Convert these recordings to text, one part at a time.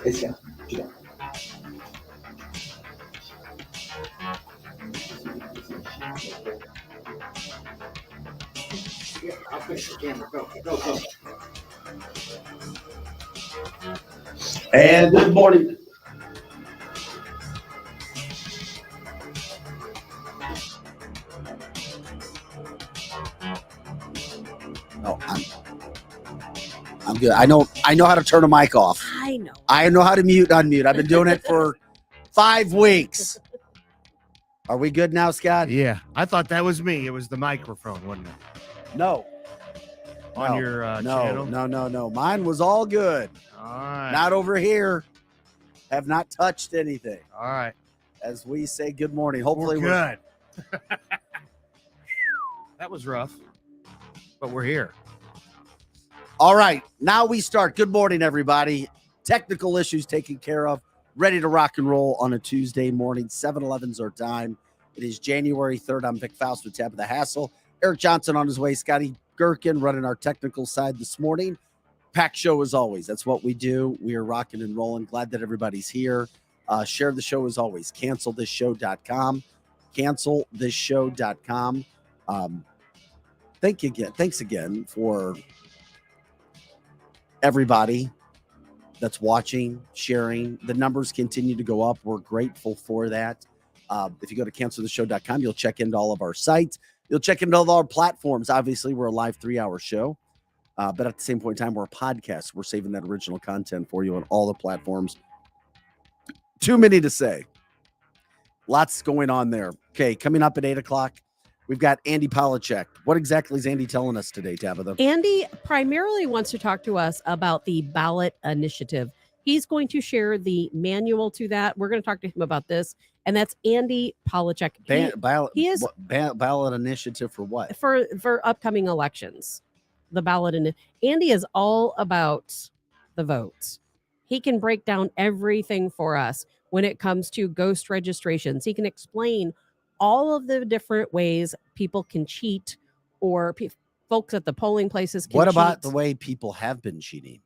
It's yeah. I'll fix the camera. Go. And good morning. No, I'm good. I know how to turn a mic off. I know how to mute, unmute. I've been doing it for 5 weeks. Are we good now, Scott? Yeah, I thought that was me. It was the microphone, wasn't it? No. On your channel? No. Mine was all good. All right. Not over here. Have not touched anything. All right. As we say good morning. Hopefully we're good. That was rough, but we're here. All right, now we start. Good morning, everybody. Technical issues taken care of. Ready to rock and roll on a Tuesday morning. 7:11's our time. It is January 3rd. I'm Vic Faust with Tabitha Hassel. Eric Johnson on his way. Scotty Gherkin running our technical side this morning. Packed show as always. That's what we do. We are rocking and rolling. Glad that everybody's here. Share the show as always. CancelThisShow.com. CancelThisShow.com. Thanks again for everybody that's watching, sharing. The numbers continue to go up. We're grateful for that. If you go to canceltheshow.com, you'll check into all of our sites. You'll check into all our platforms. Obviously, we're a live 3-hour show. But at the same point in time, we're a podcast. We're saving that original content for you on all the platforms. Too many to say. Lots going on there. Okay, coming up at 8 o'clock, we've got Andy Polacek. What exactly is Andy telling us today, Tabitha? Andy primarily wants to talk to us about the ballot initiative. He's going to share the manual to that. We're going to talk to him about this, and that's Andy Polacek. Ballot initiative for what? For upcoming elections. The ballot. Andy is all about the votes. He can break down everything for us when it comes to ghost registrations. He can explain all of the different ways people can cheat, or folks at the polling places can What about cheat. the way people have been cheating?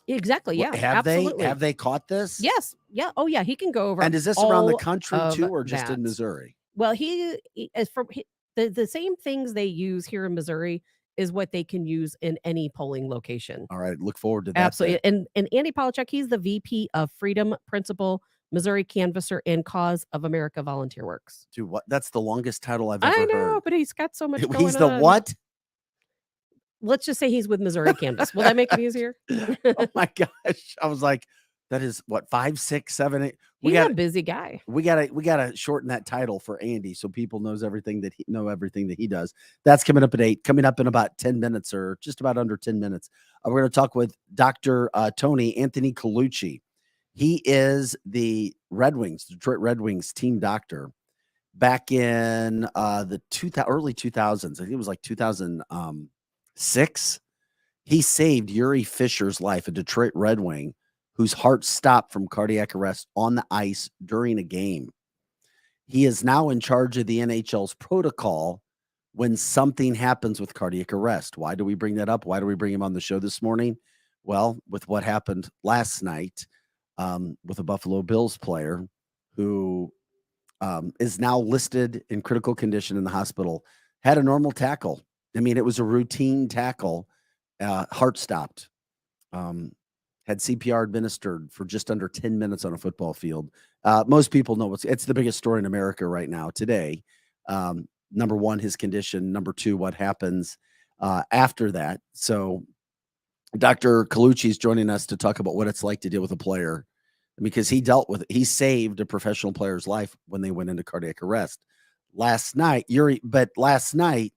Exactly. Yeah. Have absolutely. they caught this? Yes. Yeah. Oh, yeah. He can go over. And is this around the country too, or just in Missouri? Well, the same things they use here in Missouri is what they can use in any polling location. All right. Look forward to that. Absolutely. And Andy Polacek, he's the VP of Freedom Principal, Missouri Canvasser, and Cause of America Volunteer Works. Dude, what? That's the longest title I've ever heard. I know, but he's got so much going on. He's the what? Let's just say he's with Missouri Canvas. Will that make it easier? Oh my gosh. I was like, that is what, 5, 6, 7, 8. He's a busy guy. We gotta shorten that title for Andy so people know everything that he does. That's coming up at 8. Coming up in about 10 minutes, or just about under 10 minutes. We're going to talk with Dr. Anthony Collucci. He is the Detroit Red Wings team doctor. Back in the early 2000s, I think it was like 2006. He saved Yuri Fisher's life, a Detroit Red Wing, whose heart stopped from cardiac arrest on the ice during a game. He is now in charge of the NHL's protocol when something happens with cardiac arrest. Why do we bring that up? Why do we bring him on the show this morning? Well, with what happened last night with a Buffalo Bills player who is now listed in critical condition in the hospital, had a normal tackle. I mean, it was a routine tackle. Heart stopped. Had CPR administered for just under 10 minutes on a football field. Most people know it's the biggest story in America right now today. Number one, his condition. Number two, what happens after that. So Dr. Collucci is joining us to talk about what it's like to deal with a player, because he dealt with it. He saved a professional player's life when they went into cardiac arrest last night. Last night,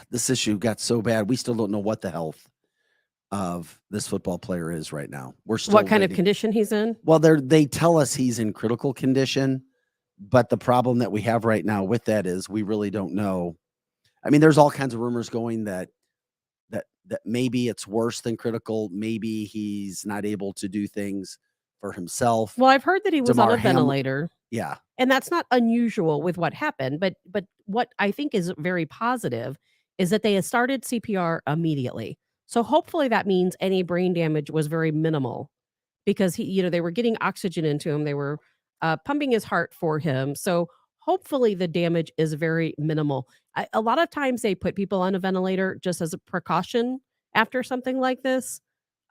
this issue got so bad, we still don't know what the health of this football player is right now. We're still what kind of condition he's in? Well, they tell us he's in critical condition, but the problem that we have right now with that is we really don't know. I mean, there's all kinds of rumors going that maybe it's worse than critical. Maybe he's not able to do things for himself. Well, I've heard that he was Damar on a ventilator. Yeah. And that's not unusual with what happened. But what I think is very positive is that they had started CPR immediately. So hopefully that means any brain damage was very minimal because they were getting oxygen into him. They were pumping his heart for him. So hopefully the damage is very minimal. A lot of times they put people on a ventilator just as a precaution after something like this.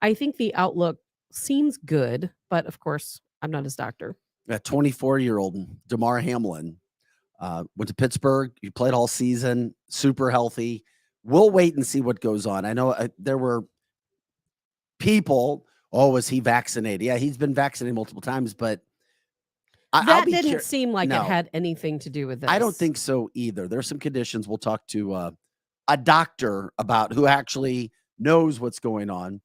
I think the outlook seems good, but of course, I'm not his doctor. A 24-year-old Damar Hamlin went to Pittsburgh. He played all season, super healthy. We'll wait and see what goes on. I know there were people, was he vaccinated? Yeah, he's been vaccinated multiple times, but that didn't seem like No. it had anything to do with this. I don't think so either. There's some conditions. We'll talk to a doctor about who actually knows what's going on.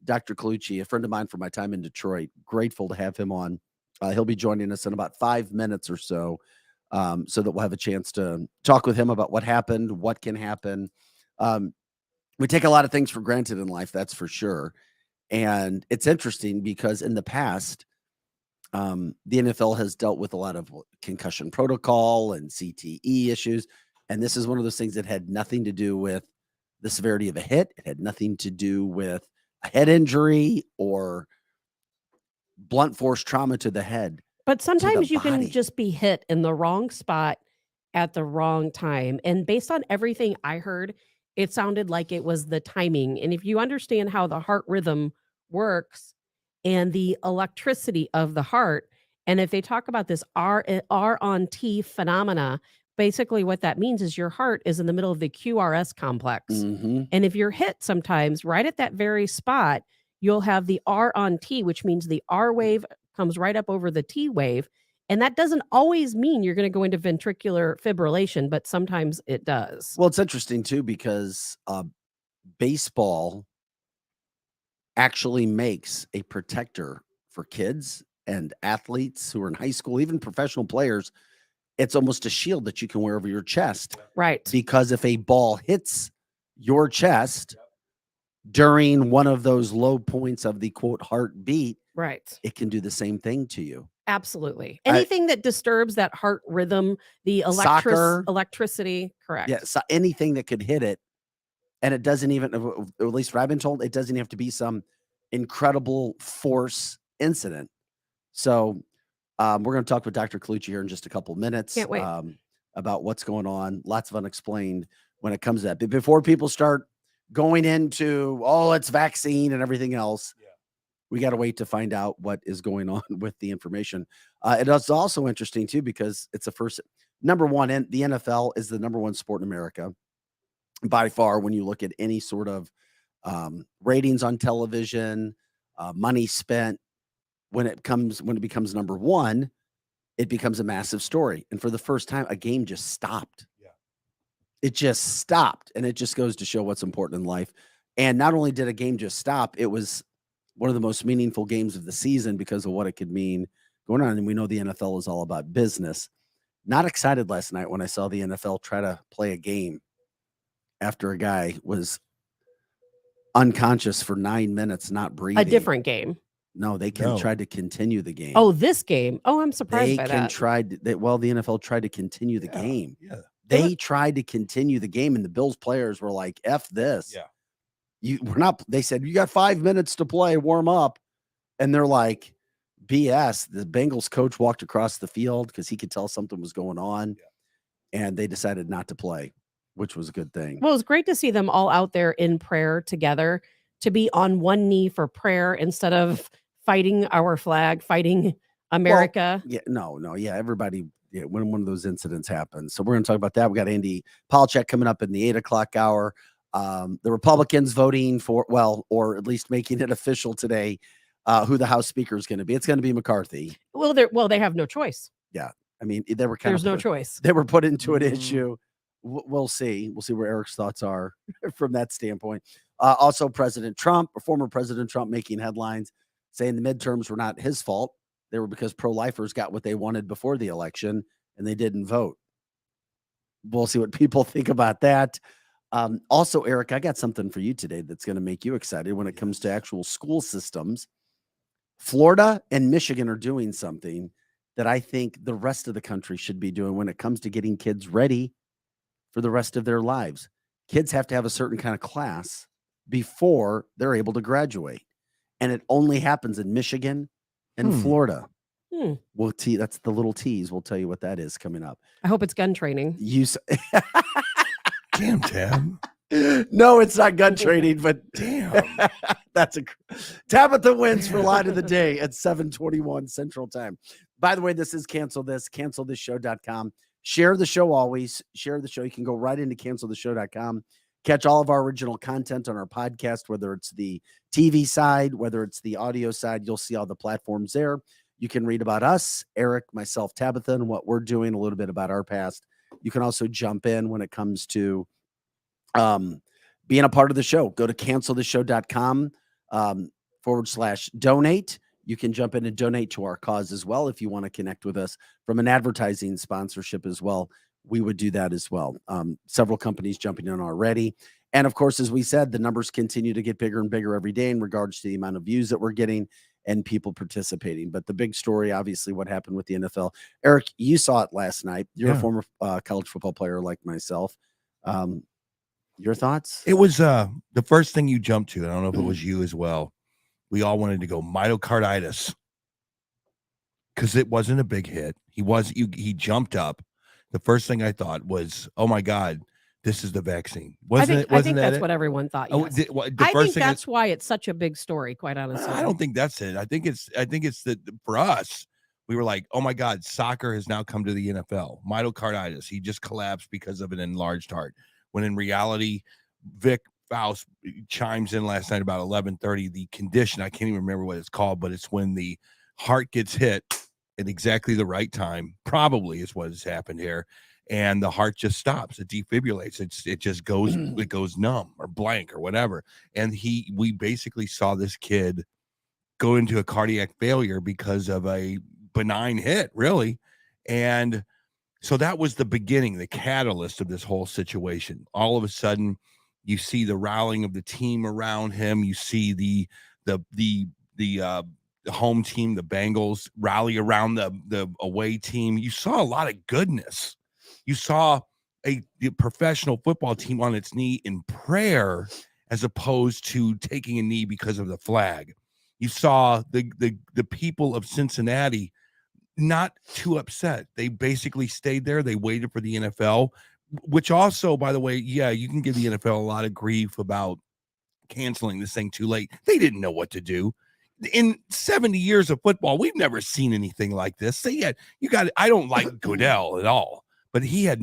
Dr. Collucci, a friend of mine from my time in Detroit, grateful to have him on. He'll be joining us in about 5 minutes or so that we'll have a chance to talk with him about what happened, what can happen. We take a lot of things for granted in life, that's for sure. And it's interesting because in the past, the NFL has dealt with a lot of concussion protocol and CTE issues. And this is one of those things that had nothing to do with the severity of a hit. It had nothing to do with a head injury or blunt force trauma to the head. But sometimes you can just be hit in the wrong spot at the wrong time. And based on everything I heard, it sounded like it was the timing. And if you understand how the heart rhythm works and the electricity of the heart, and if they talk about this R on T phenomena, basically what that means is your heart is in the middle of the QRS complex. Mm-hmm. And if you're hit sometimes right at that very spot, you'll have the R on T, which means the R wave comes right up over the T wave. And that doesn't always mean you're going to go into ventricular fibrillation, but sometimes it does. Well, it's interesting too, because baseball actually makes a protector for kids and athletes who are in high school, even professional players. It's almost a shield that you can wear over your chest. Right. Because if a ball hits your chest during one of those low points of the quote heartbeat, right, it can do the same thing to you. Absolutely. Anything that disturbs that heart rhythm, the electricity, correct. Yeah, so anything that could hit it, and it doesn't even, at least what I've been told, it doesn't have to be some incredible force incident. So we're going to talk with Dr. Collucci here in just a couple minutes. Can't wait. About what's going on. Lots of unexplained when it comes to that. But before people start going into, it's vaccine and everything else, we got to wait to find out what is going on with the information. It is also interesting too, because it's the first, number one, and the NFL is the number one sport in America by far. When you look at any sort of ratings on television, money spent, when it becomes number one, it becomes a massive story. And for the first time, a game just stopped. Yeah. It just stopped. And it just goes to show what's important in life. And not only did a game just stop, it was one of the most meaningful games of the season because of what it could mean going on. And we know the NFL is all about business. Not excited last night when I saw the NFL try to play a game after a guy was unconscious for 9 minutes, not breathing. A different game. No, they tried to continue the game. Oh, this game. Oh, I'm surprised by that. The NFL tried to continue the game. Yeah. They tried to continue the game, and the Bills players were like, F this. Yeah. They said, you got 5 minutes to play, warm up. And they're like, BS. The Bengals coach walked across the field because he could tell something was going on. Yeah. And they decided not to play, which was a good thing. Well, it was great to see them all out there in prayer together, to be on one knee for prayer instead of fighting our flag, fighting America. Well, everybody, when one of those incidents happens. So we're going to talk about that. We got Andy Polacek coming up in the 8 o'clock hour. The Republicans voting for, or at least making it official today, who the House Speaker is going to be. It's going to be McCarthy. Well, they have no choice. Yeah. I mean, they were there's no choice. They were put into an issue. We'll see. We'll see where Eric's thoughts are from that standpoint. Also, former President Trump making headlines saying the midterms were not his fault. They were because pro-lifers got what they wanted before the election and they didn't vote. We'll see what people think about that. Also, Eric, I got something for you today that's going to make you excited when it comes to actual school systems. Florida and Michigan are doing something that I think the rest of the country should be doing when it comes to getting kids ready for the rest of their lives. Kids have to have a certain kind of class before they're able to graduate. And it only happens in Michigan and Florida. We'll that's the little tease. We'll tell you what that is coming up. I hope it's gun training. Damn, Tab. No, it's not gun training, but damn. That's Tabitha wins for line of the day at 7:21 Central Time. By the way, this is cancelthisshow.com. Share the show always. Share the show. You can go right into canceltheshow.com. Catch all of our original content on our podcast, whether it's the TV side, whether it's the audio side. You'll see all the platforms there. You can read about us, Eric, myself, Tabitha, and what we're doing, a little bit about our past. You can also jump in when it comes to being a part of the show. Go to canceltheshow.com /donate. You can jump in and donate to our cause as well. If you want to connect with us from an advertising sponsorship as well, we would do that as well. Several companies jumping in already. And of course, as we said, the numbers continue to get bigger and bigger every day in regards to the amount of views that we're getting and people participating. But the big story, obviously, what happened with the NFL. Eric, you saw it last night. You're a former college football player like myself. Your thoughts? It was the first thing you jumped to. I don't know if it was you as well. We all wanted to go myocarditis because it wasn't a big hit. He jumped up. The first thing I thought was, "Oh my God, this is the vaccine." I think that's what everyone thought. Yes. I think that's why it's such a big story. Quite honestly, I don't think that's it. I think it's that for us, we were like, "Oh my God, soccer has now come to the NFL." Myocarditis. He just collapsed because of an enlarged heart. When in reality, Vic Faust chimes in last night about 11:30. The condition, I can't even remember what it's called, but it's when the heart gets hit at exactly the right time, probably is what has happened here, and the heart just stops. It defibrillates. It just goes, it goes numb or blank or whatever. And we basically saw this kid go into a cardiac failure because of a benign hit, really. And so that was the beginning, the catalyst of this whole situation. All of a sudden, you see the rallying of the team around him. You see the home team, the Bengals, rally around the away team. You saw a lot of goodness. You saw the professional football team on its knee in prayer as opposed to taking a knee because of the flag. You saw the people of Cincinnati not too upset. They basically stayed there. They waited for the NFL, which also, by the way, you can give the NFL a lot of grief about canceling this thing too late. They didn't know what to do. In 70 years of football, we've never seen anything like this. I don't like Goodell at all, but he had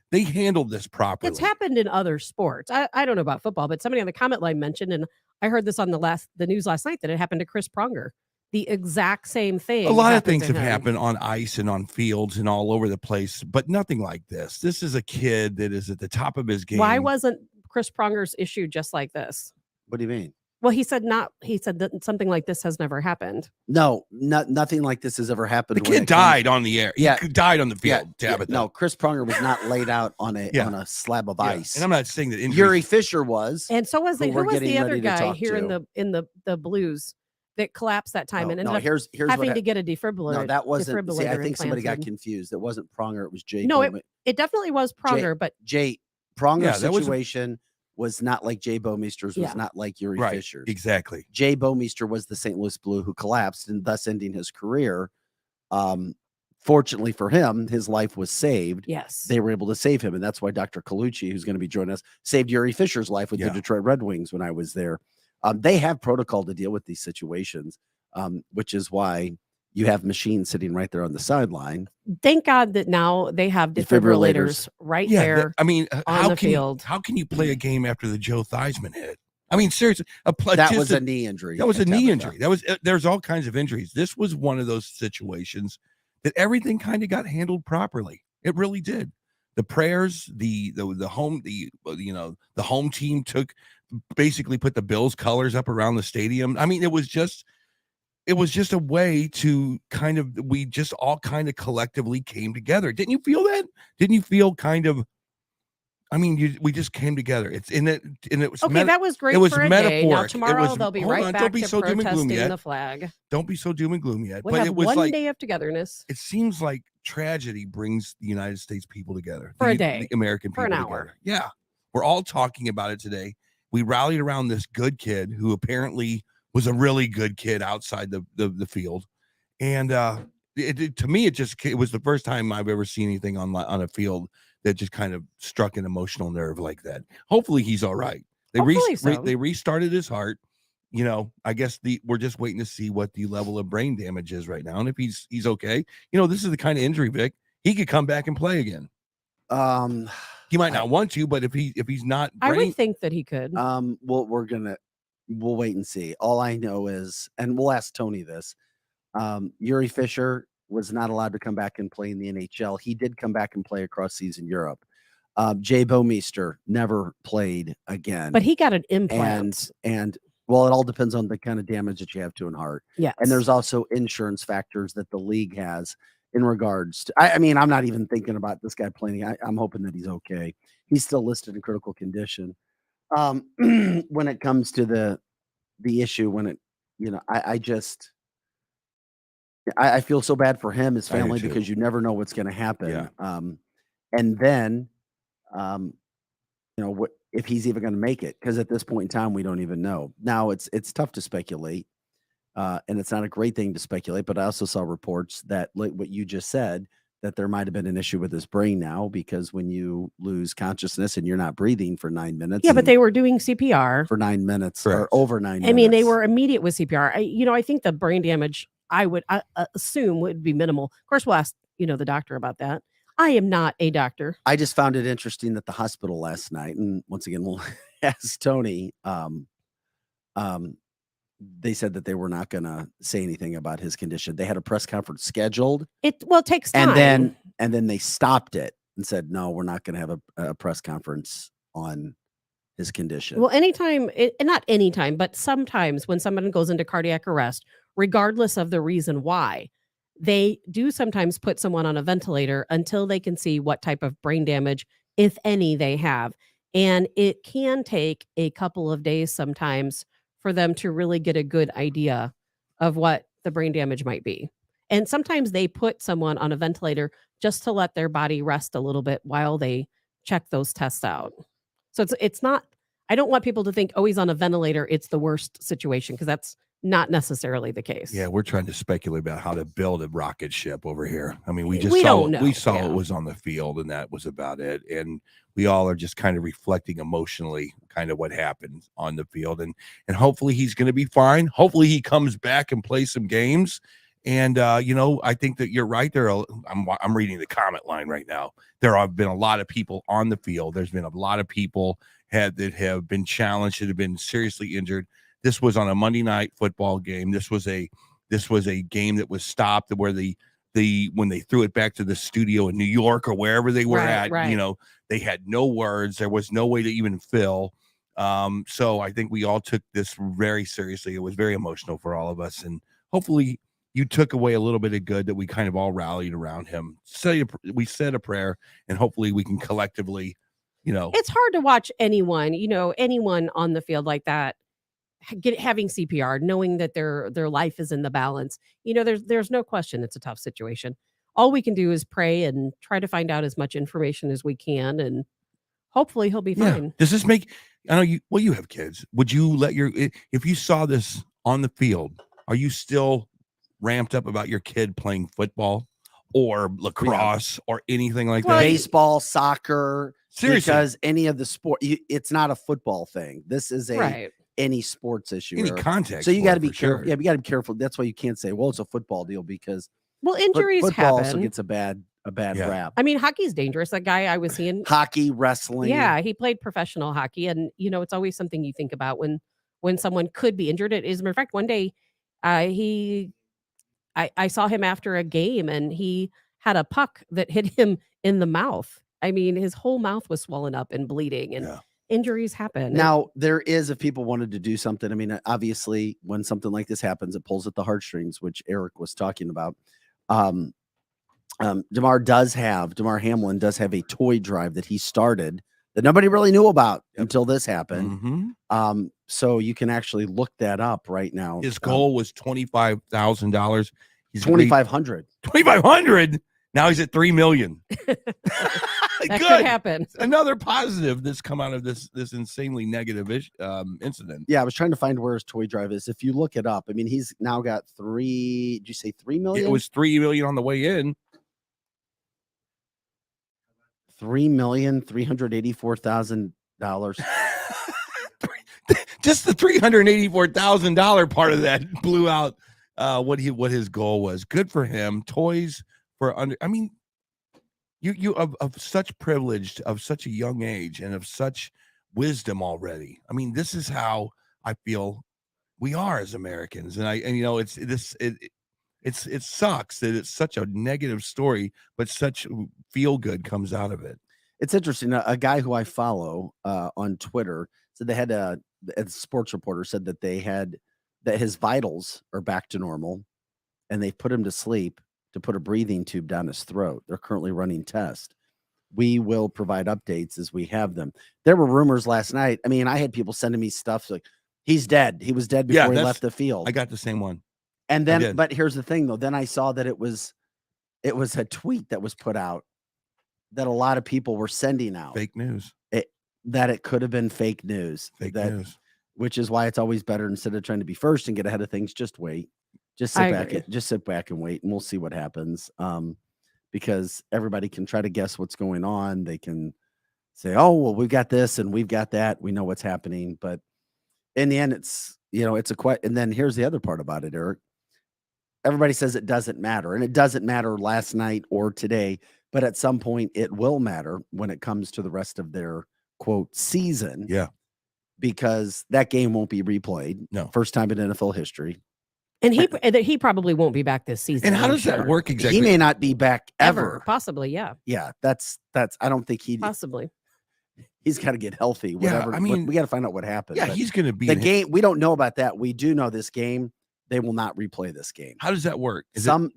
they handled this properly. It's happened in other sports. I don't know about football, but somebody on the comment line mentioned, and I heard this on the news last night, that it happened to Chris Pronger. The exact same thing. A lot of things have happened on ice and on fields and all over the place, but nothing like this. This is a kid that is at the top of his game. Why wasn't Chris Pronger's issue just like this? What do you mean? Well, he said that something like this has never happened. No, nothing like this has ever happened. The kid died on the air. Yeah. He died on the field. No, Chris Pronger was not laid out on a slab of ice. And I'm not saying that Yuri Fisher was. And so was who was the other guy here in the Blues that collapsed that time and ended up here's having to get a defibrillator. No, that wasn't. See, I think somebody got confused. It wasn't Pronger. It was Jay. No, it definitely was Pronger, but Jay Pronger's situation was not like Jay Bouwmeester's, was not like Yuri Fisher's. Exactly. Jay Bouwmeester was the St. Louis Blue who collapsed and thus ending his career. Fortunately for him, his life was saved. Yes. They were able to save him. And that's why Dr. Collucci, who's going to be joining us, saved Yuri Fisher's life with the Detroit Red Wings when I was there. They have protocol to deal with these situations, which is why you have machines sitting right there on the sideline. Thank God that now they have defibrillators right there. On the field. How can you play a game after the Joe Theismann hit? I mean, seriously, that was a knee injury. That was a knee injury. There's all kinds of injuries. This was one of those situations that everything kind of got handled properly. It really did. The prayers, the home team basically put the Bills colors up around the stadium. I mean, it was just a way to we just all kind of collectively came together. Didn't you feel that? Didn't you feel kind of, we just came together. It was okay. That was great. It was for a metaphoric. day. Now tomorrow they'll be right back to so protesting the flag. Don't be so doom and gloom yet. We'll have one day of togetherness. It seems like tragedy brings the United States people together for a day, the American people for an together. hour. Yeah, we're all talking about it today, We rallied around this good kid who apparently was a really good kid outside the field. And to me, it was the first time I've ever seen anything on a field that just kind of struck an emotional nerve like that. Hopefully he's all right. They restarted his heart. You know, I guess we're just waiting to see what the level of brain damage is right now. And if he's okay, you know, this is the kind of injury, Vic, he could come back and play again. He might not want to, but if he's not, I would think that he could. Well, we'll wait and see. All I know is, and we'll ask Tony this. Yuri Fisher was not allowed to come back and play in the NHL. He did come back and play across season Europe. Jay Bomeister never played again, but he got an implant. And well, it all depends on the kind of damage that you have to an heart. Yeah, and there's also insurance factors that the league has in regards to. I mean, I'm not even thinking about this guy playing. I'm hoping that he's okay. He's still listed in critical condition. When it comes to the issue, when it, you know, I feel so bad for him, his family, because you never know what's going to happen. Yeah. And then, you know, what if he's even going to make it? Because at this point in time, we don't even know. Now it's tough to speculate, and it's not a great thing to speculate. But I also saw reports that, like what you just said, that there might have been an issue with his brain now, because when you lose consciousness and you're not breathing for 9 minutes. Yeah, but they were doing CPR for 9 minutes. Correct. Or over 9 minutes. I mean, they were immediate with CPR. I think the brain damage, I would assume, would be minimal. Of course, we'll ask, the doctor about that. I am not a doctor. I just found it interesting that the hospital last night, and once again, we'll ask Tony, they said that they were not going to say anything about his condition. They had a press conference scheduled. It takes time. And then they stopped it and said, no, we're not going to have a press conference on his condition. Well, not anytime, but sometimes when someone goes into cardiac arrest, regardless of the reason why, they do sometimes put someone on a ventilator until they can see what type of brain damage, if any, they have. And it can take a couple of days sometimes for them to really get a good idea of what the brain damage might be. And sometimes they put someone on a ventilator just to let their body rest a little bit while they check those tests out. So it's not, I don't want people to think, oh, he's on a ventilator, it's the worst situation, because that's not necessarily the case. Yeah, we're trying to speculate about how to build a rocket ship over here. I mean, we saw it was on the field, and that was about it. And we all are just kind of reflecting emotionally kind of what happened on the field. And hopefully he's going to be fine. Hopefully he comes back and plays some games. And, I think that you're right there. I'm reading the comment line right now. There have been a lot of people on the field. There's been a lot of people that have been challenged, that have been seriously injured. This was on a Monday night football game. This was a game that was stopped where when they threw it back to the studio in New York or wherever they were at, they had no words. There was no way to even fill. So I think we all took this very seriously. It was very emotional for all of us. And hopefully you took away a little bit of good that we kind of all rallied around him. We said a prayer, and hopefully we can collectively, It's hard to watch anyone on the field like that having CPR, knowing that their life is in the balance. There's no question it's a tough situation. All we can do is pray and try to find out as much information as we can, and hopefully he'll be fine. Yeah. Does this make, I know you have kids. Would you let if you saw this on the field, are you still ramped up about your kid playing football or lacrosse or anything like that? Baseball, soccer, seriously, because any of the sport, it's not a football thing. This is any sports issue, any context. So you got to be careful. Sure. Yeah, you got to be careful. That's why you can't say, well, it's a football deal, because injuries football happen. also gets a bad rap. I mean, hockey's dangerous. That guy I was seeing, hockey, wrestling. Yeah, he played professional hockey, and it's always something you think about when someone could be injured. As a matter of fact, one day, I saw him after a game, and he had a puck that hit him in the mouth. I mean, his whole mouth was swollen up and bleeding, and injuries happen. Now, there is, if people wanted to do something, I mean, obviously, when something like this happens, it pulls at the heartstrings, which Eric was talking about. Damar Hamlin does have a toy drive that he started that nobody really knew about until this happened. Mm-hmm. So you can actually look that up right now. His goal was $25,000. He's $2,500. $2,500. Now he's at $3 million. That Good. could happen. Another positive that's come out of this insanely negative incident. Yeah, I was trying to find where his toy drive is. If you look it up, I mean, he's now got did you say 3 million? It was $3 million on the way in. $3,384,000. Just the $384,000 part of that blew out what his goal was. Good for him. Toys for under. I mean, you of such privilege, of such a young age, and of such wisdom already. I mean, this is how I feel we are as Americans, and it sucks that it's such a negative story, but such feel good comes out of it. It's interesting. A guy who I follow on Twitter said they had a sports reporter said that that his vitals are back to normal, and they put him to sleep to put a breathing tube down his throat. They're currently running tests. We will provide updates as we have them. There were rumors last night. I mean, I had people sending me stuff like he's dead. He was dead before he left the field. I got the same one. And then, but here's the thing though. Then I saw that it was a tweet that was put out that a lot of people were sending out. Fake news. That it could have been fake news. Fake news. Which is why it's always better, instead of trying to be first and get ahead of things, just wait. Just sit back and wait, and we'll see what happens. Because everybody can try to guess what's going on. They can say, "Oh, well, we've got this and we've got that. We know what's happening." But in the end, it's a question. And then here's the other part about it, Eric. Everybody says it doesn't matter, and it doesn't matter last night or today. But at some point, it will matter when it comes to the rest of their quote season. Yeah, because that game won't be replayed. No, first time in NFL history. And he probably won't be back this season. And how does that work exactly? He may not be back ever. Possibly, yeah. Yeah, that's. I don't think possibly. He's got to get healthy. Whatever. Yeah, I mean, we got to find out what happened. Yeah, he's going to be the game. We don't know about that. We do know this game. They will not replay this game. How does that work? Some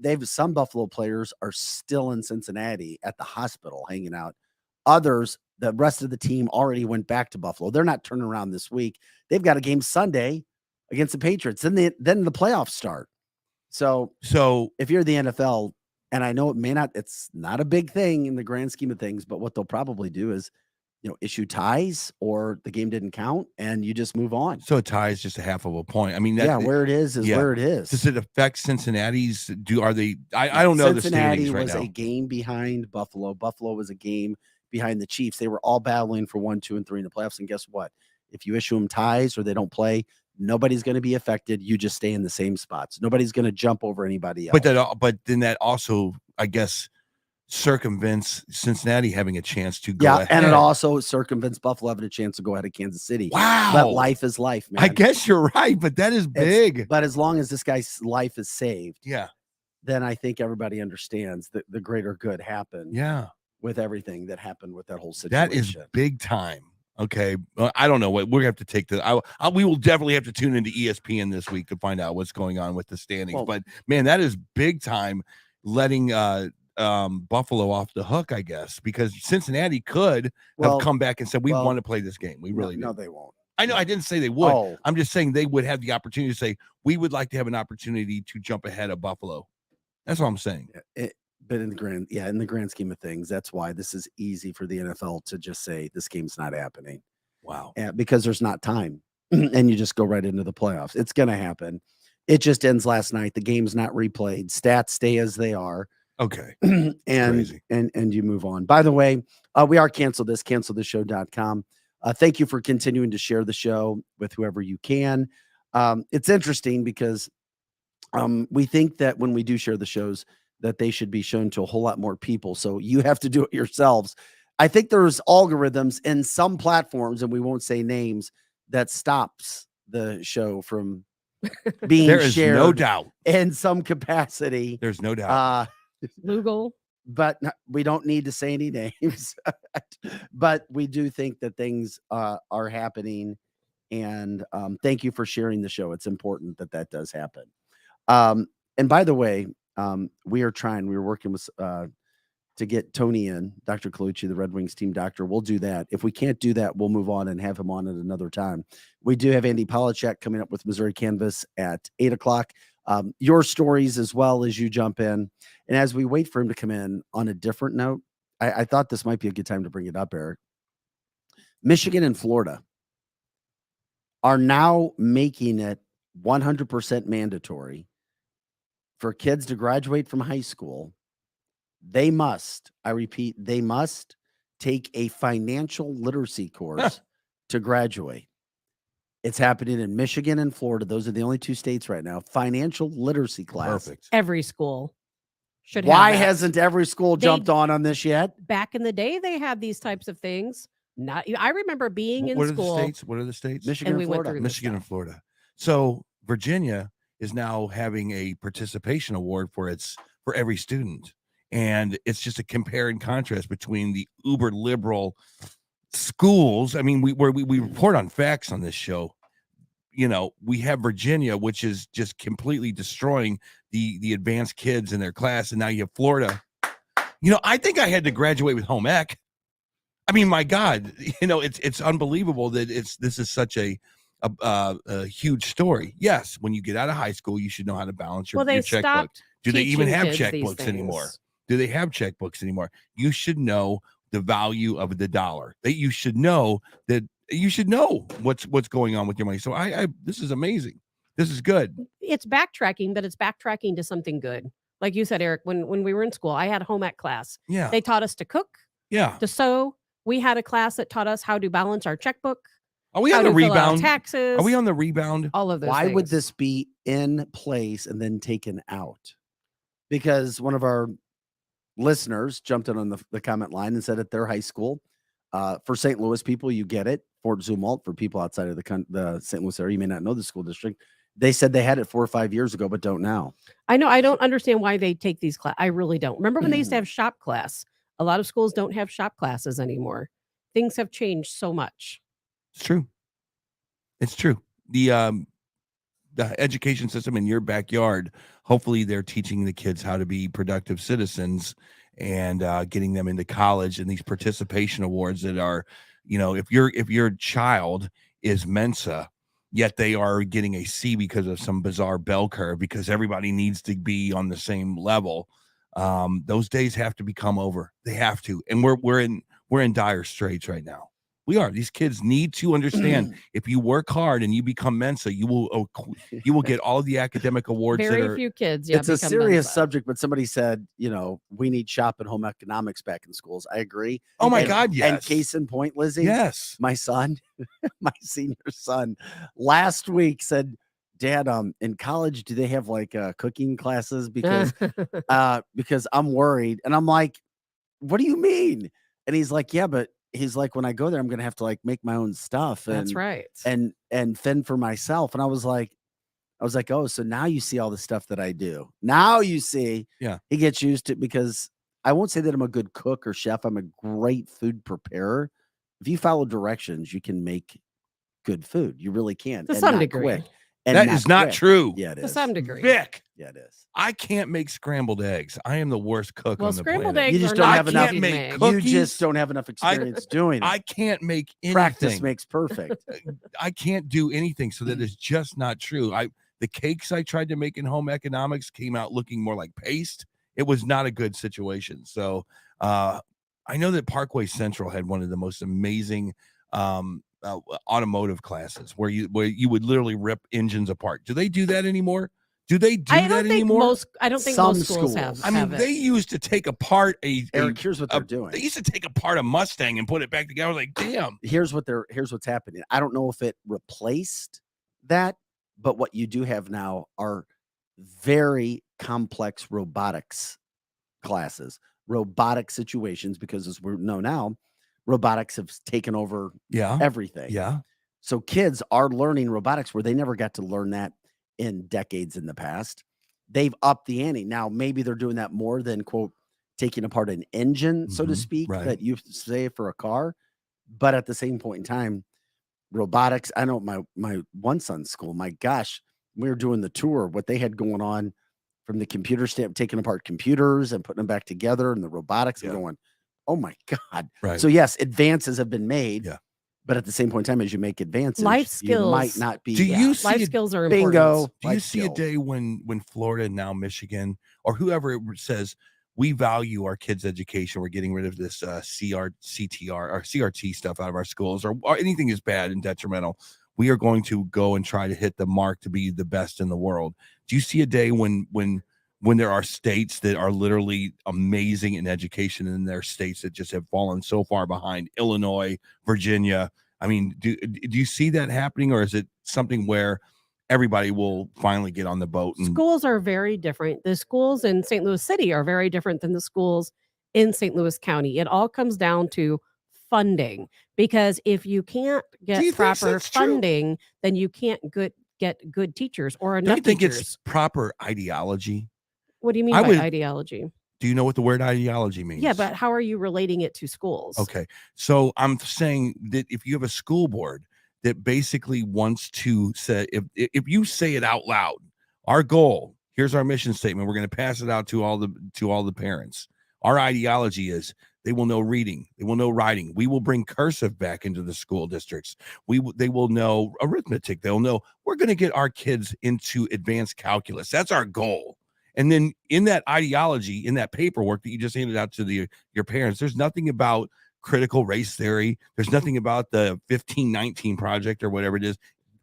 Buffalo players are still in Cincinnati at the hospital hanging out. Others, the rest of the team already went back to Buffalo. They're not turning around this week. They've got a game Sunday against the Patriots. Then the playoffs start. So if you're the NFL, and I know it's not a big thing in the grand scheme of things, but what they'll probably do is, issue ties, or the game didn't count and you just move on. So a tie is just a half of a point. I mean, where it is where it is. Does it affect Cincinnati's? I don't know. Cincinnati the was a game behind Buffalo. Buffalo was a game behind the Chiefs. They were all battling for 1, 2, and 3 in the playoffs. And guess what? If you issue them ties or they don't play, nobody's going to be affected. You just stay in the same spots. Nobody's going to jump over anybody else. But then that also, I guess, circumvents Cincinnati having a chance to go ahead. And it also circumvents Buffalo having a chance to go ahead of Kansas City. Wow. But life is life, man. I guess you're right, but that is big. But as long as this guy's life is saved, then I think everybody understands that the greater good happened. With everything that happened with that whole situation. That is big time. Okay. I don't know what we're going to have to take we will definitely have to tune into ESPN this week to find out what's going on with the standings. But man, that is big time, letting Buffalo off the hook, I guess, because Cincinnati could have come back and said, we want to play this game. We really do. No, they won't. I know. I didn't say they would. I'm just saying they would have the opportunity to say, we would like to have an opportunity to jump ahead of Buffalo. That's what I'm saying. But in the grand scheme of things, that's why this is easy for the NFL to just say this game's not happening. Wow. Because there's not time and you just go right into the playoffs. It's going to happen. It just ends last night. The game's not replayed. Stats stay as they are. Okay. and you move on. By the way, we are cancelthisshow.com. Thank you for continuing to share the show with whoever you can. It's interesting because we think that when we do share the shows, that they should be shown to a whole lot more people. So you have to do it yourselves. I think there's algorithms in some platforms, and we won't say names, that stops the show from being there is shared. No doubt. In some capacity. There's no doubt. Google. But we don't need to say any names. But we do think that things are happening. And thank you for sharing the show. It's important that does happen. And by the way, we're working with to get Tony in, Dr. Collucci, the Redwings team doctor. We'll do that. If we can't do that, we'll move on and have him on at another time. We do have Andy Polacek coming up with Missouri Canvas at 8:00. Your stories as well as you jump in. And as we wait for him to come in, on a different note, I thought this might be a good time to bring it up, Eric. Michigan and Florida are now making it 100% mandatory for kids to graduate from high school. They must, I repeat, they must take a financial literacy course to graduate. It's happening in Michigan and Florida. Those are the only 2 states right now. Financial literacy class. Perfect. Every school should Why have that. hasn't every school jumped on this yet? Back in the day, they had these types of things. Not, I remember being in What school. are the states? What are the states? Michigan And we and went Florida. through this Michigan and stuff. Florida. So Virginia is now having a participation award for every student, and it's just a compare and contrast between the uber liberal schools. I mean, we report on facts on this show. You know, we have Virginia, which is just completely destroying the advanced kids in their class, and now you have Florida. You know, I think I had to graduate with home ec. I mean, my God, you know, it's unbelievable that this is such a huge story. Yes, when you get out of high school, you should know how to balance your checkbook. Stopped Do they even teaching have kids these checkbooks anymore? things. Do they have checkbooks anymore? You should know the value of the dollar. That you should know what's going on with your money. So I this is amazing. This is good. It's backtracking, but it's backtracking to something good. Like you said, Eric, when we were in school, I had a home ec class. Yeah. They taught us to cook, Yeah. to sew. We had a class that taught us how to balance our checkbook. Are we how on the to fill out rebound? taxes. Are we on the rebound? all of those Why would things. this be in place and then taken out? Because one of our listeners jumped in on the comment line and said at their high school, for St. Louis people, you get it. Fort Zumwalt, for people outside of the St. Louis area, you may not know the school district. They said they had it 4 or 5 years ago, but don't now. I know. I don't understand why they take these class. I really don't. Remember when they used to have shop class? A lot of schools don't have shop classes anymore. Things have changed so much. It's true. It's true. The education system in your backyard, hopefully they're teaching the kids how to be productive citizens and getting them into college and these participation awards that are, you know, if your child is Mensa, yet they are getting a C because of some bizarre bell curve because everybody needs to be on the same level. Those days have to become over. They have to. And we're in dire straits right now. We are. These kids need to understand if you work hard and you become Mensa, you will get all of the academic awards. Very few kids. It's a become serious Mensa. subject, but somebody said, you know, we need shop and home economics back in schools. I agree. Oh my And- God, yes. And case in point, Lizzie, Yes. my son, my senior son, last week said, Dad, in college, do they have like cooking classes? Because I'm worried. And I'm like, what do you mean? And he's like, yeah, but he's like, when I go there, I'm gonna have to like make my own stuff and That's right. and fend for myself. And I was like, oh, so now you see all the stuff that I do. Now you see, Yeah. he gets used to it because I won't say that I'm a good cook or chef. I'm a great food preparer. If you follow directions, you can make good food. You really can. To some not degree. quick. And That is not quick. true. Yeah, it To is. some degree. Vic, Yeah, it is. I can't make scrambled eggs. I am the worst cook Well, on the scrambled planet. eggs You just are don't not have enough easy to make make. cook- You Cookies? just don't have enough experience doing it. I can't make anything. Practice makes perfect. I can't do anything. So that is just not true. The cakes I tried to make in home economics came out looking more like paste. It was not a good situation. So I know that Parkway Central had one of the most amazing automotive classes where you would literally rip engines apart. Do they do that anymore? Do they do I that don't think anymore? most. I don't think Some most schools schools. have. I mean, have they it. used to take apart Eric, here's what they're doing. They used to take apart a Mustang and put it back together. I was like, damn. Here's what's happening. I don't know if it replaced that, but what you do have now are very complex robotics classes, robotic situations, because as we know now, robotics have taken over Yeah. everything. Yeah. So kids are learning robotics where they never got to learn that in decades in the past. They've upped the ante. Now, maybe they're doing that more than, quote, taking apart an engine, so to Mhm, speak, right. that you say for a car. But at the same point in time, robotics, I know my one son's school, my gosh, we were doing the tour, what they had going on from the computer stamp, taking apart computers and putting them back together and the robotics and Yeah. going, oh my God. Right. So yes, advances have been made. Yeah. But at the same point in time, as you make advances, Life you might skills. not be. Do you see Life a skills are important. bingo? Do you life see a skills. day when Florida, now Michigan, or whoever it says we value our kids' education. We're getting rid of this CRTR or CRT stuff out of our schools, or anything is bad and detrimental. We are going to go and try to hit the mark to be the best in the world. Do you see a day when there are states that are literally amazing in education, and there are states that just have fallen so far behind? Illinois, Virginia. I mean, do you see that happening, or is it something where everybody will finally get on the boat? And schools are very different. The schools in St. Louis City are very different than the schools in St. Louis County. It all comes down to funding, because if you can't get proper funding, then you can't get good teachers or enough Don't you think teachers. it's proper ideology? What do you mean by ideology? Do you know what the word ideology means? Yeah, but how are you relating it to schools? Okay. So I'm saying that if you have a school board that basically wants to say, if you say it out loud, our goal, here's our mission statement, we're going to pass it out to all the parents. Our ideology is they will know reading, they will know writing. We will bring cursive back into the school districts. They will know arithmetic. They'll know. We're going to get our kids into advanced calculus. That's our goal. And then in that ideology, in that paperwork that you just handed out to your parents, there's nothing about critical race theory. There's nothing about the 1519 project or whatever it is.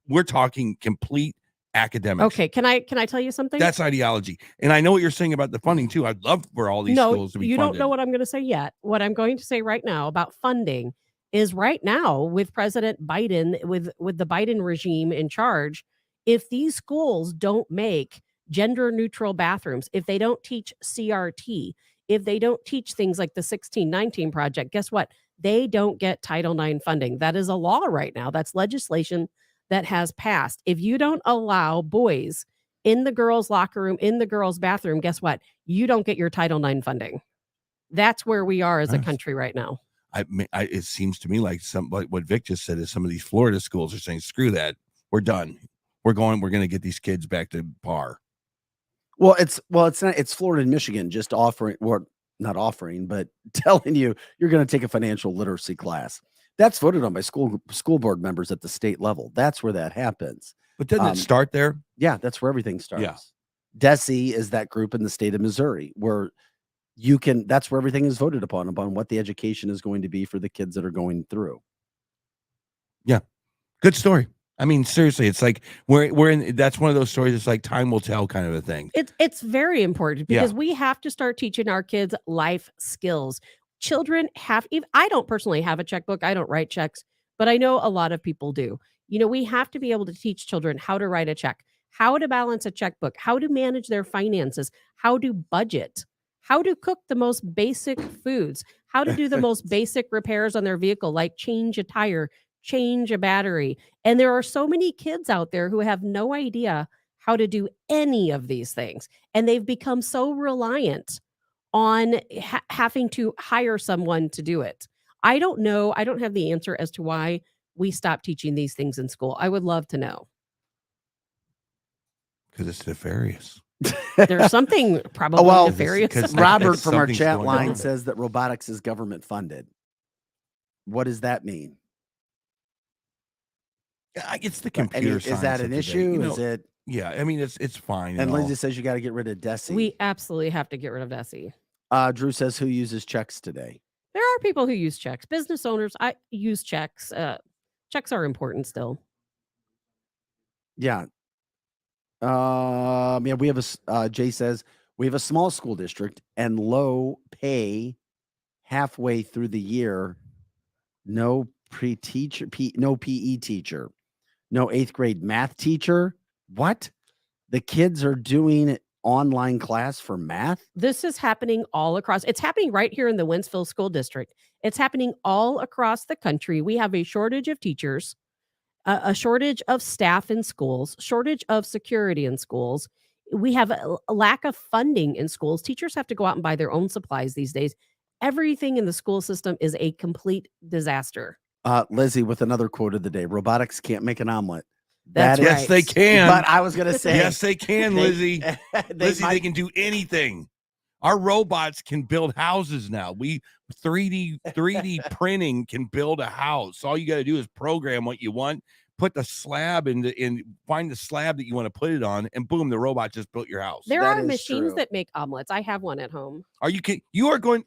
We're talking complete academics. Okay, can I tell you something? That's ideology. And I know what you're saying about the funding too. I'd love for all these schools to be funded. No, you don't know what I'm going to say yet. What I'm going to say right now about funding is, right now with President Biden, with the Biden regime in charge, if these schools don't make gender neutral bathrooms, if they don't teach CRT, if they don't teach things like the 1619 project, guess what? They don't get Title IX funding. That is a law right now. That's legislation that has passed. If you don't allow boys in the girls' locker room, in the girls' bathroom, guess what? You don't get your Title IX funding. That's where we are as a country right now. It seems to me like what Vic just said is some of these Florida schools are saying, screw that. We're done. We're going to get these kids back to par. Well, it's not. It's Florida and Michigan just offering, or not offering, but telling you you're going to take a financial literacy class. That's voted on by school board members at the state level. That's where that happens. But doesn't it start there? Yeah, that's where everything starts. Yeah. DESE is that group in the state of Missouri where that's where everything is voted upon what the education is going to be for the kids that are going through. Yeah. Good story. I mean, seriously, it's like we're in. That's one of those stories. It's like time will tell, kind of a thing. It's very important, because we have to start teaching our kids life skills. Children have. I don't personally have a checkbook. I don't write checks, but I know a lot of people do. We have to be able to teach children how to write a check, how to balance a checkbook, how to manage their finances, how to budget, how to cook the most basic foods, how to do the most basic repairs on their vehicle, like change a tire, change a battery. And there are so many kids out there who have no idea how to do any of these things. And they've become so reliant on having to hire someone to do it. I don't know. I don't have the answer as to why we stopped teaching these things in school. I would love to know. Because it's nefarious. There's something probably nefarious. Because Robert from our chat line says that robotics is government funded. What does that mean? It's the computer science. Is that an issue? Is it? Yeah, I mean, it's fine. And Lindsay says you got to get rid of DESE. We absolutely have to get rid of DESE. Drew says, who uses checks today? There are people who use checks. Business owners, I use checks. Checks are important still. Yeah. Yeah, we have Jay says we have a small school district and low pay halfway through the year. No pre-teacher, no PE teacher, no 8th grade math teacher. What? The kids are doing online class for math? This is happening all across. It's happening right here in the Wentzville School District. It's happening all across the country. We have a shortage of teachers, a shortage of staff in schools, shortage of security in schools. We have a lack of funding in schools. Teachers have to go out and buy their own supplies these days. Everything in the school system is a complete disaster. Lizzie with another quote of the day: robotics can't make an omelet. That's right. Yes, they can. But I was going to say, yes, they can, Lizzie. They can do anything. Our robots can build houses now. 3D printing can build a house. All you got to do is program what you want, put the slab find the slab that you want to put it on, and boom, the robot just built your house. There That are is machines true. that make omelets. I have one at home. Are you kidding? You are going,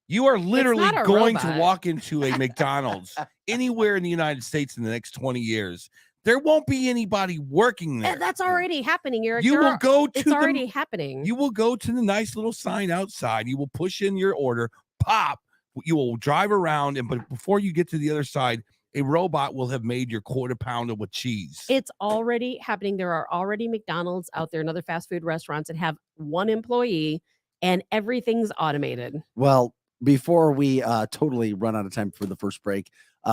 you are literally not a going to robot. walk into a McDonald's anywhere in the United States in the next 20 years. There won't be anybody working there. That's already happening, Eric. You will go to It's already happening. You will go to the nice little sign outside. You will push in your order, pop. You will drive around, but before you get to the other side, a robot will have made your quarter pounder with cheese. It's already happening. There are already McDonald's out there and other fast food restaurants that have one employee and everything's automated. Well, before we totally run out of time for the first break,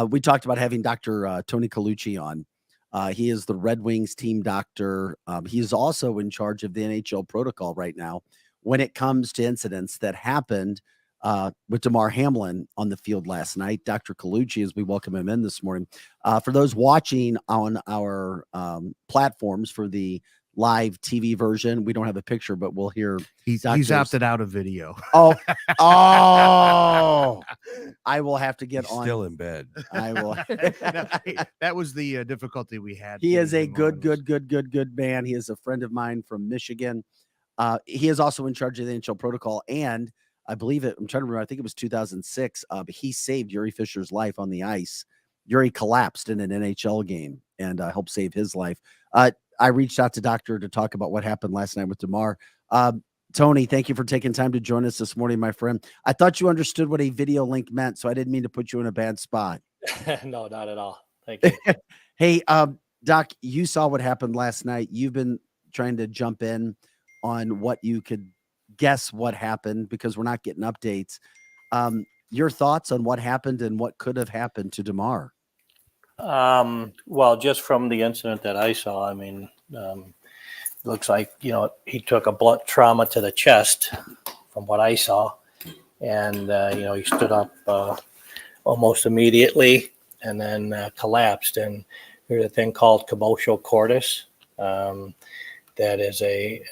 we talked about having Dr. Tony Collucci on. He is the Red Wings team doctor. He is also in charge of the NHL protocol right now when it comes to incidents that happened with Damar Hamlin on the field last night. Dr. Collucci, as we welcome him in this morning. For those watching on our platforms for the live TV version, we don't have a picture, but we'll hear. He's opted out of video. Oh, I will have to get He's on. still in bed. I will. No, that was the difficulty we had. He is a getting him on. good man. He is a friend of mine from Michigan. He is also in charge of the NHL protocol, and I believe I'm trying to remember. I think it was 2006. But he saved Yuri Fisher's life on the ice. Yuri collapsed in an NHL game and helped save his life. I reached out to Doctor to talk about what happened last night with Damar. Tony, thank you for taking time to join us this morning, my friend. I thought you understood what a video link meant, so I didn't mean to put you in a bad spot. No, not at all. Thank you. Hey, Doc, you saw what happened last night. You've been trying to jump in on what you could guess what happened because we're not getting updates. Your thoughts on what happened and what could have happened to Damar? Well, just from the incident that I saw, I mean, looks like, he took a blunt trauma to the chest from what I saw. And, he stood up almost immediately and then collapsed. And there's a thing called commotio cordis. That is a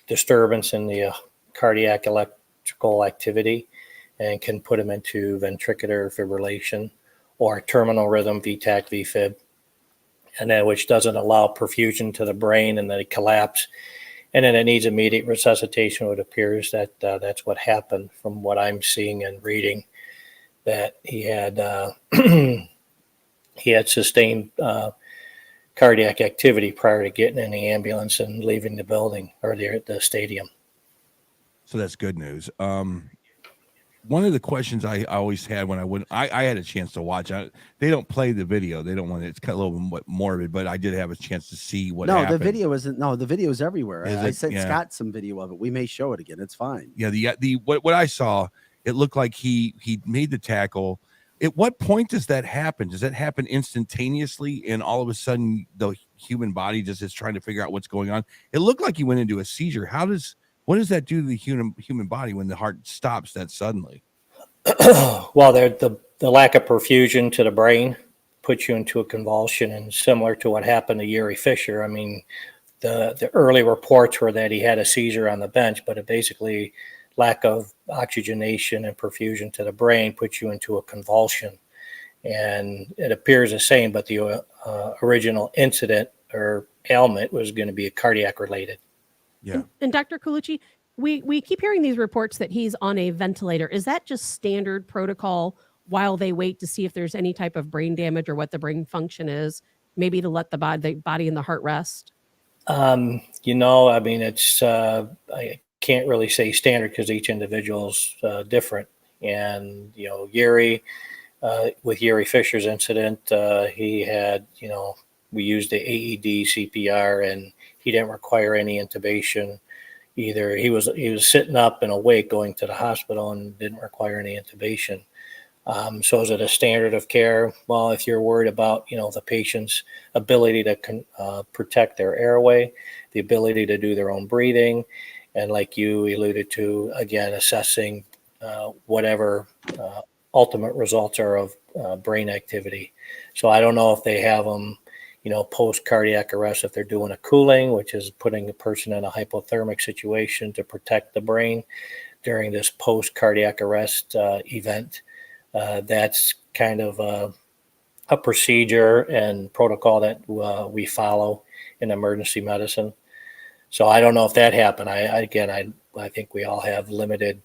disturbance in the cardiac electrical activity and can put him into ventricular fibrillation or terminal rhythm, VTAC, VFib, and then which doesn't allow perfusion to the brain, and then it collapses, and then it needs immediate resuscitation. It appears that that's what happened from what I'm seeing and reading, that he had sustained cardiac activity prior to getting in the ambulance and leaving the building or the stadium. So that's good news. One of the questions I always had when I had a chance to watch. They don't play the video. They don't want it. It's kind of a little bit morbid, but I did have a chance to see what happened. The video isn't. No, the video is everywhere. I sent Yeah. Scott some video of it. We may show it again. It's fine. Yeah. What I saw, it looked like he made the tackle. At what point does that happen? Does that happen instantaneously, and all of a sudden the human body just is trying to figure out what's going on? It looked like he went into a seizure. What does that do to the human body when the heart stops that suddenly? Well, the lack of perfusion to the brain puts you into a convulsion, and similar to what happened to Yuri Fisher. I mean, the early reports were that he had a seizure on the bench, but it basically lack of oxygenation and perfusion to the brain puts you into a convulsion. And it appears the same, but the original incident or ailment was going to be cardiac related. Yeah. And Dr. Collucci, we keep hearing these reports that he's on a ventilator. Is that just standard protocol while they wait to see if there's any type of brain damage or what the brain function is, maybe to let the body and the heart rest? I mean, it's I can't really say standard because each individual's different. And, Yuri, with Yuri Fisher's incident, he had, we used the AED CPR and he didn't require any intubation either. He was sitting up and awake going to the hospital and didn't require any intubation. So is it a standard of care? Well, if you're worried about, the patient's ability to protect their airway, the ability to do their own breathing, and like you alluded to, again, assessing whatever ultimate results are of brain activity. So I don't know if they have them, post cardiac arrest, if they're doing a cooling, which is putting a person in a hypothermic situation to protect the brain during this post cardiac arrest event. That's kind of a procedure and protocol that we follow in emergency medicine. So I don't know if that happened. I think we all have limited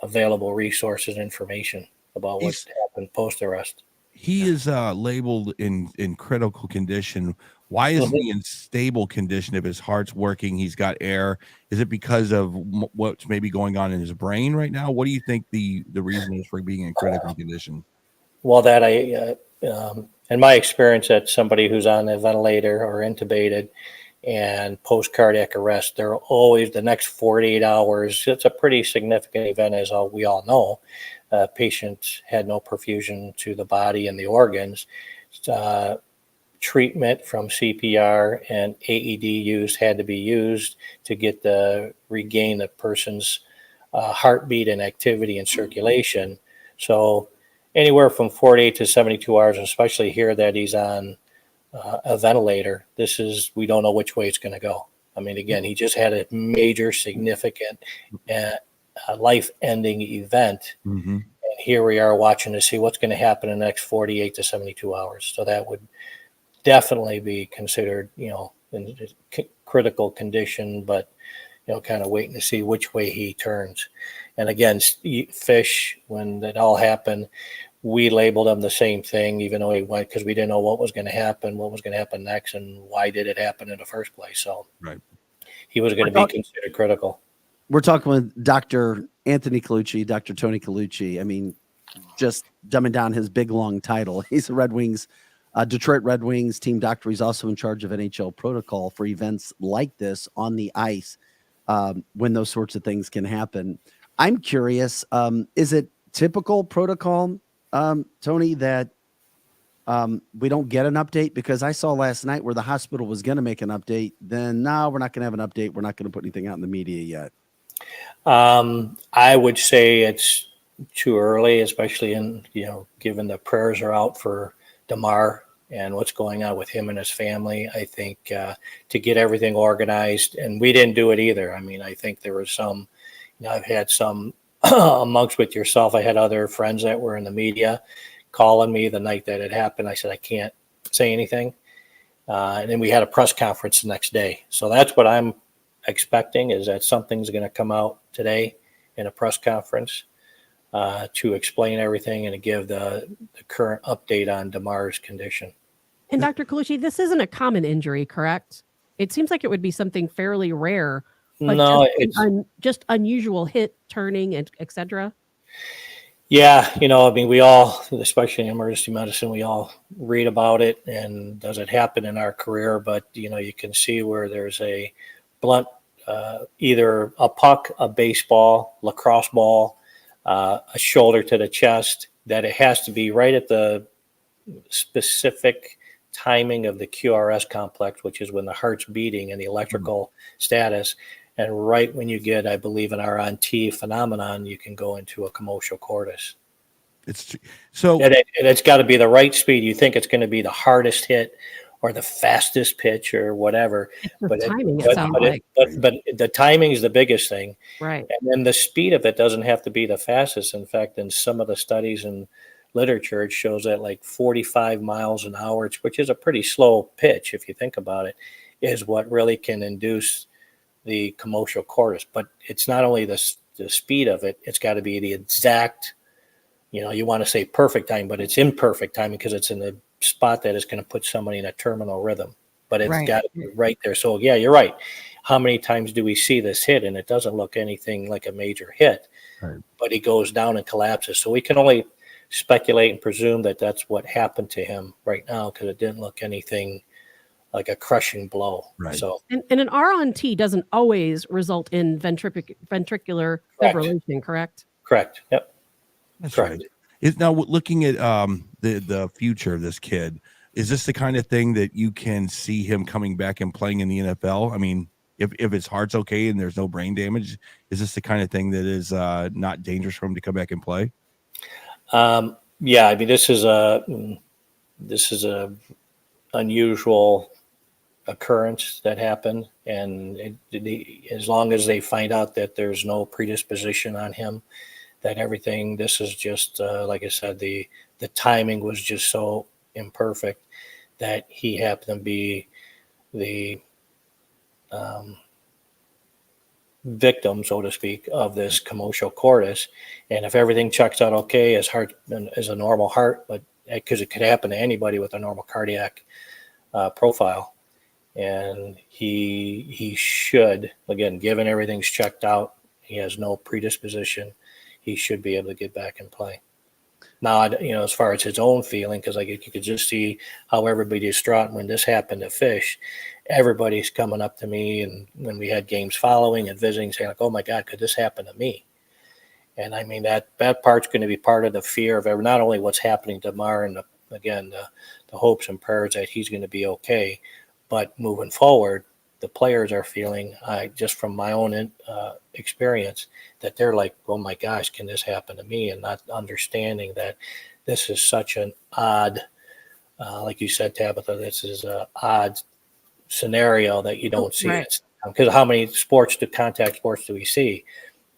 available resources and information about what happened post arrest. He is labeled in critical condition. Why isn't he in stable condition? If his heart's working, he's got air. Is it because of what's maybe going on in his brain right now? What do you think the reason is for being in critical condition? Well, that in my experience, that somebody who's on a ventilator or intubated and post cardiac arrest, they're always the next 48 hours. It's a pretty significant event, as we all know. Patient had no perfusion to the body and the organs. Treatment from CPR and AED use had to be used to get regain the person's heartbeat and activity and circulation. So anywhere from 48 to 72 hours, especially here that he's on a ventilator, we don't know which way it's going to go. I mean, again, he just had a major, significant, life-ending event. Mm-hmm. And here we are watching to see what's going to happen in the next 48 to 72 hours. So that would definitely be considered, in critical condition, but, kind of waiting to see which way he turns. And again, Fish, when that all happened, we labeled him the same thing, even though he went, because we didn't know what was going to happen next, and why did it happen in the first place. So he was going to be considered critical. We're talking with Dr. Anthony Collucci, Dr. Tony Collucci. I mean, just dumbing down his big, long title. He's a Red Wings, Detroit Red Wings team doctor. He's also in charge of NHL protocol for events like this on the ice when those sorts of things can happen. I'm curious, is it typical protocol, Tony, that we don't get an update? Because I saw last night where the hospital was going to make an update. Then, no, we're not going to have an update. We're not going to put anything out in the media yet. I would say it's too early, especially given the prayers are out for Damar and what's going on with him and his family. I think to get everything organized, and we didn't do it either. I mean, I think there was some, I've had some amongst with yourself. I had other friends that were in the media calling me the night that it happened. I said, I can't say anything. And then we had a press conference the next day. So that's what I'm expecting, is that something's going to come out today in a press conference to explain everything and to give the current update on Damar's condition. And Dr. Collucci, this isn't a common injury, correct? It seems like it would be something fairly rare. But no, it's just unusual hit, turning, and etc. Yeah, I mean, we all, especially in emergency medicine, we all read about it, and does it happen in our career? But you can see where there's a blunt, either a puck, a baseball, lacrosse ball, a shoulder to the chest, that it has to be right at the specific timing of the QRS complex, which is when the heart's beating and the electrical status. And right when you get, I believe, an RNT phenomenon, you can go into a commotio cordis. It's so, and it's got to be the right speed. You think it's going to be the hardest hit or the fastest pitch or whatever, but the timing is the biggest thing, right? And then the speed of it doesn't have to be the fastest. In fact, in some of the studies and literature, it shows that like 45 miles an hour, which is a pretty slow pitch if you think about it, is what really can induce the commotio cordis. But it's not only the speed of it, it's got to be the exact, you want to say perfect time, but it's imperfect time because it's in the spot that is going to put somebody in a terminal rhythm. But it's got to be right there. So yeah, you're right. How many times do we see this hit and it doesn't look anything like a major hit, but he goes down and collapses? So we can only speculate and presume that that's what happened to him right now, because it didn't look anything like a crushing blow. Right. So and an RNT doesn't always result in ventricular fibrillation, correct? Correct. Yep. That's correct. Right. Is now looking at the future of this kid, is this the kind of thing that you can see him coming back and playing in the NFL? I mean, if his heart's okay and there's no brain damage, is this the kind of thing that is not dangerous for him to come back and play? Yeah, I mean, this is a unusual occurrence that happened, and as long as they find out that there's no predisposition on him, that everything, this is just like I said, the the timing was just so imperfect that he happened to be the victim, so to speak, of this commotio cordis. And if everything checks out okay, his heart is a normal heart, but because it could happen to anybody with a normal cardiac profile. And he should, again, given everything's checked out, he has no predisposition, he should be able to get back and play. Now, as far as his own feeling, because you could just see how everybody's distraught when this happened to Fish. Everybody's coming up to me, and when we had games following and visiting, saying, like, oh, my God, could this happen to me? And, I mean, that part's going to be part of the fear of not only what's happening to Damar and, the hopes and prayers that he's going to be okay, but moving forward, the players are feeling, just from my own experience, that they're like, oh, my gosh, can this happen to me? And not understanding that this is such an odd, like you said, Tabitha, this is an odd scenario that you don't see it, because how many contact sports do we see?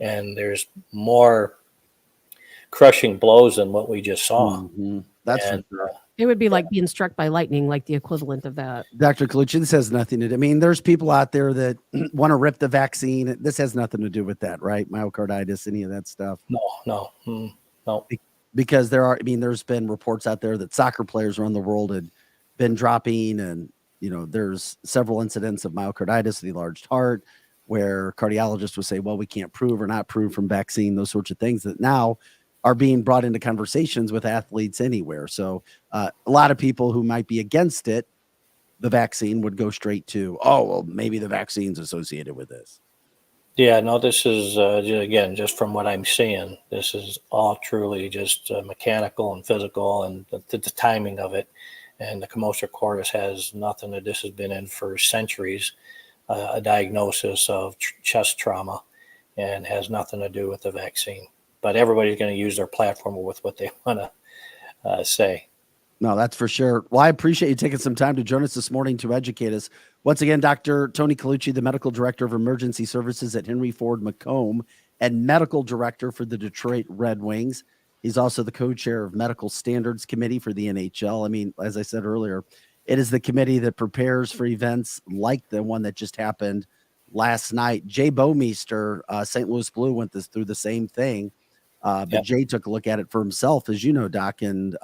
And there's more crushing blows than what we just saw. Mm-hmm. That's for sure. It would be like being struck by lightning, like the equivalent of that. Dr. Collucci, this has nothing to do. I mean, there's people out there that want to rip the vaccine. This has nothing to do with that, right? Myocarditis, any of that stuff. No. Because there's been reports out there that soccer players around the world had been dropping, and there's several incidents of myocarditis, the enlarged heart, where cardiologists would say, well, we can't prove or not prove from vaccine, those sorts of things that now are being brought into conversations with athletes anywhere. So a lot of people who might be against it, the vaccine, would go straight to, oh, well, maybe the vaccine's associated with this. Yeah, no, this is, again, just from what I'm seeing, this is all truly just mechanical and physical, and the timing of it. And the commotio cordis has nothing that this has been in for centuries, a diagnosis of chest trauma, and has nothing to do with the vaccine. But everybody's going to use their platform with what they want to say. No, that's for sure. Well, I appreciate you taking some time to join us this morning to educate us. Once again, Dr. Tony Collucci, the Medical Director of Emergency Services at Henry Ford Macomb and Medical Director for the Detroit Red Wings. He's also the co-chair of Medical Standards Committee for the NHL. I mean, as I said earlier, it is the committee that prepares for events like the one that just happened last night. Jay Bouwmeester, St. Louis Blue, went through the same thing. But Jay took a look at it for himself, as you know, Doc, and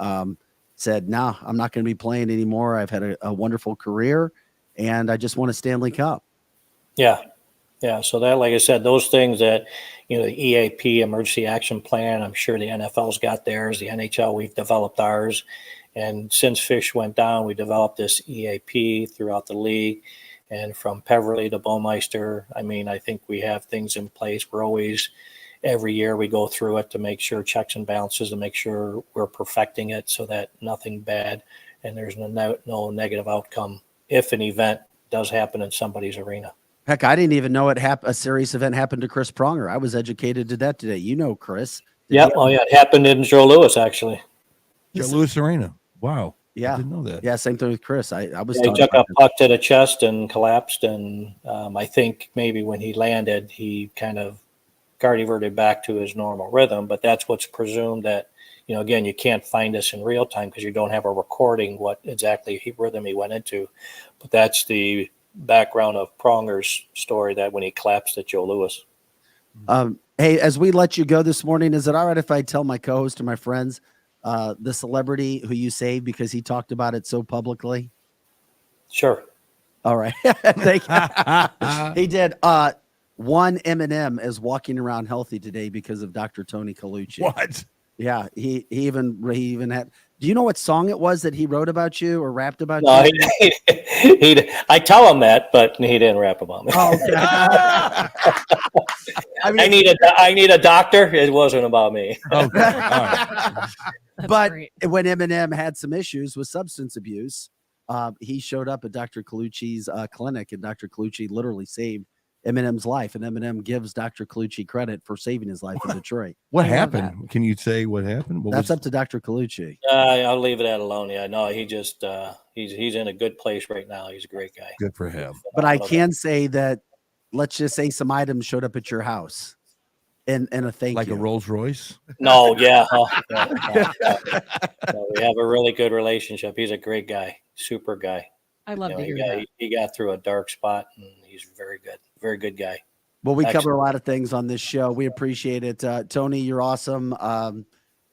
said, no, I'm not going to be playing anymore. I've had a wonderful career, and I just want a Stanley Cup. Yeah. So that, like I said, those things that, the EAP, Emergency Action Plan, I'm sure the NFL's got theirs, the NHL, we've developed ours. And since Fish went down, we developed this EAP throughout the league. And from Peverly to Bouwmeester, I mean, I think we have things in place. We're always, every year we go through it to make sure checks and balances, to make sure we're perfecting it so that nothing bad and there's no negative outcome if an event does happen in somebody's arena. Heck, I didn't even know a serious event happened to Chris Pronger. I was educated to that today. Chris. Yeah. Oh, yeah. It happened in Joe Louis, actually. Joe Louis Arena. Wow. Yeah. I didn't know that. Yeah. Same thing with Chris. I was. He took a puck to the chest and collapsed. And I think maybe when he landed, he kind of cardioverted back to his normal rhythm. But that's what's presumed that, again, you can't find this in real time because you don't have a recording what exactly rhythm he went into. But that's the background of Pronger's story, that when he collapsed at Joe Louis. Hey, as we let you go this morning, is it all right if I tell my co-host and my friends the celebrity who you saved because he talked about it so publicly? Sure. All right. He did. One Eminem is walking around healthy today because of Dr. Tony Collucci. What? Yeah, he even had. Do you know what song it was that he wrote about you or rapped about No, you? I tell him that, but he didn't rap about me. Oh, okay. I need a doctor. It wasn't about me. Okay. All right. But when Eminem had some issues with substance abuse, he showed up at Dr. Collucci's clinic, and Dr. Collucci literally saved Eminem's life, and Eminem gives Dr. Collucci credit for saving his life in Detroit. What happened? Can you say what happened? That's up to Dr. Collucci. I'll leave that alone. Yeah, no, he just he's in a good place right now. He's a great guy. Good for him. But I can say that, let's just say some items showed up at your house. and a thank Like you. a Rolls Royce. No, yeah, no, we have a really good relationship. He's a great guy, super guy. I love You to know, hear he got, that. he got through a dark spot, and he's very good guy. Well, we cover a Excellent. lot of things on this show. We appreciate it. Tony, you're awesome.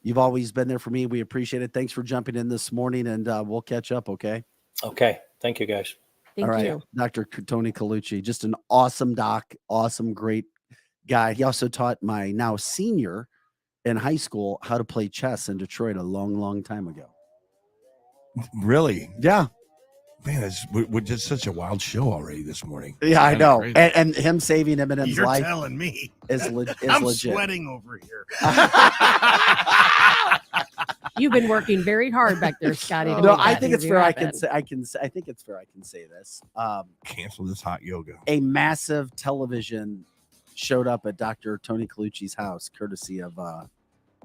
You've always been there for me. We appreciate it. Thanks for jumping in this morning, and we'll catch up, okay? Okay, thank you guys. Thank All right. you. Dr. Tony Collucci, just an awesome doc, awesome, great guy. He also taught my now senior in high school how to play chess in Detroit a long, long time ago. Really? Yeah. Man, we're just such a wild show already this morning. Yeah, I Kinda know. crazy. And him saving Eminem's You're life telling me. is I'm legit. sweating over here. You've been working very hard back there, Scotty. to No, make I that think it's interview fair. happen. I think it's fair. I can say this. Cancel this hot yoga. A massive television showed up at Dr. Tony Collucci's house, courtesy of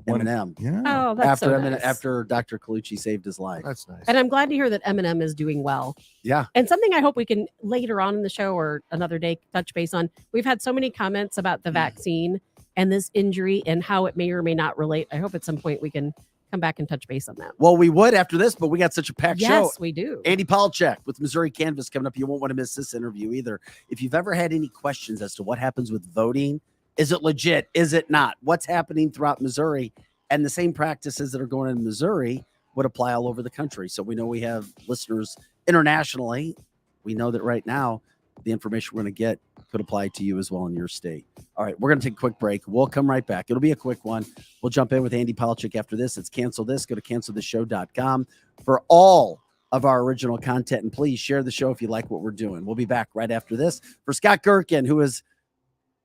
Eminem. Yeah. Oh, that's so nice. After Dr. Collucci saved his life. That's nice. And I'm glad to hear that Eminem is doing well. Yeah. And something I hope we can later on in the show or another day touch base on. We've had so many comments about the vaccine and this injury and how it may or may not relate. I hope at some point we can come back and touch base on that. Well, we would after this, but we got such a packed show. Yes, we do. Andy Polacek with Missouri Canvas coming up. You won't want to miss this interview either. If you've ever had any questions as to what happens with voting, is it legit? Is it not? What's happening throughout Missouri? And the same practices that are going on in Missouri would apply all over the country. So we know we have listeners internationally. We know that right now the information we're going to get could apply to you as well in your state. All right, we're going to take a quick break. We'll come right back. It'll be a quick one. We'll jump in with Andy Polacek after this. It's Cancel This. Go to cancelthisshow.com for all of our original content. And please share the show if you like what we're doing. We'll be back right after this. For Scott Gherkin, who is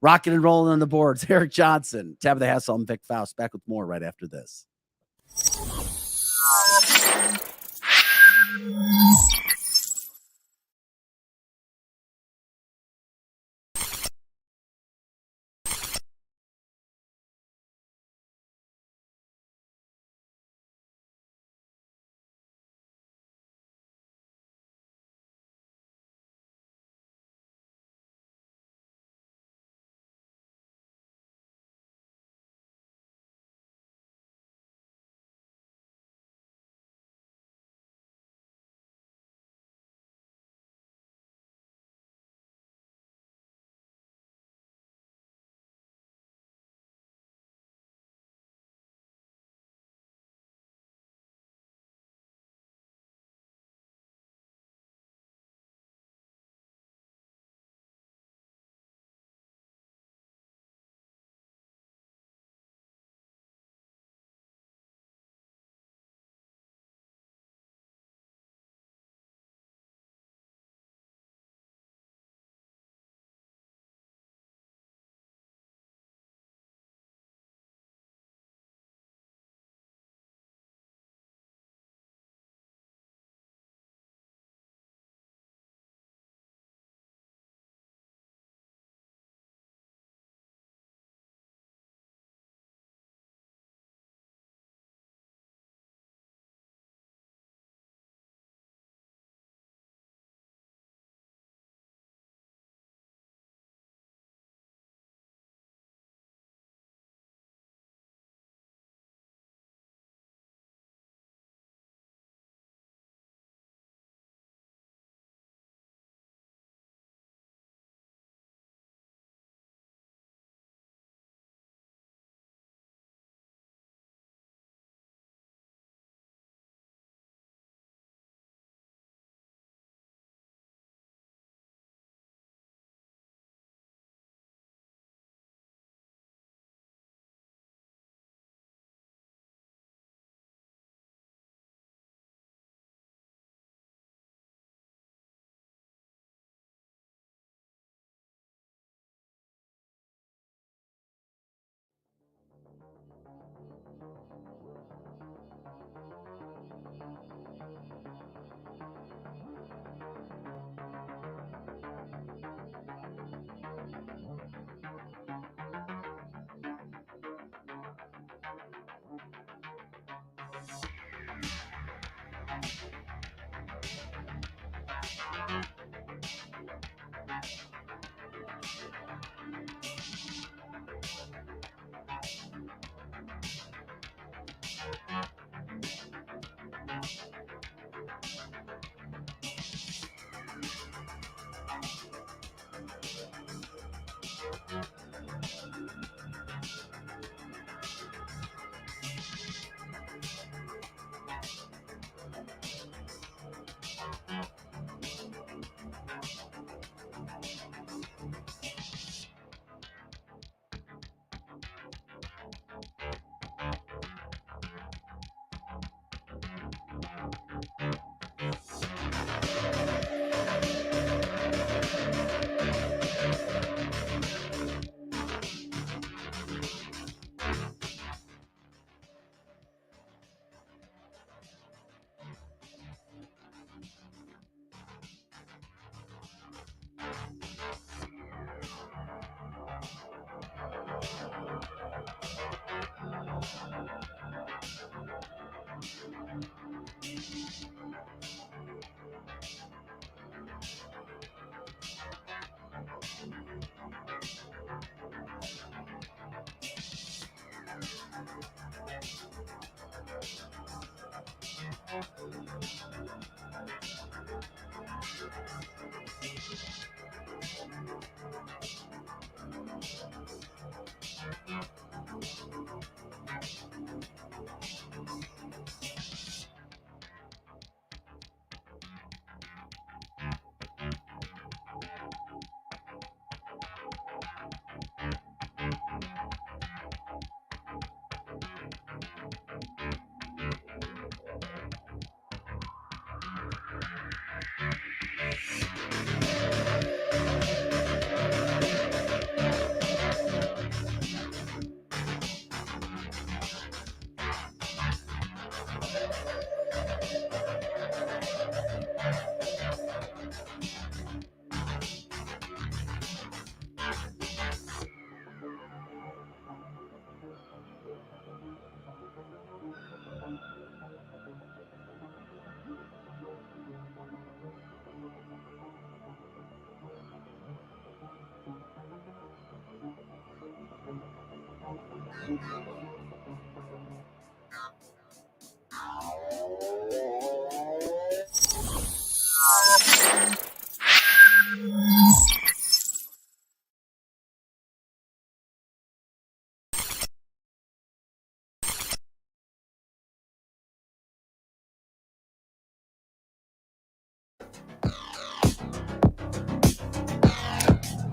rocking and rolling on the boards, Eric Johnson, Tabitha Hassel, and Vic Faust. Back with more right after this.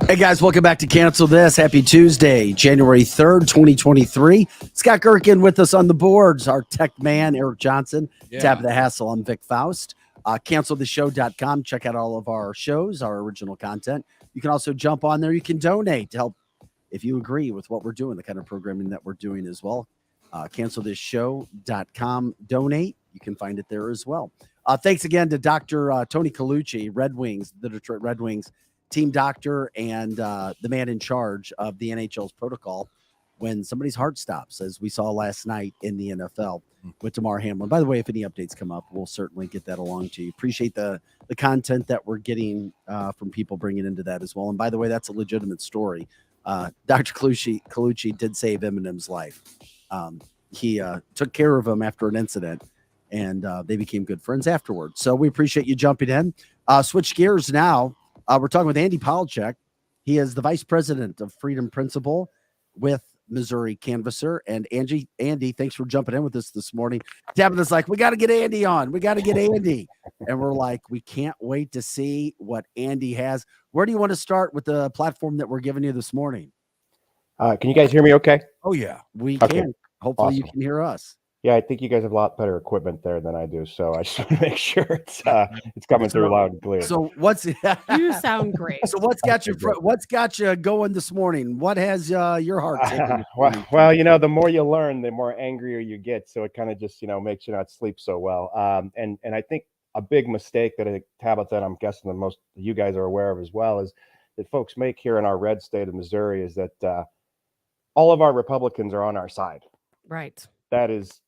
Hey guys, welcome back to Cancel This. Happy Tuesday, January 3rd, 2023. Scott Gerken with us on the boards. Our tech man, Eric Johnson. Tap of the Hassle, I'm Vic Faust. CancelTheShow.com. Check out all of our shows, our original content. You can also jump on there. You can donate to help if you agree with what we're doing, the kind of programming that we're doing as well. CancelThisShow.com. Donate. You can find it there as well. Thanks again to Dr. Tony Collucci, Redwings, the Detroit Red Wings team doctor and the man in charge of the NHL's protocol when somebody's heart stops, as we saw last night in the NFL with Damar Hamlin. By the way, if any updates come up, we'll certainly get that along to you. Appreciate the content that we're getting from people bringing into that as well. And by the way, that's a legitimate story. Dr. Collucci did save Eminem's life. He took care of him after an incident, and they became good friends afterwards. So we appreciate you jumping in. Switch gears now. We're talking with Andy Polacek. He is the vice president of Freedom Principle with Missouri Canvasser. And Andy, thanks for jumping in with us this morning. Devin is like, we got to get Andy on. We got to get Andy. And we're like, we can't wait to see what Andy has. Where do you want to start with the platform that we're giving you this morning? Can you guys hear me okay? Oh, yeah. We Okay. can. Hopefully Awesome. you can hear us. Yeah, I think you guys have a lot better equipment there than I do, so I just want to make sure it's coming through loud and clear. So what's You sound great. so what's got you going this morning? What has your heart taken? well, you know, the more you learn, the more angrier you get. So it kind of just, makes you not sleep so well. And I think a big mistake that Tabitha, and I'm guessing that most of you guys are aware of as well, is that folks make here in our red state of Missouri is that all of our Republicans are on our side. Right. That is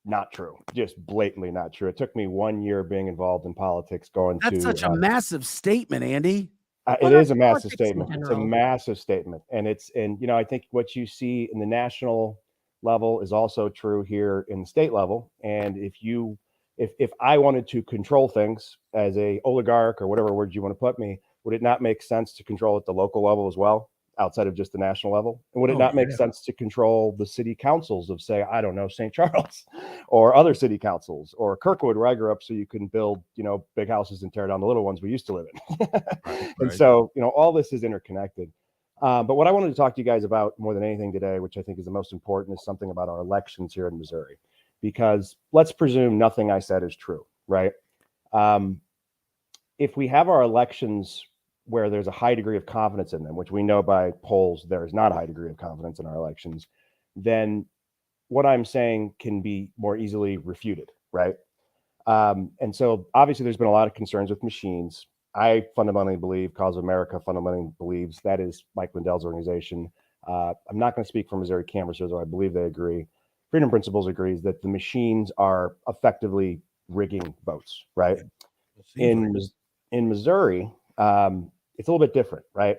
not true. Just blatantly not true. It took me 1 year being involved in politics That's such a massive statement, Andy. It is a massive politics in statement. It's a general. massive statement. And I think what you see in the national level is also true here in the state level. And if I wanted to control things as a oligarch or whatever word you want to put me, would it not make sense to control at the local level as well, outside of just the national level? And would it not make sense to control the city councils of, say, I don't know, St. Charles or other city councils or Kirkwood, where I grew up, so you can build, big houses and tear down the little ones we used to live in. And so, all this is interconnected. But what I wanted to talk to you guys about more than anything today, which I think is the most important, is something about our elections here in Missouri. Because let's presume nothing I said is true, right? If we have our elections where there's a high degree of confidence in them, which we know by polls there is not a high degree of confidence in our elections, then what I'm saying can be more easily refuted, right? And so obviously there's been a lot of concerns with machines. I fundamentally believe, Cause of America fundamentally believes, that is Mike Lindell's organization. I'm not going to speak for Missouri Canvassers, though I believe they agree. Freedom Principles agrees that the machines are effectively rigging votes, right? In Missouri, it's a little bit different, right?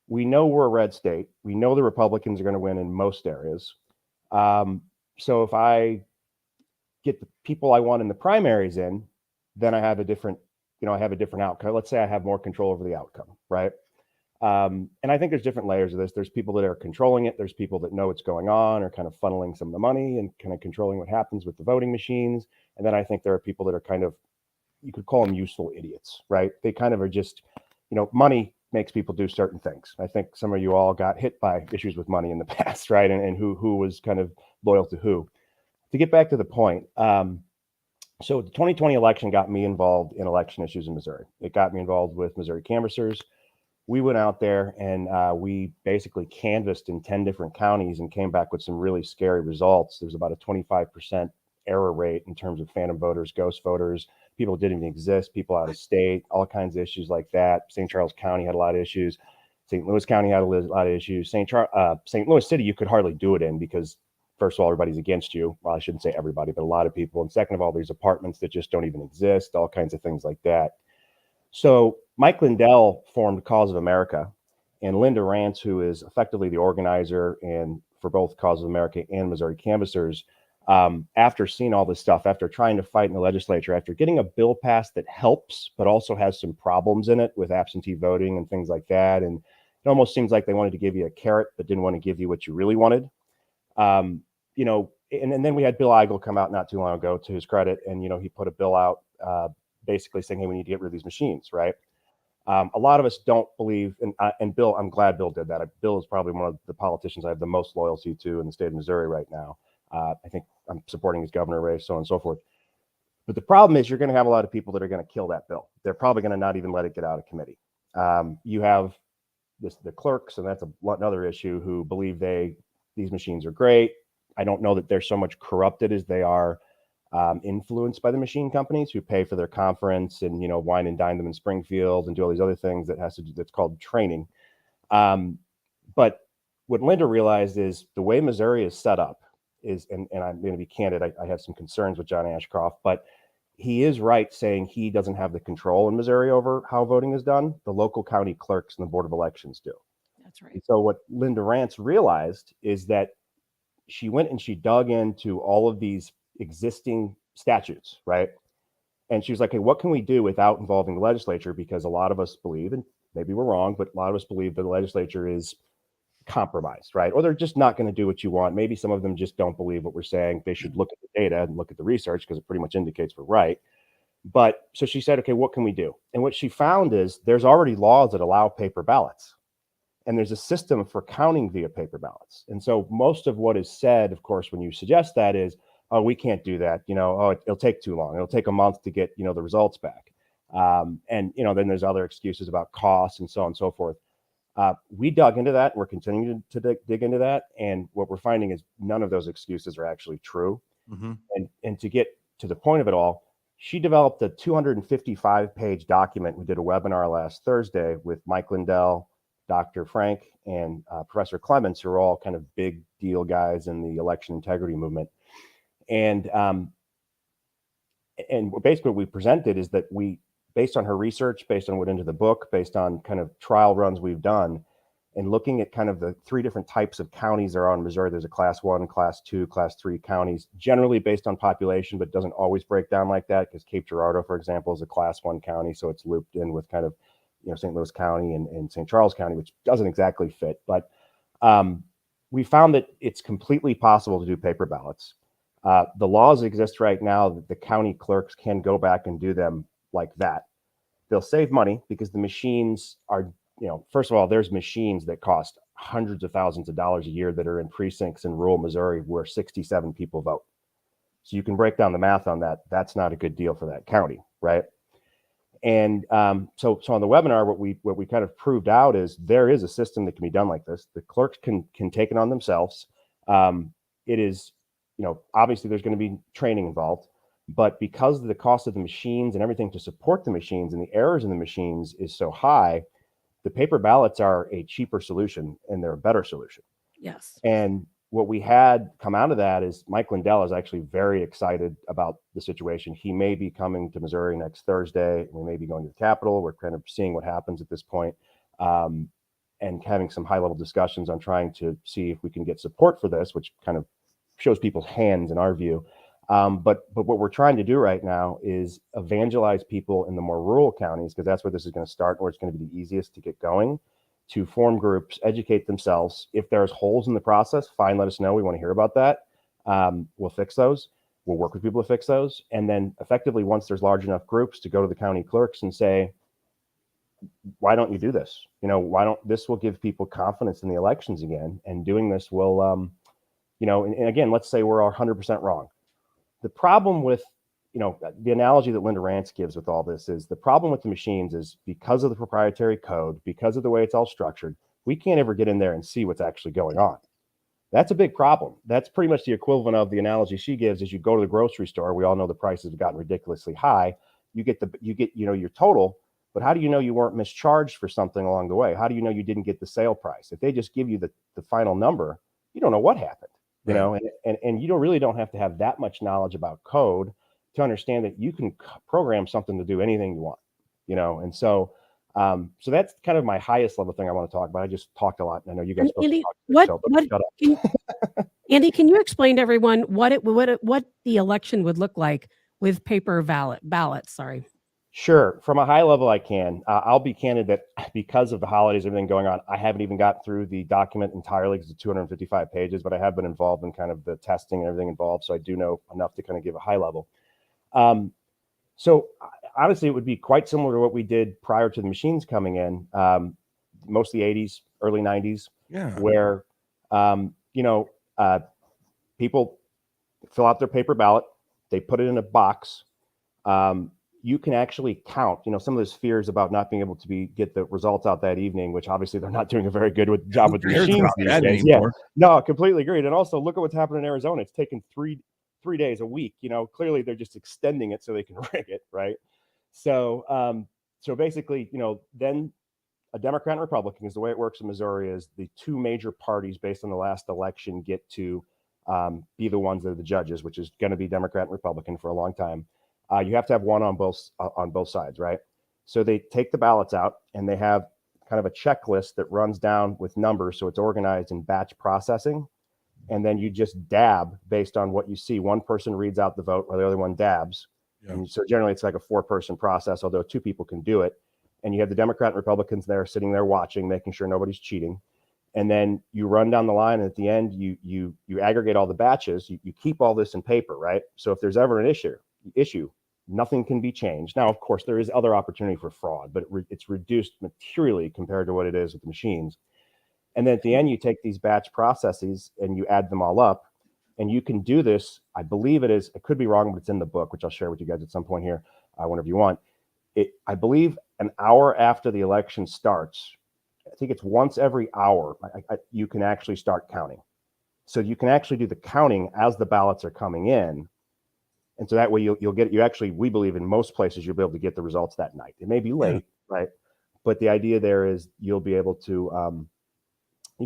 We know we're a red state. We know the Republicans are going to win in most areas. So if I get the people I want in the primaries in, then I have a different, outcome. Let's say I have more control over the outcome, right? And I think there's different layers of this. There's people that are controlling it. There's people that know what's going on, or kind of funneling some of the money and kind of controlling what happens with the voting machines. And then I think there are people that are kind of, you could call them useful idiots, right? They kind of are just, money makes people do certain things. I think some of you all got hit by issues with money in the past, right? And who was kind of loyal to who. To get back to the point, so the 2020 election got me involved in election issues in Missouri. It got me involved with Missouri Canvassers. We went out there and we basically canvassed in 10 different counties and came back with some really scary results. There's about a 25% error rate in terms of phantom voters, ghost voters, people didn't even exist, people out of state, all kinds of issues like that. St. Charles County had a lot of issues. St. Louis County had a lot of issues. St. Louis City, you could hardly do it in because, first of all, everybody's against you. Well, I shouldn't say everybody, but a lot of people. And second of all, there's apartments that just don't even exist, all kinds of things like that. So Mike Lindell formed Cause of America, and Linda Rance, who is effectively the organizer and for both Cause of America and Missouri Canvassers, after seeing all this stuff, after trying to fight in the legislature, after getting a bill passed that helps, but also has some problems in it with absentee voting and things like that. And it almost seems like they wanted to give you a carrot, but didn't want to give you what you really wanted. You know, and then we had Bill Eigel come out not too long ago, to his credit, and, you know, he put a bill out basically saying, hey, we need to get rid of these machines, right? A lot of us don't believe, and Bill, I'm glad Bill did that. Bill is probably one of the politicians I have the most loyalty to in the state of Missouri right now. I think I'm supporting his governor race, so on and so forth. But the problem is you're going to have a lot of people that are going to kill that bill. They're probably going to not even let it get out of committee. You have the clerks, and that's another issue, who believe these machines are great. I don't know that they're so much corrupted as they are influenced by the machine companies who pay for their conference and, you know, wine and dine them in Springfield and do all these other things that's called training. But what Linda realized is the way Missouri is set up is, and I'm going to be candid, I have some concerns with John Ashcroft, but he is right saying he doesn't have the control in Missouri over how voting is done. The local county clerks and the Board of Elections do. That's right. And so what Linda Rance realized is that she went and she dug into all of these existing statutes, right? And she was like, hey, what can we do without involving the legislature? Because a lot of us believe, and maybe we're wrong, but a lot of us believe that the legislature is compromised, right? Or they're just not going to do what you want. Maybe some of them just don't believe what we're saying. They should look at the data and look at the research, because it pretty much indicates we're right. But so she said, okay, what can we do? And what she found is there's already laws that allow paper ballots. And there's a system for counting via paper ballots. And so most of what is said, of course, when you suggest that is, oh, we can't do that. You know, oh, it'll take too long. It'll take a month to get, you know, the results back. And, you know, then there's other excuses about costs and so on and so forth. We dug into that. And we're continuing to dig into that. And what we're finding is none of those excuses are actually true. Mm-hmm. And to get to the point of it all, she developed a 255-page document. We did a webinar last Thursday with Mike Lindell, Dr. Frank, and Professor Clements, who are all kind of big deal guys in the election integrity movement. And basically what we presented is that we, based on her research, based on what into the book, based on kind of trial runs we've done, and looking at kind of the three different types of counties there are in Missouri. There's a class 1, class 2, class 3 counties, generally based on population, but doesn't always break down like that, because Cape Girardeau, for example, is a class 1 county. So it's looped in with kind of, you know, St. Louis County and St. Charles County, which doesn't exactly fit. But we found that it's completely possible to do paper ballots. The laws exist right now that the county clerks can go back and do them like that. They'll save money because the machines are, you know, first of all, there's machines that cost hundreds of thousands of dollars a year that are in precincts in rural Missouri where 67 people vote. So you can break down the math on that. That's not a good deal for that county, right? And so on the webinar, what we kind of proved out is there is a system that can be done like this. The clerks can take it on themselves. It is, you know, obviously there's going to be training involved, but because of the cost of the machines and everything to support the machines and the errors in the machines is so high, the paper ballots are a cheaper solution and they're a better solution. Yes. And what we had come out of that is Mike Lindell is actually very excited about the situation. He may be coming to Missouri next Thursday. We may be going to the Capitol. We're kind of seeing what happens at this point, and having some high-level discussions on trying to see if we can get support for this, which kind of shows people's hands in our view. But what we're trying to do right now is evangelize people in the more rural counties, because that's where this is going to start, or it's going to be the easiest to get going, to form groups, educate themselves. If there's holes in the process, fine, let us know. We want to hear about that. We'll fix those. We'll work with people to fix those. And then effectively, once there's large enough groups, to go to the county clerks and say, why don't you do this? You know, this will give people confidence in the elections again. And doing this will, you know, and again, let's say we're 100% wrong. The problem with, you know, the analogy that Linda Rance gives with all this is the problem with the machines is because of the proprietary code, because of the way it's all structured, we can't ever get in there and see what's actually going on. That's a big problem. That's pretty much the equivalent of the analogy she gives is you go to the grocery store. We all know the prices have gotten ridiculously high. You get, you know, your total, but how do you know you weren't mischarged for something along the way? How do you know you didn't get the sale price? If they just give you the final number, you don't know what happened, you know, and you really don't have to have that much knowledge about code to understand that you can program something to do anything you want, you know? And so So that's kind of my highest level thing I want to talk about. I just talked a lot, and I know you guys. And Andy, shut up. Andy, can you explain to everyone what the election would look like with paper ballots? Sorry. Sure. From a high level, I can. I'll be candid that because of the holidays, everything going on, I haven't even got through the document entirely because it's 255 pages, but I have been involved in kind of the testing and everything involved. So I do know enough to kind of give a high level. So honestly, it would be quite similar to what we did prior to the machines coming in, mostly 80s, early 90s, where, people fill out their paper ballot, they put it in a box. You can actually count, some of those fears about not being able to get the results out that evening, which obviously they're not doing a very good job with the machines these days. Yeah, no, completely agreed. And also look at what's happening in Arizona. It's taken three days a week. Clearly they're just extending it so they can rig it, right? So, basically, then a Democrat and Republican is the way it works in Missouri. Is the two major parties based on the last election get to be the ones that are the judges, which is going to be Democrat and Republican for a long time. You have to have one on both sides, right? So they take the ballots out and they have kind of a checklist that runs down with numbers. So it's organized in batch processing. And then you just dab based on what you see. One person reads out the vote while the other one dabs. Yeah. And so generally it's like a 4-person process, although 2 people can do it. And you have the Democrat and Republicans there sitting there watching, making sure nobody's cheating. And then you run down the line, and at the end, you aggregate all the batches. You keep all this in paper, right? So if there's ever an issue, nothing can be changed. Now, of course, there is other opportunity for fraud, but it's reduced materially compared to what it is with the machines. And then at the end, you take these batch processes and you add them all up. And you can do this. I believe I could be wrong, but it's in the book, which I'll share with you guys at some point here, whenever you want. I believe an hour after the election starts, I think it's once every hour, you can actually start counting. So you can actually do the counting as the ballots are coming in. And so that way we believe in most places you'll be able to get the results that night. It may be late, right? But the idea there is you'll be able to,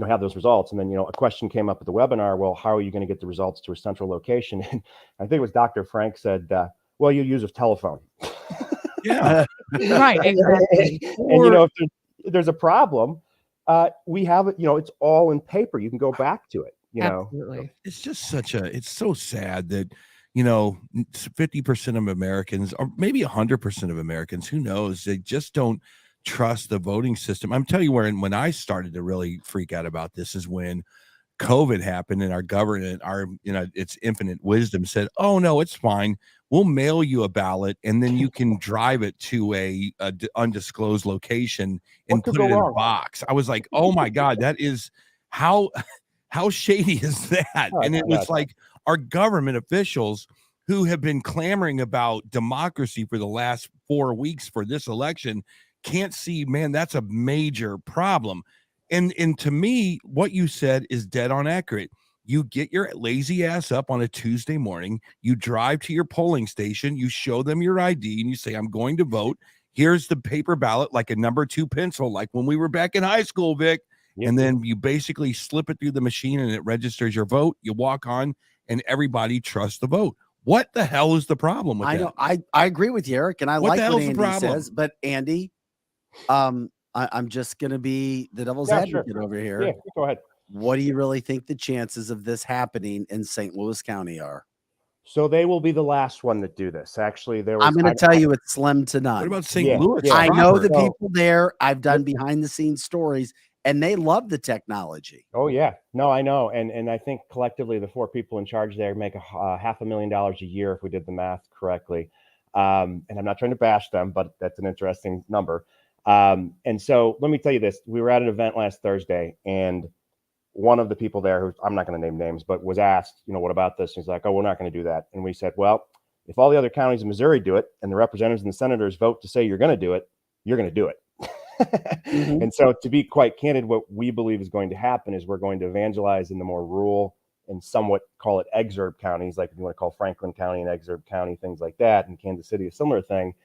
have those results. And then, a question came up at the webinar, well, how are you going to get the results to a central location? And I think it was Dr. Frank said, well, you use a telephone. Yeah. Right. Exactly. And, if there's a problem, we have it, it's all in paper. You can go back to it, Absolutely. It's just it's so sad that, 50% of Americans, or maybe 100% of Americans, who knows, they just don't trust the voting system. I'm telling you when I started to really freak out about this is when COVID happened and our government, its infinite wisdom said, oh no, it's fine. We'll mail you a ballot and then you can drive it to a undisclosed location and put it in a box. I was like, oh my God, that is how shady is that? And it was like our government officials who have been clamoring about democracy for the last 4 weeks for this election can't see, man, that's a major problem. And to me, what you said is dead on accurate. You get your lazy ass up on a Tuesday morning, you drive to your polling station, you show them your ID, and you say, I'm going to vote. Here's the paper ballot, like a number 2 pencil, like when we were back in high school, Vic. Yep. And then you basically slip it through the machine and it registers your vote. You walk on and everybody trusts the vote. What the hell is the problem with that? know. I agree with you, Eric, and I like what Andy says, but Andy, I'm just going to be the devil's advocate over here. Yeah, go ahead. What do you really think the chances of this happening in St. Louis County are? So they will be the last one that do this. Actually, I'm going to tell you it's slim to none. What about St. Louis? Yeah. I know the people there. I've done behind the scenes stories, and they love the technology. Oh yeah, no, I know, and I think collectively the 4 people in charge there make $500,000 a year if we did the math correctly. And I'm not trying to bash them, but that's an interesting number. And so let me tell you this: we were at an event last Thursday, and one of the people there, who I'm not going to name names, but was asked, what about this? And he's like, oh, we're not going to do that. And we said, well, if all the other counties in Missouri do it, and the representatives and the senators vote to say you're going to do it, you're going to do it. Mm-hmm. And so, to be quite candid, what we believe is going to happen is we're going to evangelize in the more rural and somewhat, call it exurb counties, like if you want to call Franklin County and exurb county, things like that, and Kansas City, a similar thing.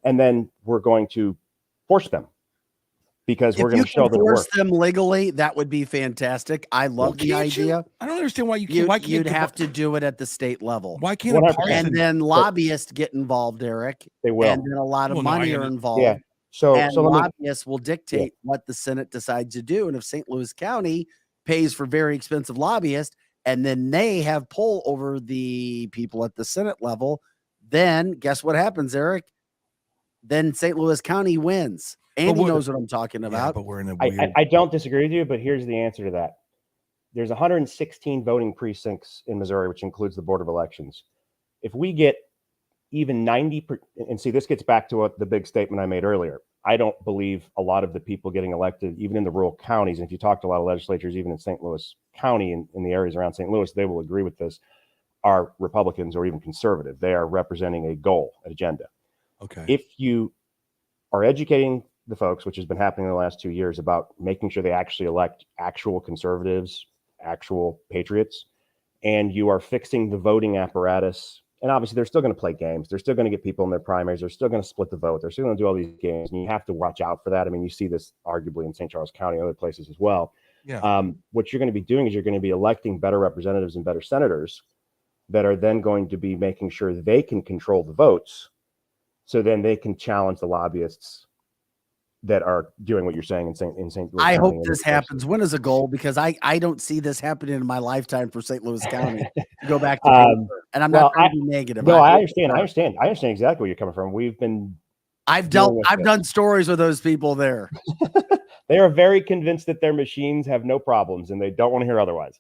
And then we're going to force them, because we're going to show that it works. Force them legally, that would be fantastic. I love the idea. I don't understand why you can't. Why can't you'd have to do it at the state level? Why can't a partisan? And then lobbyists get involved, Eric. They will. And then a lot of money are involved. Yeah. And so let me, lobbyists will dictate what the Senate decides to do. And if St. Louis County pays for very expensive lobbyists, and then they have pull over the people at the Senate level, then guess what happens, Eric? Then St. Louis County wins. Andy knows what I'm talking Yeah, about. but we're in a weird. I don't disagree with you, but here's the answer to that. There's 116 voting precincts in Missouri, which includes the Board of Elections. If we get even 90%, and see, this gets back to the big statement I made earlier. I don't believe a lot of the people getting elected, even in the rural counties, and if you talk to a lot of legislatures, even in St. Louis County and in the areas around St. Louis, they will agree with this, are Republicans or even conservative. They are representing a goal, an agenda. Okay. If you are educating the folks, which has been happening in the last 2 years, about making sure they actually elect actual conservatives, actual patriots, and you are fixing the voting apparatus. And obviously, they're still going to play games. They're still going to get people in their primaries. They're still going to split the vote. They're still going to do all these games. And you have to watch out for that. I mean, you see this arguably in St. Charles County and other places as well. Yeah. What you're going to be doing is you're going to be electing better representatives and better senators that are then going to be making sure they can control the votes. So then they can challenge the lobbyists that are doing what you're saying in St. Louis. I County hope this happens. When is a goal? Because I don't see this happening in my lifetime for St. Louis County to go back to paper. And I'm not trying to be negative. No, I understand. I understand exactly where you're coming from. I've done stories with those people there. They are very convinced that their machines have no problems and they don't want to hear otherwise.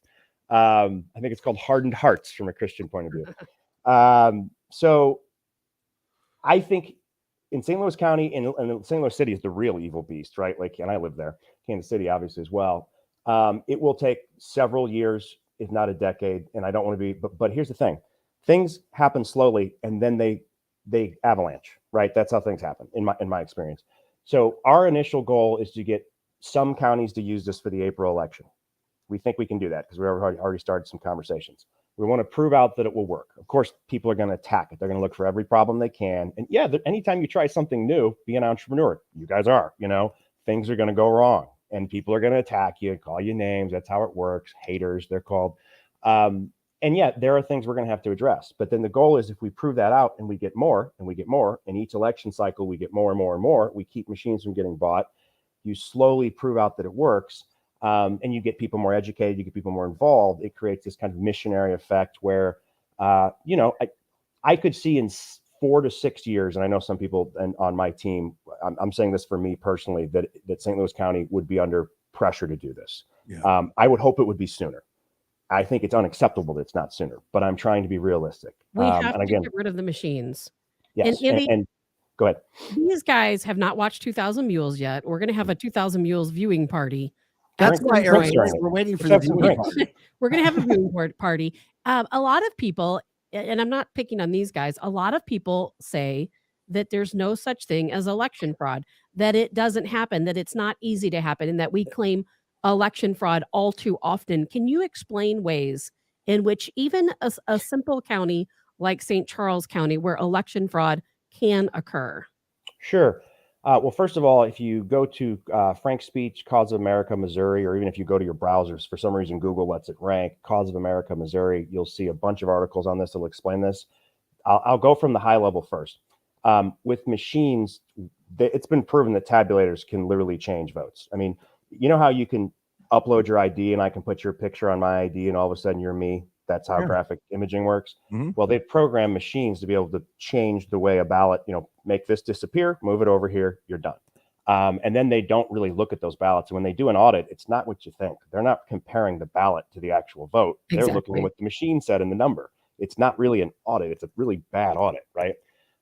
I think it's called hardened hearts from a Christian point of view. So I think in St. Louis County and St. Louis City is the real evil beast, right? Like, and I live there, Kansas City, obviously, as well. It will take several years, if not a decade. And I don't want to be, but here's the thing. Things happen slowly and then they avalanche, right? That's how things happen in my experience. So our initial goal is to get some counties to use this for the April election. We think we can do that because we already started some conversations. We want to prove out that it will work. Of course, people are going to attack it. They're going to look for every problem they can. And yeah, anytime you try something new, be an entrepreneur. You guys are, things are going to go wrong and people are going to attack you, call you names. That's how it works. Haters, they're called. And yet there are things we're going to have to address. But then the goal is if we prove that out and we get more and we get more, in each election cycle, we get more and more and more, we keep machines from getting bought. You slowly prove out that it works. And you get people more educated, you get people more involved. It creates this kind of missionary effect where, I could see in 4 to 6 years, and I know some people on my team, I'm saying this for me personally, that St. Louis County would be under pressure to do this. Yeah. I would hope it would be sooner. I think it's unacceptable that it's not sooner, but I'm trying to be realistic. We have to get rid of the machines. Yes, and Andy, and go ahead. These guys have not watched 2000 Mules yet. We're going to have a 2000 Mules viewing party. That's why Eric, we're waiting for the viewing party. We're going to have a viewing party. A lot of people, and I'm not picking on these guys, a lot of people say that there's no such thing as election fraud, that it doesn't happen, that it's not easy to happen, and that we claim election fraud all too often. Can you explain ways in which even a simple county like St. Charles County, where election fraud can occur? Sure. Well, first of all, if you go to Frank Speech, Cause of America, Missouri, or even if you go to your browsers, for some reason, Google lets it rank, Cause of America, Missouri, you'll see a bunch of articles on this that will explain this. I'll go from the high level first. With machines, it's been proven that tabulators can literally change votes. I mean, you know how you can upload your ID and I can put your picture on my ID and all of a sudden you're me? That's how graphic imaging works. Mm-hmm. Well, they've programmed machines to be able to change the way a ballot, make this disappear, move it over here, you're done. And then they don't really look at those ballots. And when they do an audit, it's not what you think. They're not comparing the ballot to the actual vote. They're looking at what the machine said in the number. It's not really an audit. It's a really bad audit, right?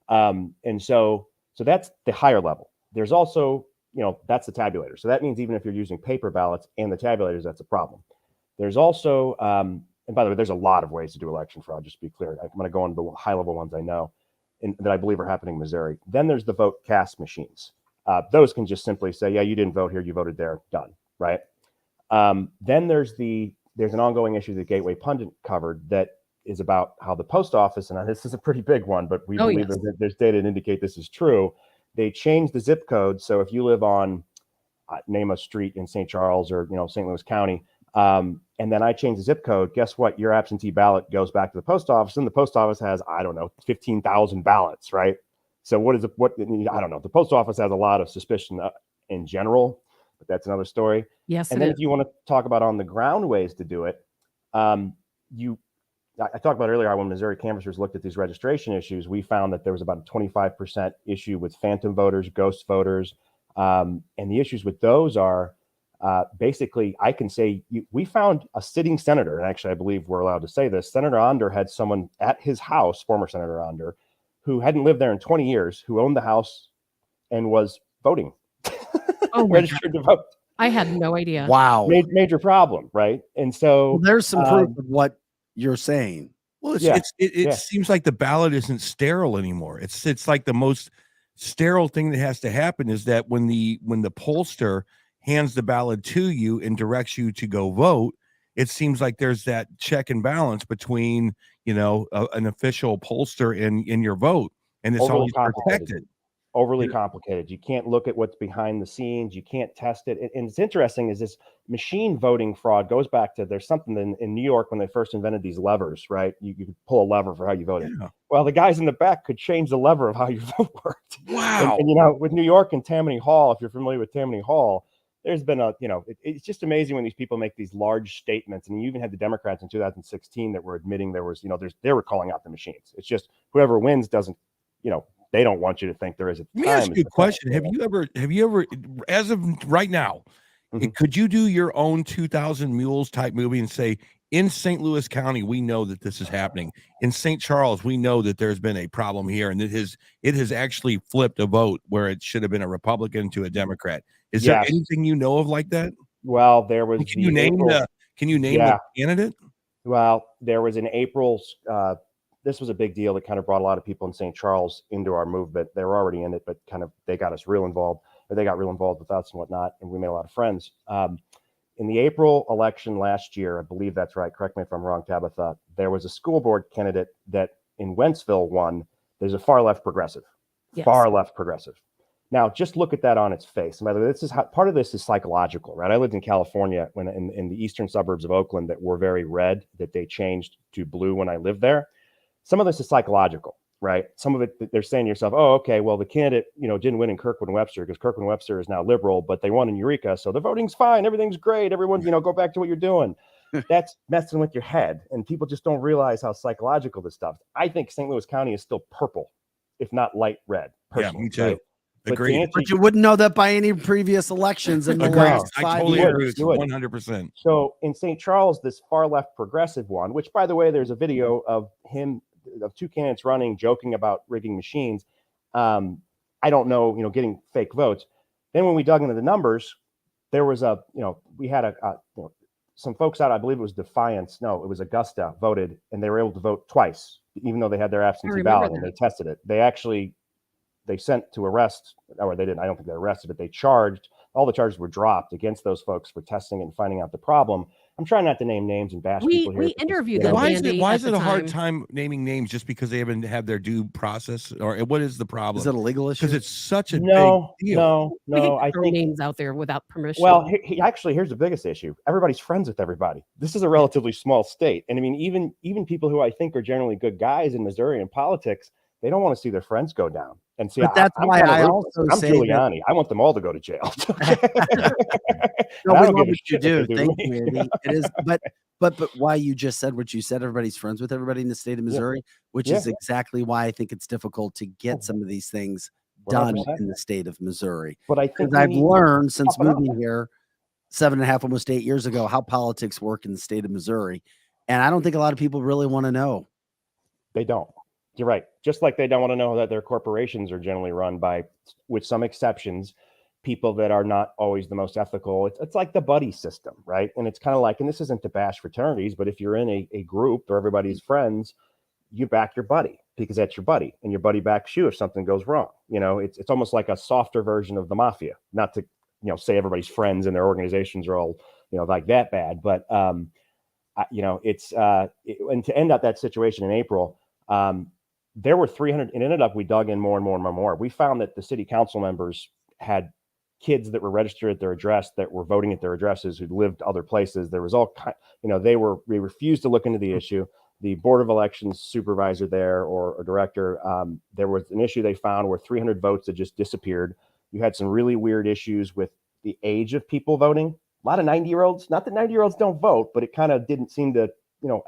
And so that's the higher level. There's also, that's the tabulator. So that means even if you're using paper ballots and the tabulators, that's a problem. There's also, and by the way, there's a lot of ways to do election fraud, just to be clear. I'm going to go into the high level ones I know and that I believe are happening in Missouri. Then there's the vote cast machines. Those can just simply say, yeah, you didn't vote here, you voted there, done, right? Then there's an ongoing issue that Gateway Pundit covered that is about how the post office, and this is a pretty big one, but we believe that there's data to indicate this is true. They changed the zip code. So if you live on, name a street in St. Charles or, St. Louis County, and then I change the zip code, guess what? Your absentee ballot goes back to the post office and the post office has, 15,000 ballots, right? So what is it? What I don't know. The post office has a lot of suspicion in general, but that's another story. Yes, And then if you want to talk about on the ground ways to do it, I talked about earlier how when Missouri canvassers looked at these registration issues, we found that there was about a 25% issue with phantom voters, ghost voters. And the issues with those are basically, I can say we found a sitting senator, and actually I believe we're allowed to say this, Senator Onder had someone at his house, former Senator Onder, who hadn't lived there in 20 years, who owned the house and was voting, Oh my registered to vote. I had no idea. Wow. Major problem, right? And so Well, there's some proof of what you're saying. Well, Yeah. it seems like the ballot isn't sterile anymore. It's like the most sterile thing that has to happen is that when the pollster hands the ballot to you and directs you to go vote, it seems like there's that check and balance between, an official pollster and your vote, and it's Overly always complicated. protected. overly complicated. You can't look at what's behind the scenes. You can't test it. And it's interesting is this machine voting fraud goes back to, there's something in New York when they first invented these levers, right? You could pull a lever for how you voted. Yeah. Well, the guys in the back could change the lever of how your vote worked. Wow. And with New York and Tammany Hall, if you're familiar with Tammany Hall, there's been it's just amazing when these people make these large statements. And you even had the Democrats in 2016 that were admitting there was, they were calling out the machines. It's just whoever wins doesn't, they don't want you to think there is a time. Let me ask you a question. Have you ever, as of right now, could you do your own 2000 Mules type movie and say, in St. Louis County, we know that this is happening. In St. Charles, we know that there's been a problem here, and it has actually flipped a vote where it should have been a Republican to a Democrat. Is there anything you know of like that? Well, there was. Can you name the candidate? Well, there was in April. This was a big deal that kind of brought a lot of people in St. Charles into our movement. They were already in it, but kind of they got real involved with us and whatnot, and we made a lot of friends. In the April election last year, I believe that's right. Correct me if I'm wrong, Tabitha. There was a school board candidate that in Wentzville won. There's a far left progressive. Yes. Far left progressive. Now, just look at that on its face. And by the way, part of this is psychological, right? I lived in California when in the eastern suburbs of Oakland that were very red, that they changed to blue when I lived there. Some of this is psychological, right? Some of it, they're saying to yourself, oh, okay, well, the candidate, didn't win in Kirkwood and Webster because Kirkwood and Webster is now liberal, but they won in Eureka. So the voting's fine. Everything's great. Everyone, go back to what you're doing. That's messing with your head. And people just don't realize how psychological this stuff is. I think St. Louis County is still purple, if not light red. Yeah, me too. Right? Agreed. But you wouldn't know that by any previous elections in the last 5 I totally years. agree with you 100%. So in St. Charles, this far left progressive one, which by the way, there's a video of two candidates running, joking about rigging machines. I don't know, getting fake votes. Then when we dug into the numbers, there was we had some folks out, I believe it was Defiance. No, it was Augusta voted, and they were able to vote twice, even though they had their absentee ballot and they tested it. They sent to arrest, or they didn't, I don't think they arrested, but they charged, all the charges were dropped against those folks for testing it and finding out the problem. I'm trying not to name names and bash people here. We interviewed them. Why is it a hard time naming names just because they haven't had their due process, or what is the problem? Is it a legal issue? Because it's such a big deal. No. I think names out there without permission. Well, here's the biggest issue. Everybody's friends with everybody. This is a relatively small state, and I mean, even people who I think are generally good guys in Missouri in politics, they don't want to see their friends go down. And see, but that's why I also I'm say Giuliani. I want them all to go to jail. No, we love what you do. Thank you, Andy. It is, but why you just said what you said, everybody's friends with everybody in the state of Missouri, which is exactly why I think it's difficult to get some of these things done 100%. in the state of Missouri. But I think I've learned since moving here 7.5, almost 8 years ago, how politics work in the state of Missouri. And I don't think a lot of people really want to know. They don't. You're right. Just like they don't want to know that their corporations are generally run by, with some exceptions, people that are not always the most ethical. It's like the buddy system, right? And it's kind of like, and this isn't to bash fraternities, but if you're in a group or everybody's friends, you back your buddy because that's your buddy, and your buddy backs you if something goes wrong. It's almost like a softer version of the mafia. Not to say everybody's friends and their organizations are all like that bad, but and to end up that situation in April. There were 300, and ended up we dug in more and more and more. We found that the city council members had kids that were registered at their address that were voting at their addresses who lived other places. There was all we refused to look into the issue. the Board of Elections supervisor there or director, there was an issue they found where 300 votes had just disappeared. You had some really weird issues with the age of people voting. A lot of 90-year-olds, not that 90-year-olds don't vote, but it kind of didn't seem to,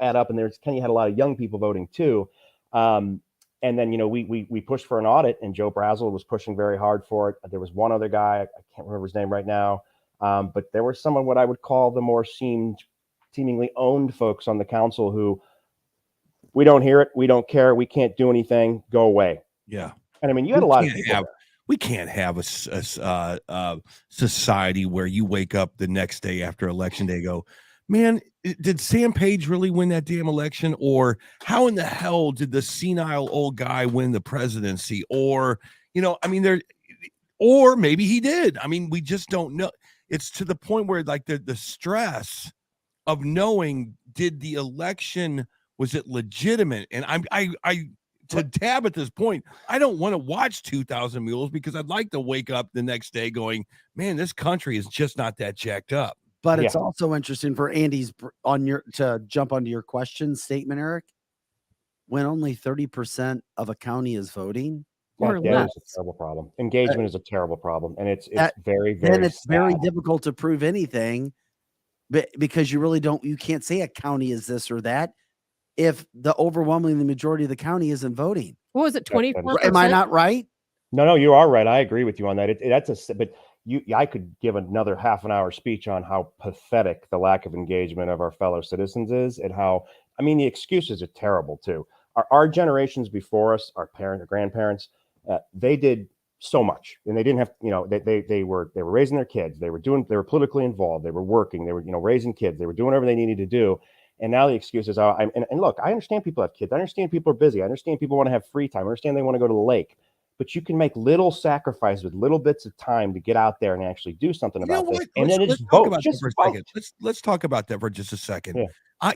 add up. And there's you had a lot of young people voting too. And then, we pushed for an audit, and Joe Brazel was pushing very hard for it. There was one other guy, I can't remember his name right now. But there was some of what I would call the more seemingly owned folks on the council who, we don't hear it, we don't care, we can't do anything, go away. Yeah. And I mean, you had a lot of people. We can't have a society where you wake up the next day after election day, go, man, did Sam Page really win that damn election? Or how in the hell did the senile old guy win the presidency? Or, or maybe he did. I mean, we just don't know. It's to the point where like the stress of knowing, did the election, was it legitimate? And I to Tab at this point, I don't want to watch 2,000 Mules because I'd like to wake up the next day going, man, this country is just not that jacked up. But it's also interesting for Andy's to jump onto your question statement, Eric, when only 30% of a county is voting. Or That less. is a terrible problem. Engagement is a terrible problem. And it's very, very Then it's very sad. difficult to prove anything, because you can't say a county is this or that if the overwhelming majority of the county isn't voting. What was it, 24%? Am I not right? No, you are right. I agree with you on that. But I could give another half an hour speech on how pathetic the lack of engagement of our fellow citizens is, and how, the excuses are terrible too. Our generations before us, our parents, our grandparents, they did so much, and they didn't have, they were raising their kids. They were politically involved. They were working. They were, raising kids. They were doing whatever they needed to do. And now the excuses are, and look, I understand people have kids. I understand people are busy. I understand people want to have free time. I understand they want to go to the lake. But you can make little sacrifices with little bits of time to get out there and actually do something about this. And then let's talk about that for a second. Let's talk about that for just a second. Yeah.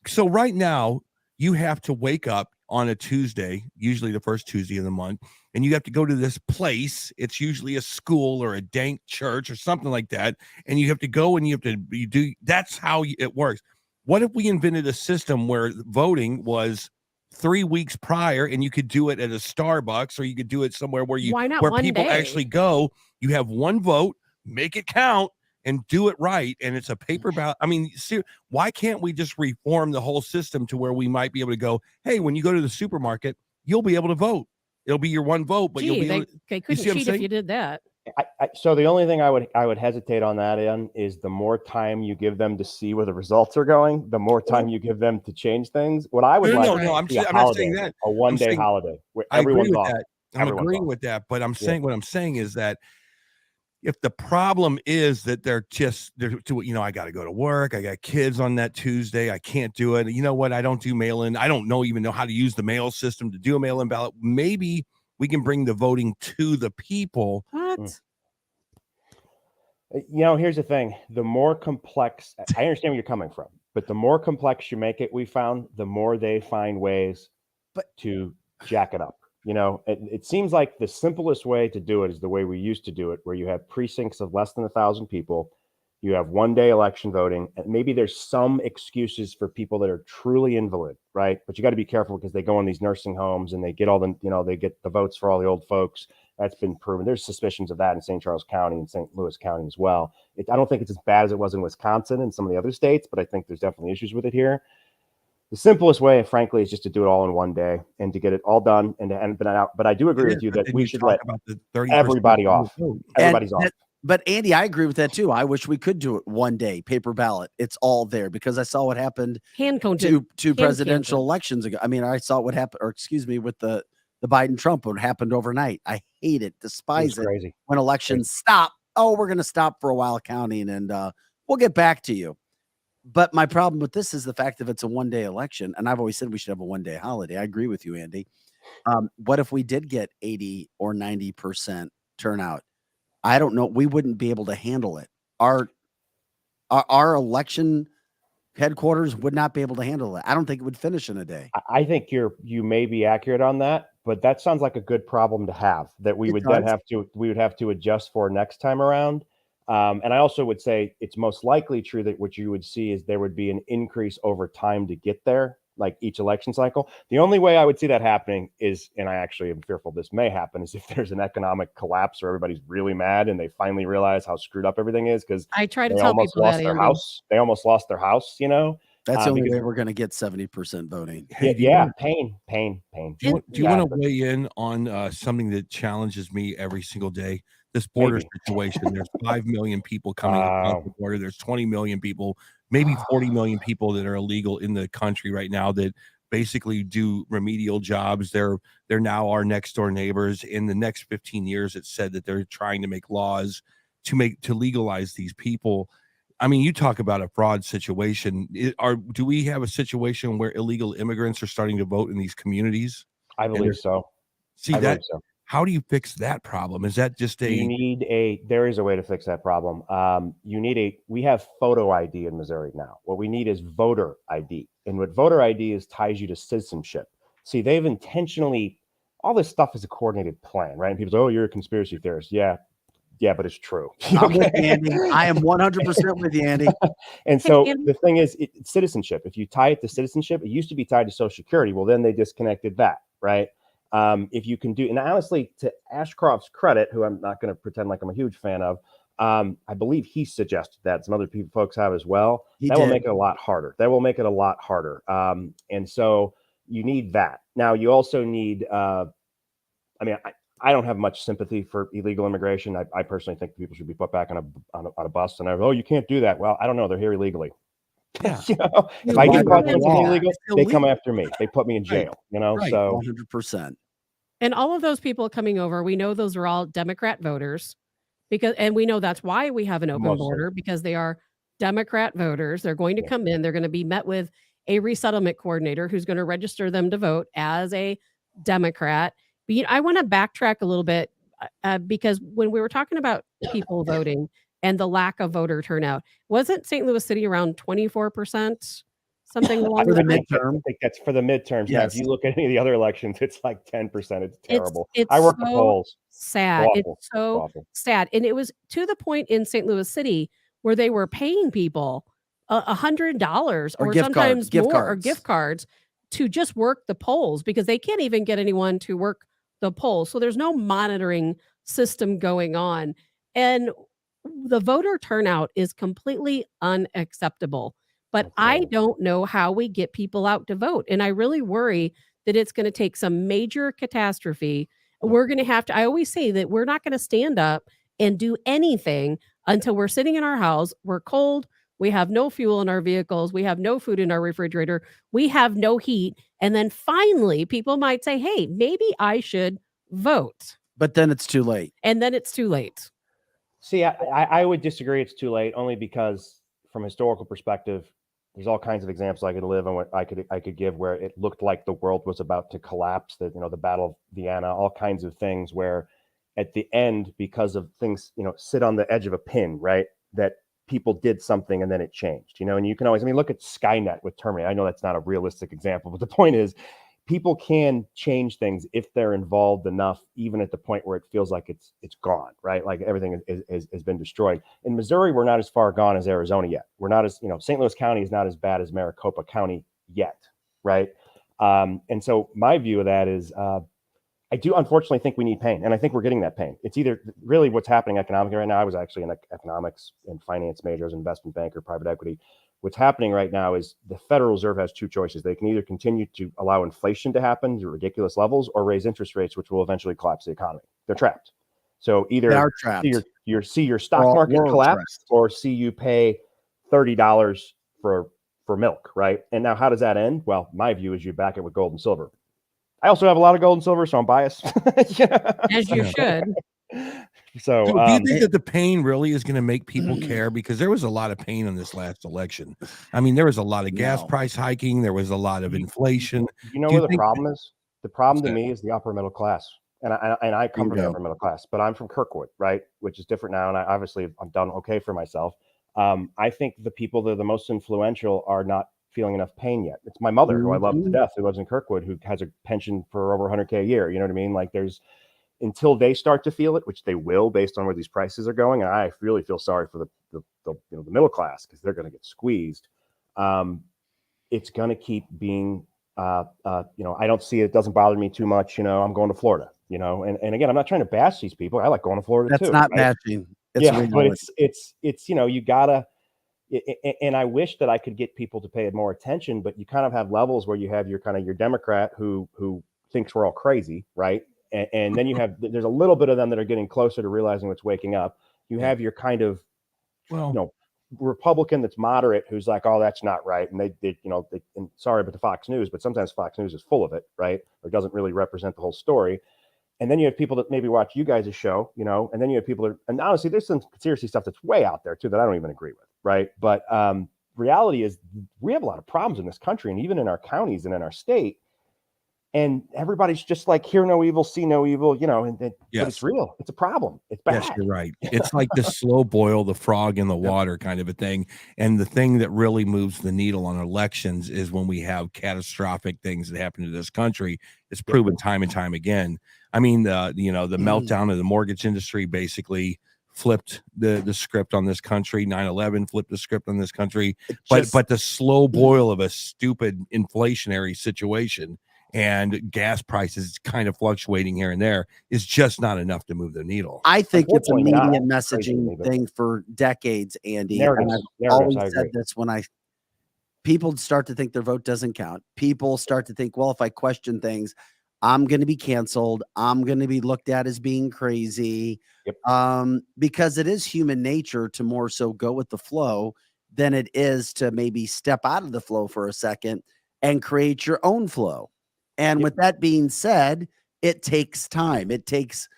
So right now, you have to wake up on a Tuesday, usually the first Tuesday of the month, and you have to go to this place. It's usually a school or a dank church or something like that. And you have to go and that's how it works. What if we invented a system where voting was 3 weeks prior, and you could do it at a Starbucks, or you could do it somewhere where people actually go? You have one vote, make it count, and do it right. And it's a paper ballot. I mean, why can't we just reform the whole system to where we might be able to go, hey, when you go to the supermarket, you'll be able to vote. It'll be your one vote, but you'll be able to, they couldn't cheat if you did that. So the only thing I would hesitate on that end is the more time you give them to see where the results are going, the more time you give them to change things. What I would I'm not saying that. A one-day holiday where I agree everyone's with off. that. I'm agreeing with that, but what I'm saying is that if the problem is that they're I got to go to work, I got kids on that Tuesday, I can't do it. You know what? I don't do mail-in. I don't even know how to use the mail system to do a mail-in ballot. Maybe we can bring the voting to the people. What? Here's the thing. The more complex, I understand where you're coming from, but the more complex you make it, we found, the more they find ways to jack it up. It seems like the simplest way to do it is the way we used to do it, where you have precincts of less than 1,000 people. You have one-day election voting, and maybe there's some excuses for people that are truly invalid, right? But you got to be careful because they go in these nursing homes and they get they get the votes for all the old folks. That's been proven. There's suspicions of that in St. Charles County and St. Louis County as well. I don't think it's as bad as it was in Wisconsin and some of the other states, but I think there's definitely issues with it here. The simplest way, frankly, is just to do it all in one day and to get it all done. But I do agree with you that we should let everybody off. Everybody's off. But Andy, I agree with that too. I wish we could do it one day, paper ballot. It's all there, because I saw what happened two presidential elections ago. I mean, I saw what happened, with the Biden Trump, what happened overnight. I hate it, despise it crazy. When elections stop. Oh, we're going to stop for a while counting, and we'll get back to you. But my problem with this is the fact that it's a one-day election, and I've always said we should have a one-day holiday. I agree with you, Andy. What if we did get 80 or 90% turnout? I don't know. We wouldn't be able to handle it. Our election headquarters would not be able to handle it. I don't think it would finish in a day. I think you may be accurate on that, but that sounds like a good problem to have that we would have to adjust for next time around. And I also would say it's most likely true that what you would see is there would be an increase over time to get there. like each election cycle. The only way I would see that happening is, and I actually am fearful this may happen, is if there's an economic collapse or everybody's really mad and they finally realize how screwed up everything is, because I try to they tell almost people lost that, their Andy. house. They almost lost their house, you know. That's the only because- way we're going to get 70% voting. Hey, do you yeah, wanna- pain. Do you Yeah, want to but- weigh in on something that challenges me every single day? This border Maybe. situation. There's 5 million people coming across the border. There's 20 million people, maybe 40 million people that are illegal in the country right now that basically do remedial jobs. They're now our next door neighbors. In the next 15 years, it's said that they're trying to make laws to legalize these people. I mean, you talk about a fraud situation. Do we have a situation where illegal immigrants are starting to vote in these communities? I believe so. See I that? believe so. How do you fix that problem? Is that just there is a way to fix that problem. We have photo ID in Missouri now. What we need is voter ID. And what voter ID is ties you to citizenship. See, they've intentionally, all this stuff is a coordinated plan, right? And people say, oh, you're a conspiracy theorist. Yeah, but it's true. I'm with you, Andy. I am 100% with you, Andy. And so the thing is, it's citizenship. If you tie it to citizenship, it used to be tied to Social Security. Well, then they disconnected that, right? If you can do, and honestly, to Ashcroft's credit, who I'm not going to pretend like I'm a huge fan of, I believe he suggested that. Some other folks have as well. Will make it a lot harder. That will make it a lot harder. And so you need that. Now, you also need, I don't have much sympathy for illegal immigration. I personally think people should be put back on a bus. And you can't do that. Well, I don't know. They're here illegally. Yeah. If I get caught doing something illegal, they come after me. They put me in jail. Right. So 100%. And all of those people coming over, we know those are all Democrat voters, and we know that's why we have an open border, because they are Democrat voters. They're going to come in. They're going to be met with a resettlement coordinator who's going to register them to vote as a Democrat. But I want to backtrack a little bit because when we were talking about people voting and the lack of voter turnout, wasn't St. Louis City around 24%? Something along For the that midterm. I think that's for the midterms. Now, if you look at any of the other elections, it's like 10%. It's terrible. It's I work the so polls. sad. Awful. It's so Awful. sad. And it was to the point in St. Louis City where they were paying people $100 or sometimes more, or gift cards to just work the polls, because they can't even get anyone to work the polls. So there's no monitoring system going on. And the voter turnout is completely unacceptable. But I don't know how we get people out to vote. And I really worry that it's going to take some major catastrophe. We're going to have to, I always say that we're not going to stand up and do anything until we're sitting in our house, we're cold, we have no fuel in our vehicles, we have no food in our refrigerator, we have no heat. And then finally, people might say, hey, maybe I should vote. But then it's too late. And then it's too late. See, I would disagree it's too late, only because from a historical perspective, there's all kinds of examples I could live and what I could give where it looked like the world was about to collapse. That the Battle of Vienna, all kinds of things where at the end, because of things sit on the edge of a pin, right? That people did something and then it changed. And you can always look at Skynet with Terminator. I know that's not a realistic example, but the point is, people can change things if they're involved enough, even at the point where it feels like it's gone, right? Like everything has been destroyed. In Missouri, we're not as far gone as Arizona yet. We're not as, St. Louis County is not as bad as Maricopa County yet, right? And so my view of that is, I do unfortunately think we need pain, and I think we're getting that pain. It's either really what's happening economically right now. I was actually an economics and finance major, as an investment banker, private equity. What's happening right now is the Federal Reserve has two choices. They can either continue to allow inflation to happen to ridiculous levels, or raise interest rates, which will eventually collapse the economy. They're trapped. So either they are trapped. See your stock market collapse, or see you pay $30 for milk, right? And now how does that end? Well, my view is you back it with gold and silver. I also have a lot of gold and silver, so I'm biased. As you should. So do you think that the pain really is going to make people care? Because there was a lot of pain in this last election. I mean, there was a lot of gas price hiking. There was a lot of inflation. You know where the problem is? The problem to me is the upper middle class. And I come from the upper middle class, but I'm from Kirkwood, right? Which is different now. And I've done okay for myself. I think the people that are the most influential are not feeling enough pain yet. It's my mother, who I love to death, who lives in Kirkwood, who has a pension for over $100K a year. You know what I mean? Like until they start to feel it, which they will based on where these prices are going. And I really feel sorry for the middle class, because they're going to get squeezed. it's going to keep being, I don't see it. It doesn't bother me too much. I'm going to Florida, and again, I'm not trying to bash these people. I like going to Florida That's too. not right? bashing. It's Yeah, but reality. it's you gotta, and I wish that I could get people to pay more attention, but you kind of have levels where you have your kind of your Democrat who thinks we're all crazy, right? And then there's a little bit of them that are getting closer to realizing what's waking up. You have your kind of, Well, Republican that's moderate who's like, oh, that's not right. And and sorry, but the Fox News, but sometimes Fox News is full of it, right? Or doesn't really represent the whole story. And then you have people that maybe watch you guys' show, and then you have people that, and honestly, there's some conspiracy stuff that's way out there too that I don't even agree with, right? But reality is we have a lot of problems in this country and even in our counties and in our state. And everybody's just like, hear no evil, see no evil, but it's real. It's a problem. It's bad. Yes, you're right. It's like the slow boil the frog in the water kind of a thing. And the thing that really moves the needle on elections is when we have catastrophic things that happen to this country. It's proven time and time again. I mean, the meltdown of the mortgage industry basically flipped the script on this country. 9/11 flipped the script on this country. But the slow boil of a stupid inflationary situation and gas prices kind of fluctuating here and there is just not enough to move the needle. I think it's a Unfortunately media not. Messaging thing for decades, Andy. Narratives. And I've always I said agree. this when people start to think their vote doesn't count. People start to think, well, if I question things, I'm going to be canceled. I'm going to be looked at as being crazy. Yep. Because it is human nature to more so go with the flow than it is to maybe step out of the flow for a second and create your own flow. And with that being said, it takes time. It takes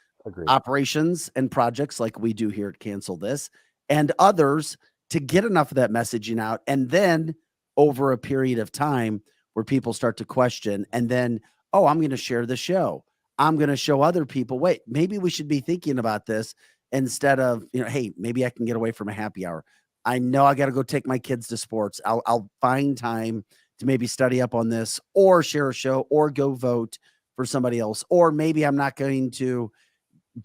operations and projects like we do here at Cancel This and others to get enough of that messaging out. And then over a period of time where people start to question and then, oh, I'm going to share the show. I'm going to show other people, wait, maybe we should be thinking about this instead of, hey, maybe I can get away from a happy hour. I know I got to go take my kids to sports. I'll find time to maybe study up on this or share a show or go vote for somebody else. Or maybe I'm not going to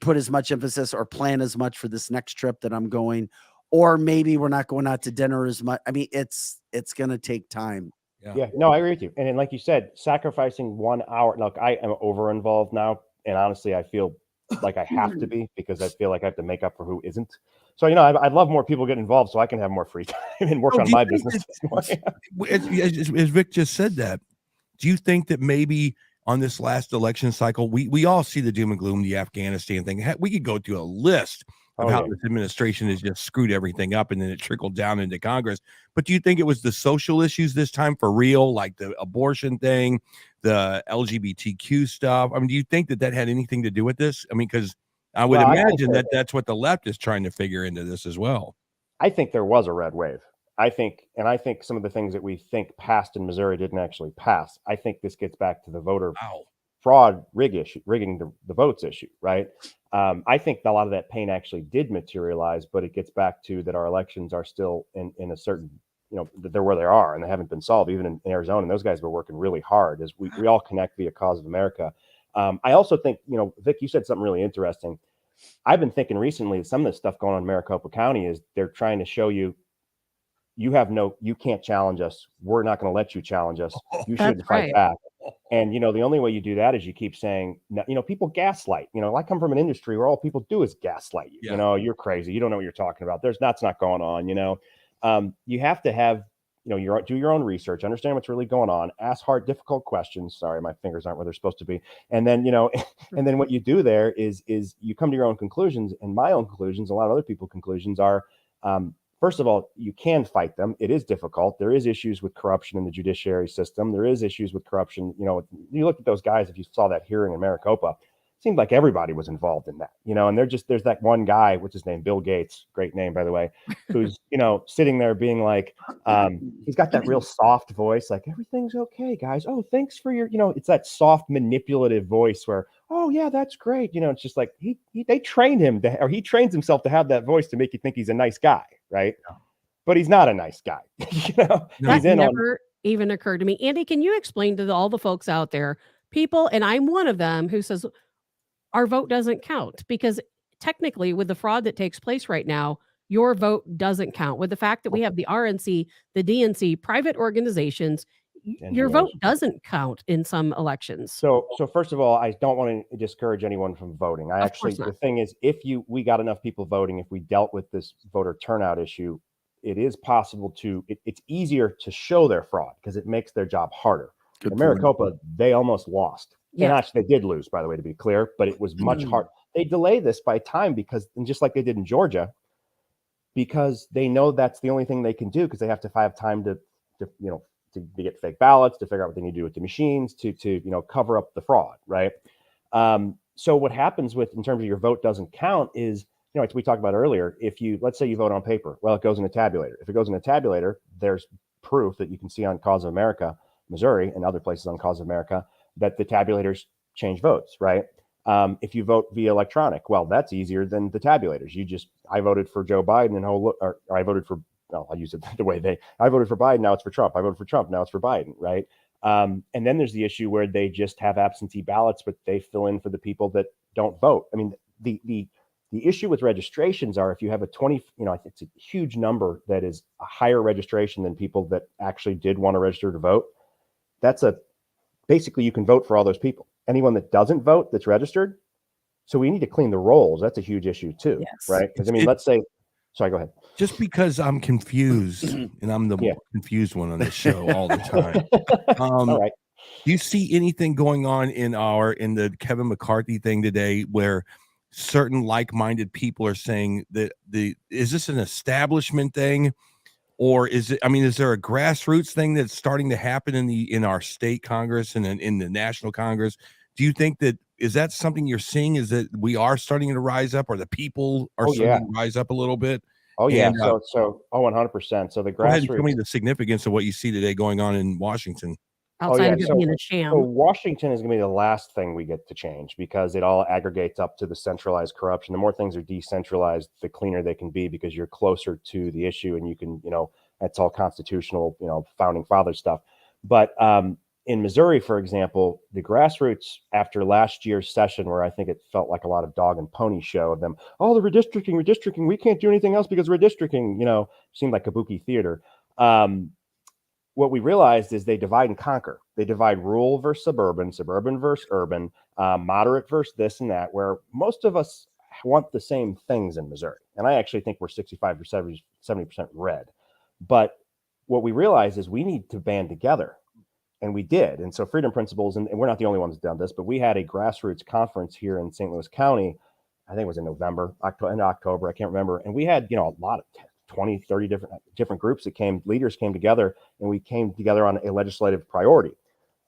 put as much emphasis or plan as much for this next trip that I'm going, or maybe we're not going out to dinner as much. I mean, it's going to take time. Yeah, no, I agree with you. And then, like you said, sacrificing 1 hour. Look, I am over involved now. And honestly, I feel like I have to be because I feel like I have to make up for who isn't. So, I'd love more people get involved so I can have more free time and work on my business. As Vic just said that, do you think that maybe on this last election cycle, we all see the doom and gloom, the Afghanistan thing. We could go through a list of how this administration has just screwed everything up and then it trickled down into Congress. But do you think it was the social issues this time for real, like the abortion thing, the LGBTQ stuff? I mean, do you think that had anything to do with this? I mean, because I would imagine that's what the left is trying to figure into this as well. I think there was a red wave. I think some of the things that we think passed in Missouri didn't actually pass. I think this gets back to the voter fraud rigging the votes issue, right? I think a lot of that pain actually did materialize, but it gets back to that our elections are still in a certain, they're where they are and they haven't been solved, even in Arizona. And those guys were working really hard as we all connect via Cause of America. I also think, Vic, you said something really interesting. I've been thinking recently that some of the stuff going on in Maricopa County is they're trying to show you you can't challenge us. We're not going to let you challenge us. You shouldn't fight back. And, the only way you do that is you keep saying, people gaslight. I come from an industry where all people do is gaslight you. Yeah. You're crazy. You don't know what you're talking about. That's not going on. You have to have, do your own research, understand what's really going on, ask hard, difficult questions. Sorry, my fingers aren't where they're supposed to be. And then, and then what you do there is you come to your own conclusions. And my own conclusions, a lot of other people's conclusions are, first of all, you can fight them. It is difficult. There is issues with corruption in the judiciary system. There is issues with corruption. You look at those guys, if you saw that hearing in Maricopa, it seemed like everybody was involved in that, and there's that one guy, what's his name? Bill Gates, great name, by the way, who's, sitting there being like, he's got that real soft voice, like, everything's okay, guys. Oh, thanks for your, it's that soft manipulative voice where, oh yeah, that's great. It's just like they trained him or he trains himself to have that voice to make you think he's a nice guy, right? Yeah. But he's not a nice guy. That never even occurred to me. Andy, can you explain to all the folks out there, people, and I'm one of them, who says our vote doesn't count? Because technically, with the fraud that takes place right now, your vote doesn't count. With the fact that we have the RNC, the DNC, private organizations, your vote doesn't count in some elections. So first of all, I don't want to discourage anyone from voting. Of course The not. thing is, if we got enough people voting, if we dealt with this voter turnout issue, it is possible to, it's easier to show their fraud because it makes their job harder. Good In point. Maricopa, they almost lost. Yeah. And actually, they did lose, by the way, to be clear, but it was much hard. They delay this by time because, and just like they did in Georgia, because they know that's the only thing they can do because they have to have time to get fake ballots, to figure out what they need to do with the machines, to cover up the fraud, right? So what happens in terms of your vote doesn't count is, like we talked about earlier, let's say you vote on paper, well, it goes in a tabulator. If it goes in a tabulator, there's proof that you can see on Cause of America, Missouri, and other places on Cause of America, that the tabulators change votes, right? If you vote via electronic, well, that's easier than the tabulators. I voted for Joe Biden or I voted for, well, I'll use it the way I voted for Biden, now it's for Trump. I voted for Trump, now it's for Biden, right? And then there's the issue where they just have absentee ballots, but they fill in for the people that don't vote. I mean, the issue with registrations are if you have it's a huge number that is a higher registration than people that actually did want to register to vote. Basically you can vote for all those people. Anyone that doesn't vote that's registered. So we need to clean the rolls. That's a huge issue too, Yes. right? Because let's say, sorry, go ahead. Just because I'm confused and I'm the more confused one on the show all the time. All right. Do you see anything going on in the Kevin McCarthy thing today where certain like-minded people are saying that is this an establishment thing, or is there a grassroots thing that's starting to happen in our state Congress and in the national Congress? Do you think is that something you're seeing? Is that we are starting to rise up, or the people are starting to rise up a little bit? Oh yeah. And, 100%. So the go ahead and grassroots. tell me the significance of what you see today going on in Washington. Outside of it being a sham. So Washington is going to be the last thing we get to change because it all aggregates up to the centralized corruption. The more things are decentralized, the cleaner they can be because you're closer to the issue and you can, that's all constitutional, founding father stuff. But in Missouri, for example, the grassroots after last year's session, where I think it felt like a lot of dog and pony show of them, the redistricting, we can't do anything else because redistricting, seemed like kabuki theater. What we realized is they divide and conquer. They divide rural versus suburban versus urban, moderate versus this and that, where most of us want the same things in Missouri. And I actually think we're 65 or 70% red. But what we realized is we need to band together. And we did. And so Freedom Principles, and we're not the only ones that done this, but we had a grassroots conference here in St. Louis County. I think it was in October, I can't remember. And we had, a lot of 20, 30 different groups leaders came together, and we came together on a legislative priority.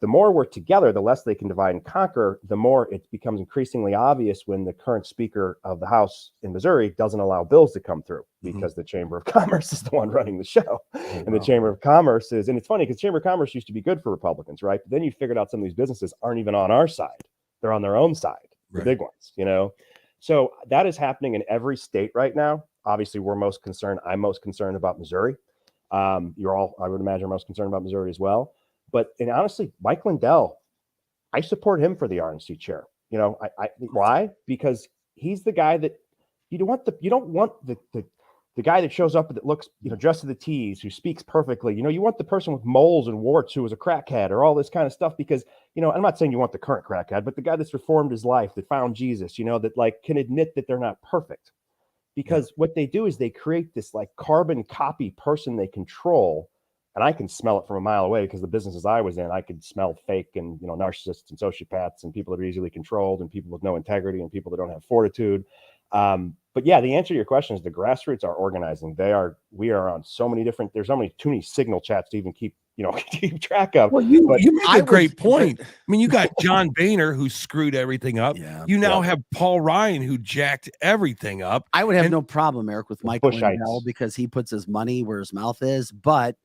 The more we're together, the less they can divide and conquer, the more it becomes increasingly obvious when the current Speaker of the House in Missouri doesn't allow bills to come through because the Chamber of Commerce is the one running the show. And the Chamber of Commerce and it's funny because Chamber of Commerce used to be good for Republicans, right? But then you figured out some of these businesses aren't even on our side. They're on their own side, the big ones, So that is happening in every state right now. Obviously, I'm most concerned about Missouri. I would imagine, most concerned about Missouri as well. And honestly, Mike Lindell, I support him for the RNC chair. Why? Because he's the guy that you don't want the guy that shows up that looks, dressed to the T's, who speaks perfectly. You want the person with moles and warts who was a crackhead or all this kind of stuff because, I'm not saying you want the current crackhead, but the guy that's reformed his life, that found Jesus, that can admit that they're not perfect. Because what they do is they create this carbon copy person they control. And I can smell it from a mile away because the businesses I was in, I could smell fake and, narcissists and sociopaths and people that are easily controlled and people with no integrity and people that don't have fortitude. But yeah, the answer to your question is the grassroots are organizing. We are on there's too many signal chats to even keep track of. Well, you make a great point. You got John Boehner who screwed everything up. Yeah, you now have Paul Ryan who jacked everything up. I would have no problem, Eric, with Mike Lindell because he puts his money where his mouth is, but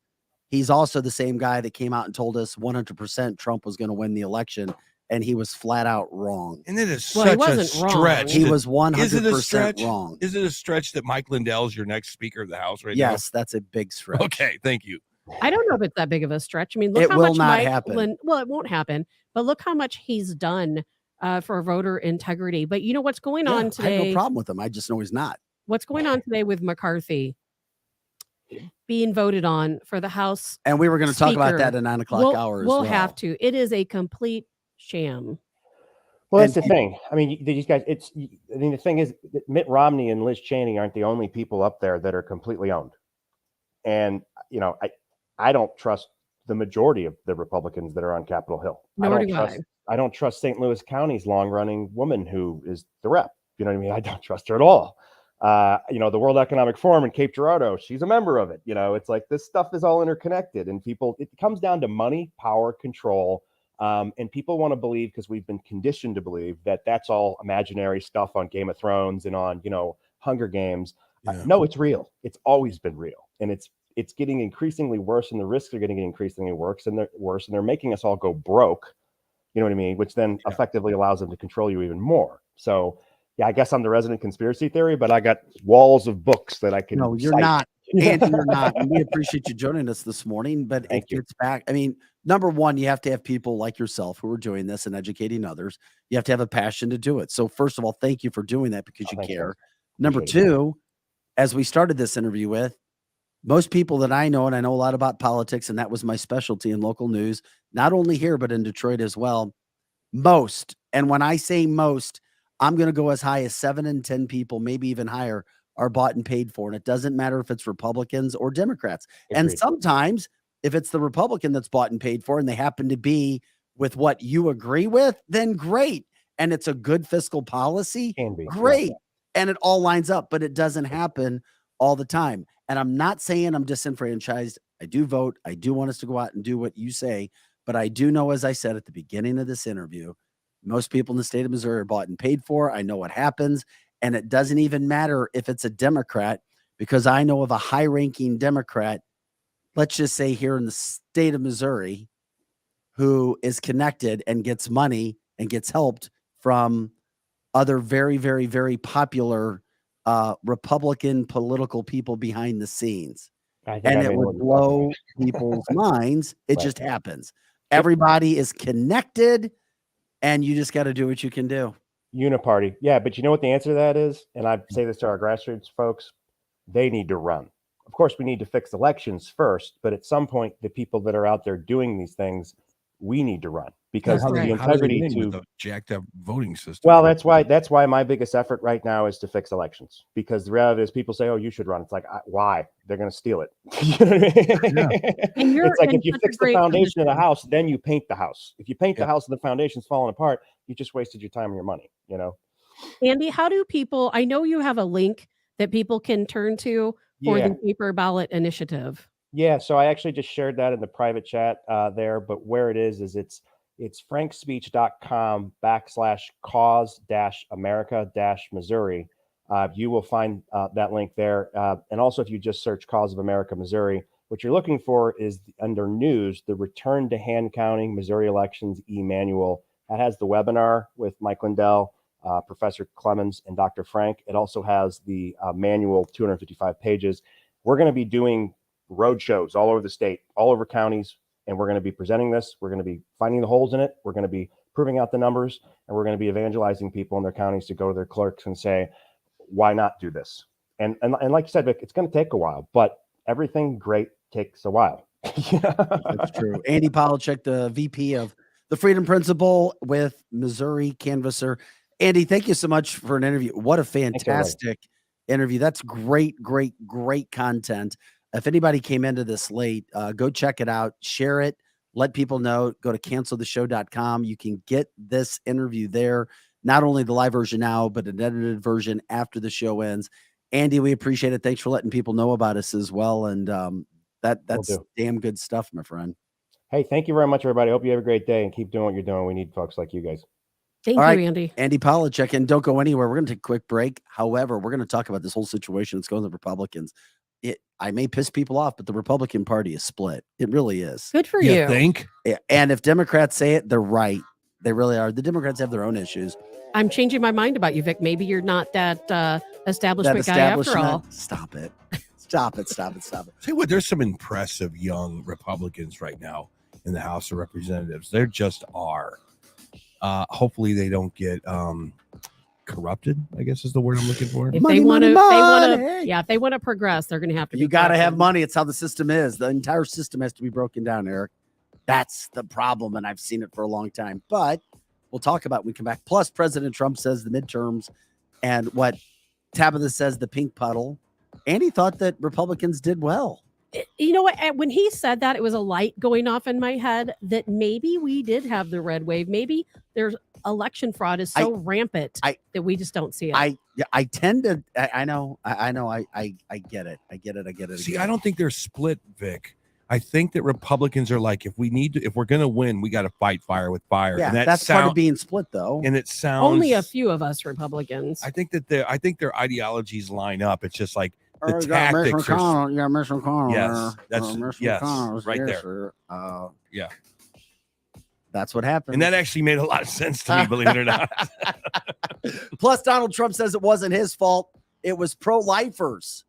he's also the same guy that came out and told us 100% Trump was going to win the election, and he was flat out wrong. And it is such a stretch. He was 100% wrong. Is it a stretch that Mike Lindell is your next Speaker of the House now? Yes, that's a big stretch. Okay, thank you. I don't know if it's that big of a stretch. Look how much happen. Well, it won't happen, but look how much he's done for voter integrity. But you know what's going on today? I have no problem with him. I just know he's not. what's going on today with McCarthy being voted on for the House. And we were going to talk about Speaker, that at 9 o'clock hour as We'll well. have to. It is a complete sham. Well, that's And the thing. I mean, these guys, the thing is that Mitt Romney and Liz Cheney aren't the only people up there that are completely owned. And, I don't trust the majority of the Republicans that are on Capitol Hill. Nor do I. I don't trust St. Louis County's long-running woman who is the rep. You know what I mean? I don't trust her at all. The World Economic Forum in Cape Girardeau, she's a member of it. It's like this stuff is all interconnected, and it comes down to money, power, control. And people want to believe, because we've been conditioned to believe, that that's all imaginary stuff on Game of Thrones and on, Hunger Games. Yeah. No, it's real. It's always been real. And it's getting increasingly worse, and the risks are getting increasingly worse, and they're making us all go broke. You know what I mean? Which then effectively allows them to control you even more. So, yeah, I guess I'm the resident conspiracy theory, but I got walls of books that I can. No, you're cite. not. Andy, you're not. And we appreciate you joining us this morning. But it gets back. I mean, number one, you have to have people like yourself who are doing this and educating others. You have to have a passion to do it. So, first of all, thank you for doing that because you care. Number two, as we started this interview with, most people that I know, and I know a lot about politics, and that was my specialty in local news, not only here, but in Detroit as well. Most, and when I say most, I'm going to go as high as 7 in 10 people, maybe even higher, are bought and paid for. And it doesn't matter if it's Republicans or Democrats. Agreed. And sometimes if it's the Republican that's bought and paid for and they happen to be with what you agree with, then great. And it's a good fiscal policy. Can be. Great. Yeah. And it all lines up, but it doesn't happen all the time. And I'm not saying I'm disenfranchised. I do vote. I do want us to go out and do what you say. But I do know, as I said at the beginning of this interview, most people in the state of Missouri are bought and paid for. I know what happens. And it doesn't even matter if it's a Democrat, because I know of a high-ranking Democrat, let's just say here in the state of Missouri, who is connected and gets money and gets helped from other very, very, very popular Republican political people behind the scenes. And it would blow people's minds. It just happens. Everybody is connected, and you just got to do what you can do. Uniparty. Yeah, but you know what the answer to that is? And I say this to our grassroots folks, they need to run. Of course, we need to fix elections first, but at some point, the people that are out there doing these things, we need to run, because the integrity to the jacked up voting system. Well, that's why my biggest effort right now is to fix elections, because the reality is people say, "Oh, you should run." It's like, why? They're going to steal it. You know what I mean? It's like if you fix the foundation of the house, then you paint the house. If you paint the house and the foundation's falling apart, you just wasted your time and your money. Andy, how do people? I know you have a link that people can turn to for the paper ballot initiative. Yeah, so I actually just shared that in the private chat there, but where it is it's frankspeech.com/cause-america-missouri. You will find that link there. And also, if you just search Cause of America, Missouri, what you're looking for is under news, the Return to Hand Counting Missouri Elections e-manual. That has the webinar with Mike Lindell, Professor Clemens, and Dr. Frank. It also has the manual, 255 pages. We're going to be doing road shows all over the state, all over counties, and we're going to be presenting this. We're going to be finding the holes in it. We're going to be proving out the numbers, and we're going to be evangelizing people in their counties to go to their clerks and say, why not do this? And like you said, Vic, it's going to take a while, but everything great takes a while. That's true. Andy Polacek, the VP of the Freedom Principle with Missouri Canvasser. Andy, thank you so much for an interview. What a fantastic interview. That's great content. If anybody came into this late, go check it out, share it, let people know. Go to canceltheshow.com. You can get this interview there, not only the live version now, but an edited version after the show ends. Andy, we appreciate it. Thanks for letting people know about us as well. And that's damn good stuff, my friend. Hey, thank you very much, everybody. Hope you have a great day and keep doing what you're doing. We need folks like you guys. Thank you, Andy. Andy Polacek, and don't go anywhere. We're going to take a quick break. However, we're going to talk about this whole situation that's going on with the Republicans. I may piss people off, but the Republican Party is split. It really is. Good for you. Think? And if Democrats say it, they're right. They really are. The Democrats have their own issues. I'm changing my mind about you, Vic. Maybe you're not that establishment guy after all. Stop it. Stop it. Tell you what, there's some impressive young Republicans right now in the House of Representatives. There just are. Hopefully they don't get corrupted, I guess is the word I'm looking for. If Money, they want to, money. if they want to progress, they're going to have to. You be got to have corrupted. money. It's how the system is. The entire system has to be broken down, Eric. That's the problem, and I've seen it for a long time. But we'll talk about it when we come back. Plus, President Trump says the midterms, and what Tabitha says the pink puddle. And he thought that Republicans did well. You know what? When he said that, it was a light going off in my head that maybe we did have the red wave. Maybe there's election fraud is so rampant that we just don't see it. I tend to. I know. I get it. I get it. See, I don't think they're split, Vic. I think that Republicans are like, if we're going to win, we got to fight fire with fire. Yeah, and that's part of being split, though. And it sounds only a few of us Republicans. I think their ideologies line up. It's just like the tactics are. Yeah, Mitch McConnell. Yes, that's right there. Yeah, that's what happened. and that actually made a lot of sense to me, believe it or not. Plus, Donald Trump says it wasn't his fault. It was pro-lifers.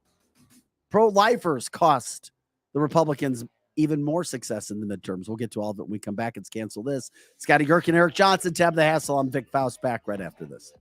Pro-lifers cost the Republicans even more success in the midterms. We'll get to all of it when we come back. It's Cancel This. Scotty Gherkin, Eric Johnson, Tab the Hassle. I'm Vic Faust, back right after this.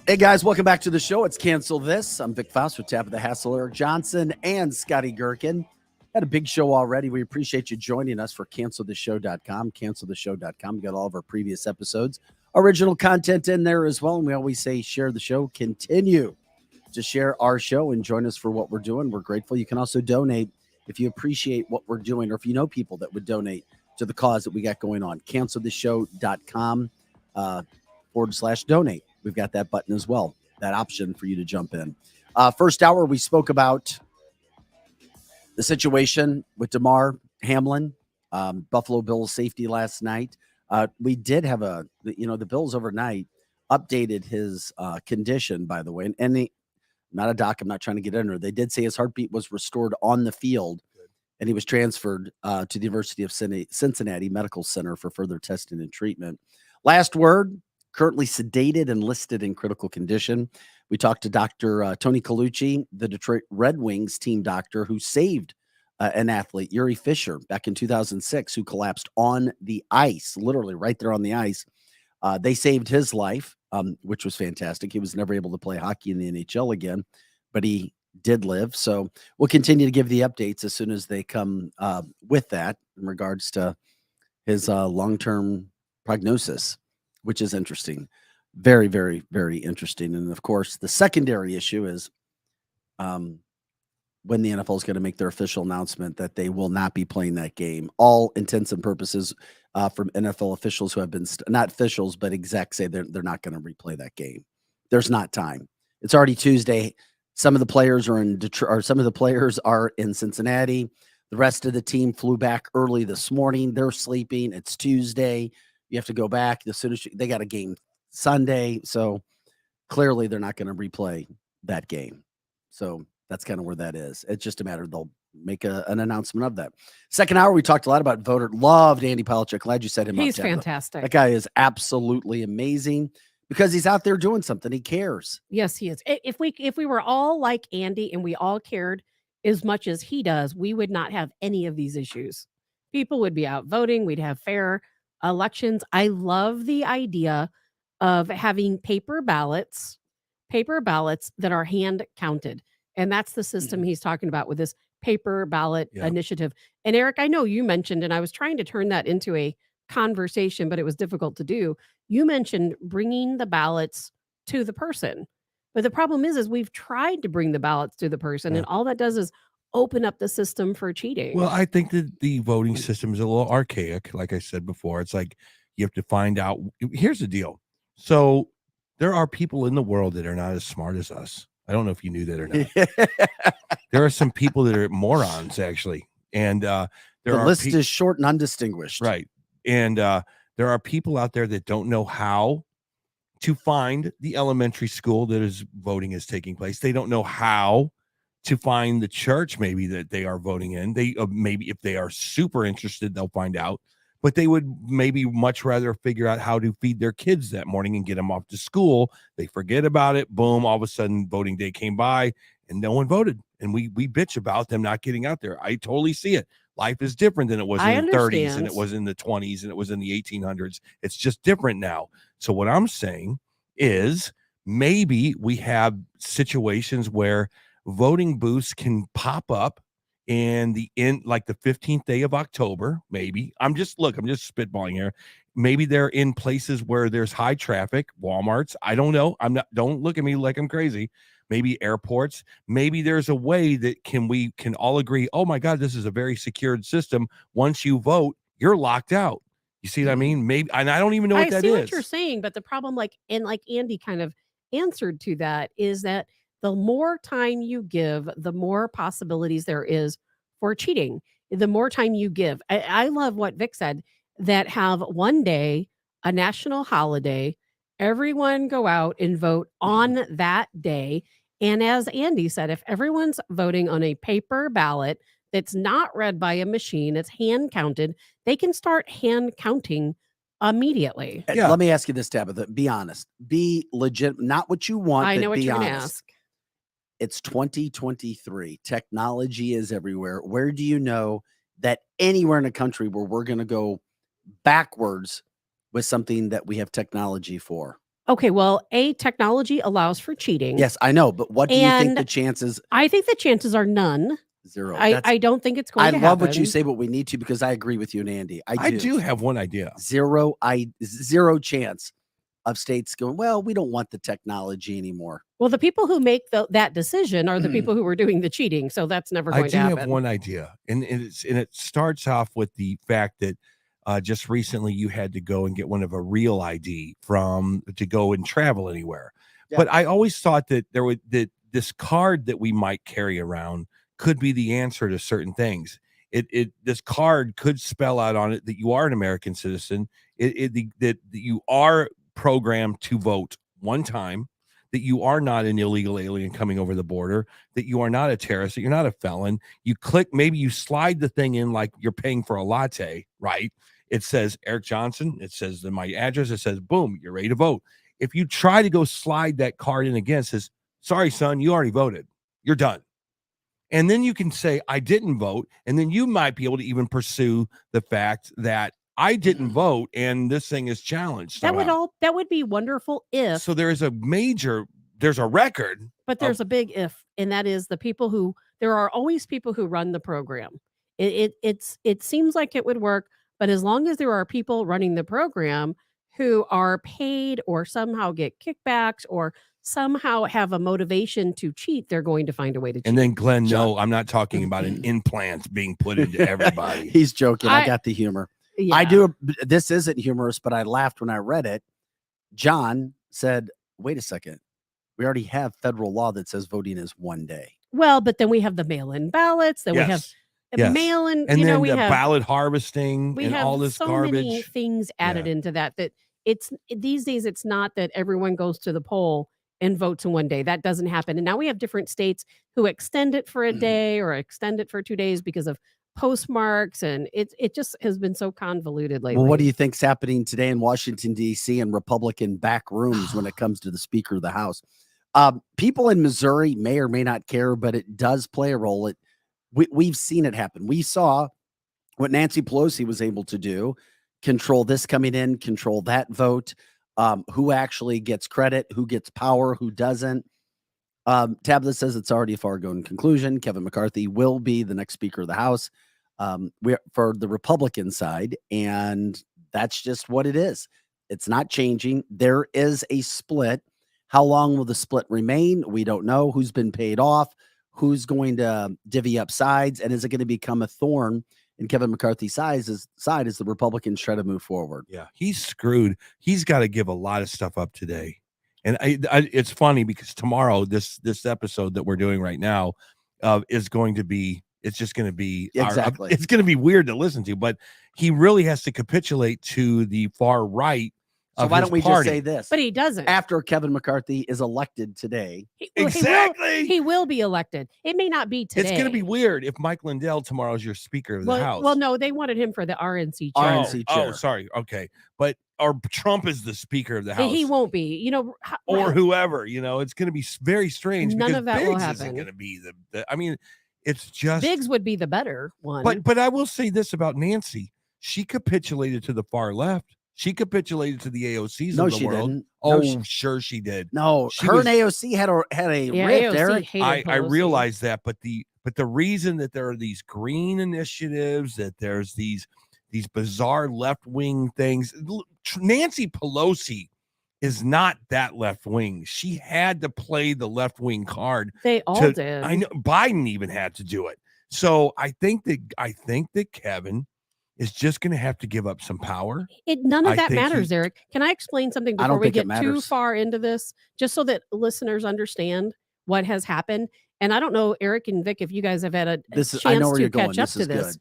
Hey guys, welcome back to the show. It's Cancel This. I'm Vic Faust with Tap of the Hassle, Eric Johnson, and Scotty Gherkin. Had a big show already. We appreciate you joining us for canceltheshow.com. Canceltheshow.com. We got all of our previous episodes, original content in there as well. And we always say share the show. Continue to share our show and join us for what we're doing. We're grateful. You can also donate if you appreciate what we're doing or if you know people that would donate to the cause that we got going on. Canceltheshow.com /donate. We've got that button as well, that option for you to jump in. First hour, we spoke about the situation with Damar Hamlin, Buffalo Bills safety last night. We did have the Bills overnight updated his condition, by the way. And not a doc, I'm not trying to get under. They did say his heartbeat was restored on the field, and he was transferred to the University of Cincinnati Medical Center for further testing and treatment. Last word, currently sedated and listed in critical condition. We talked to Dr. Tony Collucci, the Detroit Red Wings team doctor who saved an athlete, Yuri Fisher, back in 2006, who collapsed on the ice, literally right there on the ice. They saved his life, which was fantastic. He was never able to play hockey in the NHL again, but he did live. So we'll continue to give the updates as soon as they come with that in regards to his long-term prognosis, which is interesting. Very, very, very interesting. And of course, the secondary issue is when the NFL is going to make their official announcement that they will not be playing that game. All intents and purposes from NFL officials who have been not officials, but execs say they're not going to replay that game. There's not time. It's already Tuesday. Some of the players are in Detroit, or some of the players are in Cincinnati. The rest of the team flew back early this morning. They're sleeping. It's Tuesday. You have to go back as soon as they got a game Sunday. So clearly they're not going to replay that game. So that's kind of where that is. It's just a matter of they'll make an announcement of that. Second hour, we talked a lot about voter. Loved Andy Polacek. Glad you said him. He's fantastic. That guy is absolutely amazing because he's out there doing something. He cares. Yes, he is. If we were all like Andy and we all cared as much as he does, we would not have any of these issues. People would be out voting. We'd have fair elections. I love the idea of having paper ballots that are hand counted. And that's the system he's talking about with this paper ballot initiative. And Eric, I know you mentioned, and I was trying to turn that into a conversation, but it was difficult to do. You mentioned bringing the ballots to the person. But the problem is we've tried to bring the ballots to the person, and all that does is open up the system for cheating. Well, I think that the voting system is a little archaic. Like I said before, it's like you have to find out. Here's the deal. So there are people in the world that are not as smart as us. I don't know if you knew that or not. There are some people that are morons, actually. And the list is short and undistinguished. Right. And there are people out there that don't know how to find the elementary school that is voting is taking place. They don't know how to find the church maybe that they are voting in. They maybe if they are super interested, they'll find out. But they would maybe much rather figure out how to feed their kids that morning and get them off to school. They forget about it. Boom. All of a sudden, voting day came by and no one voted. And we bitch about them not getting out there. I totally see it. Life is different than it was in the 30s and it was in the 20s and it was in the 1800s. It's just different now. So what I'm saying is maybe we have situations where voting booths can pop up like the 15th day of October, maybe. I'm just spitballing here. Maybe they're in places where there's high traffic, Walmarts. I don't know. Don't look at me like I'm crazy. Maybe airports. Maybe there's a way that we can all agree, oh my God, this is a very secured system. Once you vote, you're locked out. You see what I mean? Maybe, and I don't even know what that is. I see what you're saying, but the problem, like Andy kind of answered to that, is that the more time you give, the more possibilities there is for cheating. The more time you give. I love what Vic said, that have one day, a national holiday, everyone go out and vote on that day. And as Andy said, if everyone's voting on a paper ballot that's not read by a machine, it's hand counted, they can start hand counting immediately. Yeah. Let me ask you this, Tabitha. Be honest. Be legit. Not what you want. I know what you're going to ask. It's 2023. Technology is everywhere. Where do you know that anywhere in the country where we're going to go backwards with something that we have technology for? Okay, well, technology allows for cheating. Yes, I know, but what do you think And the chances? I think the chances are none. Zero. I don't think it's going I to love happen. what you say, but we need to because I agree with you and Andy. I do have one idea. Zero chance of states going, well, we don't want the technology anymore. Well, the people who make that decision are the people who are doing the cheating, so that's never I going do to happen. have one idea, and it starts off with the fact that just recently you had to go and get one of a real ID to go and travel anywhere. Yeah. But I always thought that that this card that we might carry around could be the answer to certain things. This card could spell out on it that you are an American citizen, that you are programmed to vote one time, that you are not an illegal alien coming over the border, that you are not a terrorist, that you're not a felon. You click, maybe you slide the thing in like you're paying for a latte, right? It says Eric Johnson. It says my address. It says, boom, you're ready to vote. If you try to go slide that card in again, it says, sorry, son, you already voted. You're done. And then you can say, I didn't vote. And then you might be able to even pursue the fact that I didn't vote and this thing is challenged. That would be wonderful if. So there's a record. But there's a big if, and that is there are always people who run the program. It seems like it would work, but as long as there are people running the program who are paid or somehow get kickbacks or somehow have a motivation to cheat, they're going to find a way to cheat. And then Glenn, no, I'm not talking about an implant being put into everybody. He's joking. I got the humor. Yeah. I do. This isn't humorous, but I laughed when I read it. John said, wait a second. We already have federal law that says voting is one day. Well, but then we have the mail-in ballots. Then we have mail-in. And then we the have ballot harvesting we and have all this so garbage. many things added into that it's these days it's not that everyone goes to the poll and votes in one day. That doesn't happen. And now we have different states who extend it for a day or extend it for 2 days because of postmarks, and it just has been so convoluted lately. Well, what do you think's happening today in Washington, D.C. in Republican back rooms when it comes to the Speaker of the House? People in Missouri may or may not care, but it does play a role. We've seen it happen. We saw what Nancy Pelosi was able to do, control this coming in, control that vote, who actually gets credit, who gets power, who doesn't. Tablet says it's already a foregone conclusion. Kevin McCarthy will be the next Speaker of the House for the Republican side, and that's just what it is. It's not changing. There is a split. How long will the split remain? We don't know. Who's been paid off? Who's going to divvy up sides? And is it going to become a thorn in Kevin McCarthy's side as the Republicans try to move forward? Yeah, he's screwed. He's got to give a lot of stuff up today. And it's funny because tomorrow, this episode that we're doing right now is going to be, it's just going to be, exactly. It's going to be weird to listen to, but he really has to capitulate to the far right. So why don't we just say this? But he doesn't. After Kevin McCarthy is elected today. He will be elected. It may not be today. It's going to be weird if Mike Lindell tomorrow is your Speaker of the House. Well, no, they wanted him for the RNC chair. RNC chair. Oh, sorry. Okay. But or Trump is the Speaker of the House. He won't be, or whoever, it's going to be very strange. None of that Biggs will happen. Isn't going to be I mean, it's just Biggs would be the better one. But I will say this about Nancy. She capitulated to the far left. She capitulated to the AOCs of the world. Didn't. Oh, sure she did. No, her and AOC had a rift there. I realize that, but the reason that there are these green initiatives, that there's these bizarre left-wing things. Nancy Pelosi is not that left-wing. She had to play the left-wing card. They all did. I know Biden even had to do it. So I think that Kevin is just going to have to give up some power. None of that matters, Eric. Can I explain something before we get too far into this, just so that listeners understand what has happened? And I don't know, Eric and Vic, if you guys have had a chance to catch up to this.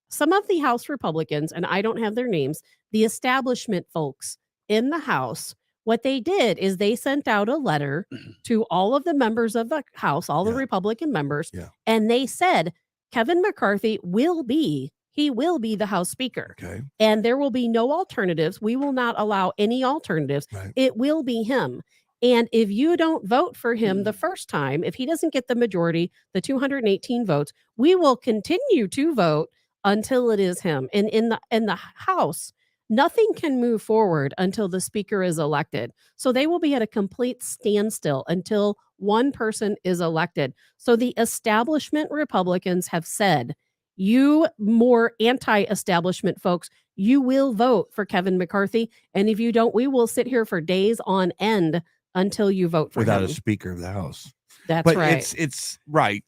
Some of the House Republicans, and I don't have their names, the establishment folks in the House, what they did is they sent out a letter to all of the members of the House, all the Republican members, and they said, Kevin McCarthy will be the House Speaker. Okay. And there will be no alternatives. We will not allow any alternatives. Right. It will be him. And if you don't vote for him the first time, if he doesn't get the majority, the 218 votes, we will continue to vote until it is him. And in the House, Nothing can move forward until the speaker is elected. So they will be at a complete standstill until one person is elected. So the establishment Republicans have said, you more anti-establishment folks, you will vote for Kevin McCarthy. And if you don't, we will sit here for days on end until you vote for without him. a Speaker of the House. That's But right. it's right.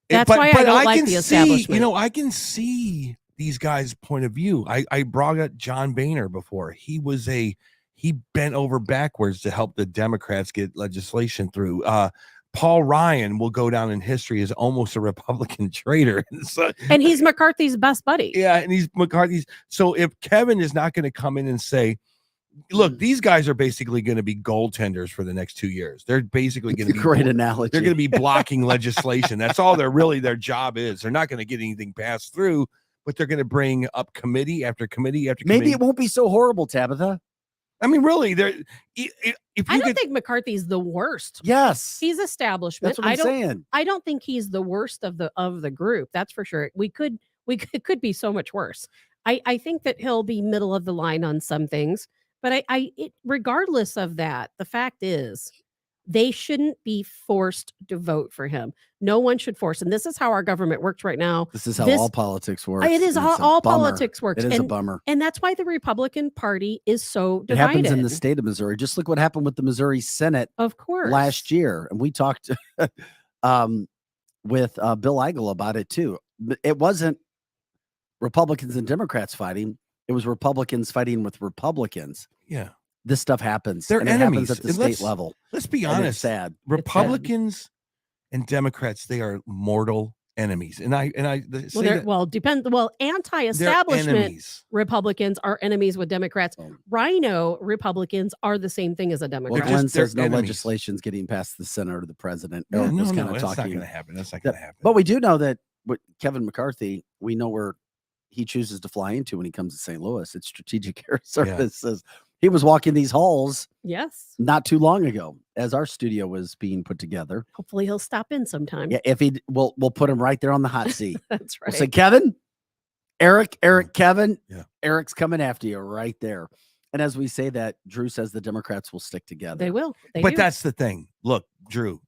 That's why I don't like can the see, establishment. I can see these guys' point of view. I brought up John Boehner before. He bent over backwards to help the Democrats get legislation through. Paul Ryan will go down in history as almost a Republican traitor. So, And he's McCarthy's best buddy. yeah, and he's McCarthy's. So if Kevin is not going to come in and say, look, these guys are basically going to be goaltenders for the next 2 years. They're basically going to be Great analogy. they're going to be blocking legislation. That's all their job is. They're not going to get anything passed through, but they're going to bring up committee after committee after committee. Maybe it won't be so horrible, Tabitha. I mean, really, if I you don't could, think McCarthy's the worst. Yes. He's establishment. That's what I'm saying. I don't think he's the worst of the group. That's for sure. It could be so much worse. I think that he'll be middle of the line on some things, but regardless of that, the fact is they shouldn't be forced to vote for him. No one should force. And this is how our government works right now. This is how all politics works. It is and it's a all bummer. politics works. It is a bummer. And that's why the Republican Party is so It divided. happens in the state of Missouri. Just look what happened with the Missouri Senate Of course. last year. And we talked with Bill Eigel about it too. It wasn't Republicans and Democrats fighting. It was Republicans fighting with Republicans. yeah, This stuff happens. They're and it enemies. happens at the And state level. let's be And it's honest. sad. Republicans and Democrats, they are mortal enemies. And I Anti-establishment enemies. Republicans are enemies with Democrats. Oh. Rhino Republicans are the same thing as a Well, Democrat. Glenn they're says no enemies. legislation's getting past the Senate or the president. Yeah, Eric was no, kind of that's not talking. going to happen. That's not going to happen. But we do know that with Kevin McCarthy, we know where he chooses to fly into when he comes to St. Louis. It's Strategic Air Services. He was walking these halls Yes. not too long ago as our studio was being put together. Hopefully he'll stop in sometime. Yeah, if we'll put him right there on the hot seat. That's right. We'll say, Kevin, Eric, Kevin, Yeah. Eric's coming after you right there. And as we say that, Drew says the Democrats will stick together. They will. They But do. that's the thing. Look, Drew,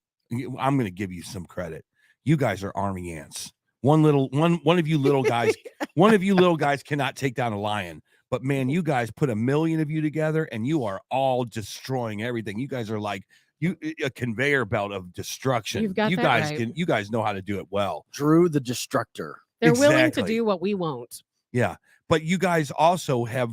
I'm going to give you some credit. You guys are army ants. One of you little guys, one of you little guys cannot take down a lion. But man, you guys put 1 million of you together and you are all destroying everything. You guys are like a conveyor belt of destruction. You've got you that guys right. you guys know how to do it well. Drew the Destructor. They're willing to Exactly. do what we won't. Yeah. But you guys also have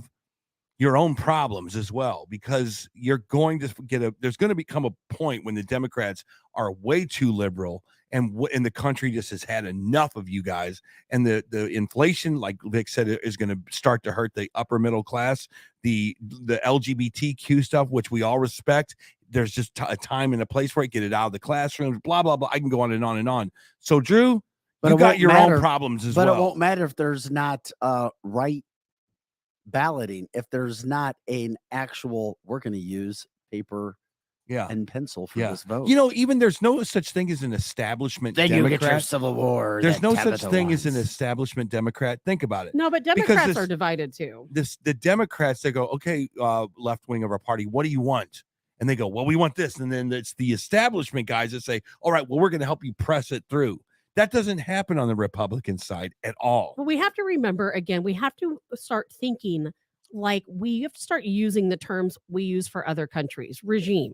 your own problems as well, because you're going to there's going to become a point when the Democrats are way too liberal and the country just has had enough of you guys, and the inflation, like Vic said, is going to start to hurt the upper middle class, the LGBTQ stuff, which we all respect. There's just a time and a place for it. Get it out of the classrooms, blah, blah, blah. I can go on and on and on. So Drew, But you it got won't your matter. own problems as But well. it won't matter if there's not right balloting, if there's not an actual, we're going to use paper Yeah. and pencil for Yeah. this vote. You know, even there's no such thing as an establishment then you get your Democrat. Civil War. There's that no such Tabitha thing as an wants. establishment Democrat. Think about it. No, but Because Democrats this- are divided too. The Democrats, they go, okay, left wing of our party, what do you want? And they go, well, we want this. And then it's the establishment guys that say, all right, well, we're going to help you press it through. That doesn't happen on the Republican side at all. But we have to remember, again, we have to start thinking like we have to start using the terms we use for other countries. Regime.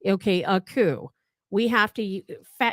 Okay, a coup. We have to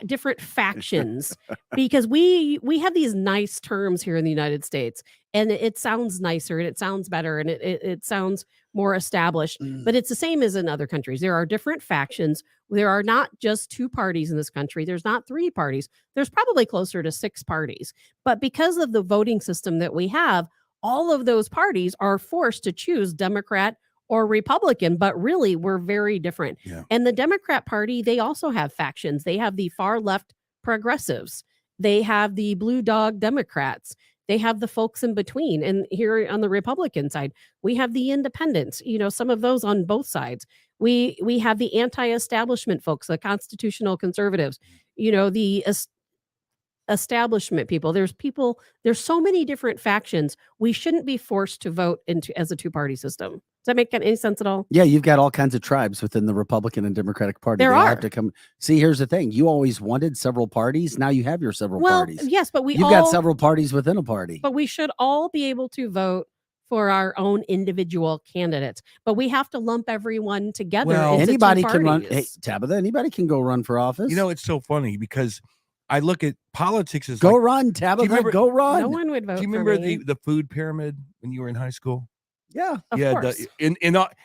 different factions because we have these nice terms here in the United States, and it sounds nicer and it sounds better and it sounds more established. But it's the same as in other countries. There are different factions. There are not just 2 parties in this country. There's not 3 parties. There's probably closer to 6 parties. But because of the voting system that we have, all of those parties are forced to choose Democrat or Republican, but really we're very different. Yeah. And the Democrat Party, they also have factions. They have the far left progressives. They have the blue dog Democrats. They have the folks in between. And here on the Republican side, we have the independents, some of those on both sides. We have the anti-establishment folks, the constitutional conservatives, the establishment people. There's so many different factions. We shouldn't be forced to vote as a two-party system. Does that make any sense at all? Yeah, you've got all kinds of tribes within the Republican and Democratic Party. There They all are. have to come. See, here's the thing. You always wanted several parties. Now you have your several Well, parties. yes, but You've got several parties within a party. But we should all be able to vote for our own individual candidates. But we have to lump everyone together. Well, into Anybody two can run. Hey, parties. Tabitha, anybody can go run for office. You know, it's so funny because I look at politics as go like, run, Tabitha. remember- Go run. No one would vote. do you for remember me. the food pyramid when you were in high school? Yeah. Of yeah, course.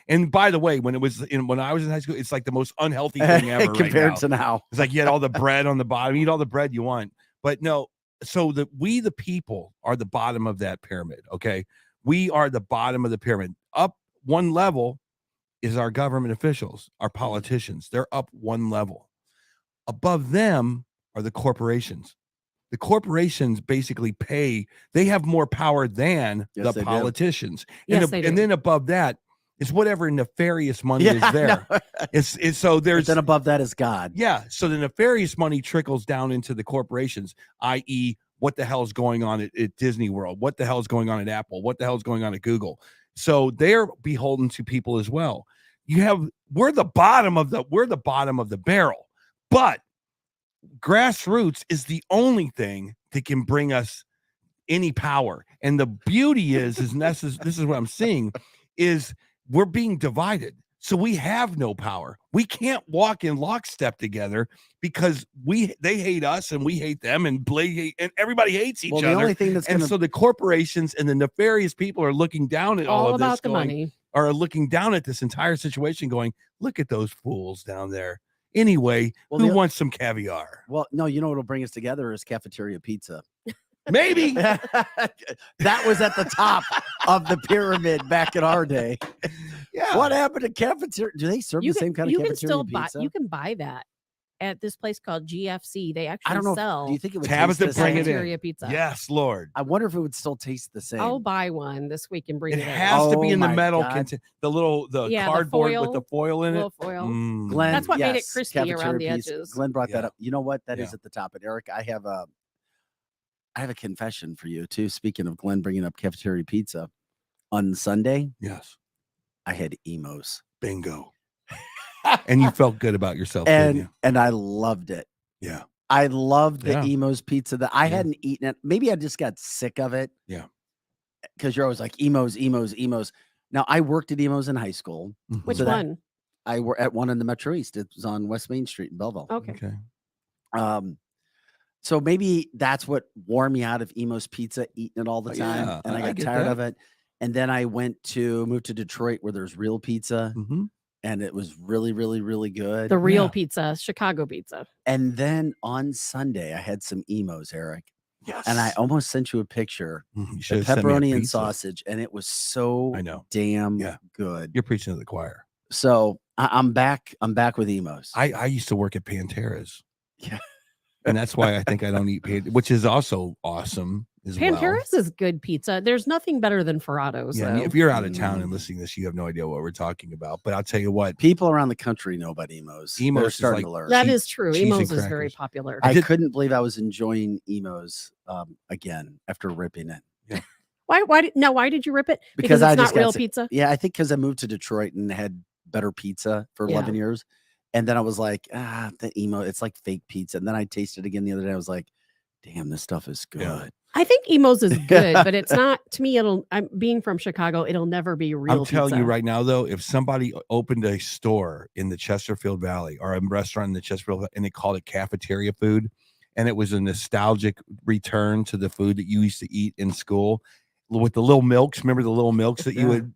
and by the way, when I was in high school, it's like the most unhealthy thing ever compared right to now. It's like you had all the bread on the bottom, eat all the bread you want. But no, so we the people are the bottom of that pyramid. Okay. We are the bottom of the pyramid. Up one level is our government officials, our politicians. They're up one level. Above them are the corporations. The corporations basically pay, they have more power than Yes, they the do. politicians. Yes, they do. And then above that is whatever nefarious money is I there. know. It's so But there's then above that is God. yeah. So the nefarious money trickles down into the corporations, i.e., what the hell is going on at Disney World? What the hell is going on at Apple? What the hell is going on at Google? So they're beholden to people as well. We're the bottom of the barrel, but grassroots is the only thing that can bring us any power. And the beauty is this is what I'm seeing is we're being divided. So we have no power. We can't walk in lockstep together because they hate us and we hate them and everybody hates each Well, other. the only thing that's And going so the corporations and the nefarious people are looking down at all all of this about the money. are looking down at this entire situation going, look at those fools down there. Anyway, Well, who the- wants some caviar? Well, no, you know what'll bring us together is cafeteria pizza. Maybe. That was at the top of the pyramid back in our day. Yeah. What happened to cafeteria? Do they serve the same kind of you cafeteria can still pizza? you can buy that at this place called GFC. They actually I don't know. sell Do you think it would Tabitha, taste the bring same? it in. cafeteria pizza. Yes, Lord. I wonder if it would still taste the same. I'll buy one this week and bring It it, has to be Oh in the my metal God. the Yeah, the cardboard with foil. the foil in it. Little foil. Mm. Glenn, That's what made it yes, crispy around cafeteria the pizza. edges. Glenn brought that Yeah. up. You know what? That is Yeah. at the top. And Eric, I have a confession for you too. Speaking of Glenn bringing up cafeteria pizza, on Sunday Yes. I had emos, Bingo. And you felt good about yourself, didn't you? and I loved it. Yeah. I loved the Yeah. emos pizza. That I Yeah. hadn't eaten it. Maybe I just got sick of it. Yeah. Because you're always like emos. Now I worked at emos in high school. Which So that- one? I were at one in the Metro East. It was on West Main Street in Belleville. Okay. Okay. So maybe that's what wore me out of Emo's Pizza, eating it all the Oh, time, yeah, and I I got get tired that. of it. And then I moved to Detroit where there's real pizza, Mhm. and it was really, really, really good. The real Yeah. pizza, Chicago pizza. And then on Sunday I had some Emos, Eric, Yes. and I almost sent you a picture. Mhm. You The should have sent me a pepperoni and pizza. sausage, and it was so I know. damn Yeah. good. You're preaching to the choir. So I'm back. I'm back with Emos. I used to work at Pantera's. Yeah. And that's why I think I don't eat which is also awesome as well. Pantera's is good pizza. There's nothing better than Ferratos. Yeah, though. if you're out of town and listening to this, you have no idea what we're talking about. But I'll tell you what, People around the country know about Emos. Emos They're is starting like- to learn. That cheese- is true. cheese and Emos is very crackers. popular. I did- couldn't believe I was enjoying Emos again after ripping it. Why did you rip it? Because Because I it's just not got real sick. pizza. Yeah, I think because I moved to Detroit and had better pizza for Yeah. 11 years. And then I was like, the Emo, it's like fake pizza. And then I tasted it again the other day. I was like, damn, this stuff is good. Yeah. I think Emos is good, but it's not to me. I'm being from Chicago. It'll never be real. I'm telling pizza. you right now, though, if somebody opened a store in the Chesterfield Valley or a restaurant in the Chesterfield and they called it cafeteria food, and it was a nostalgic return to the food that you used to eat in school with the little milks. Remember the little milks that you would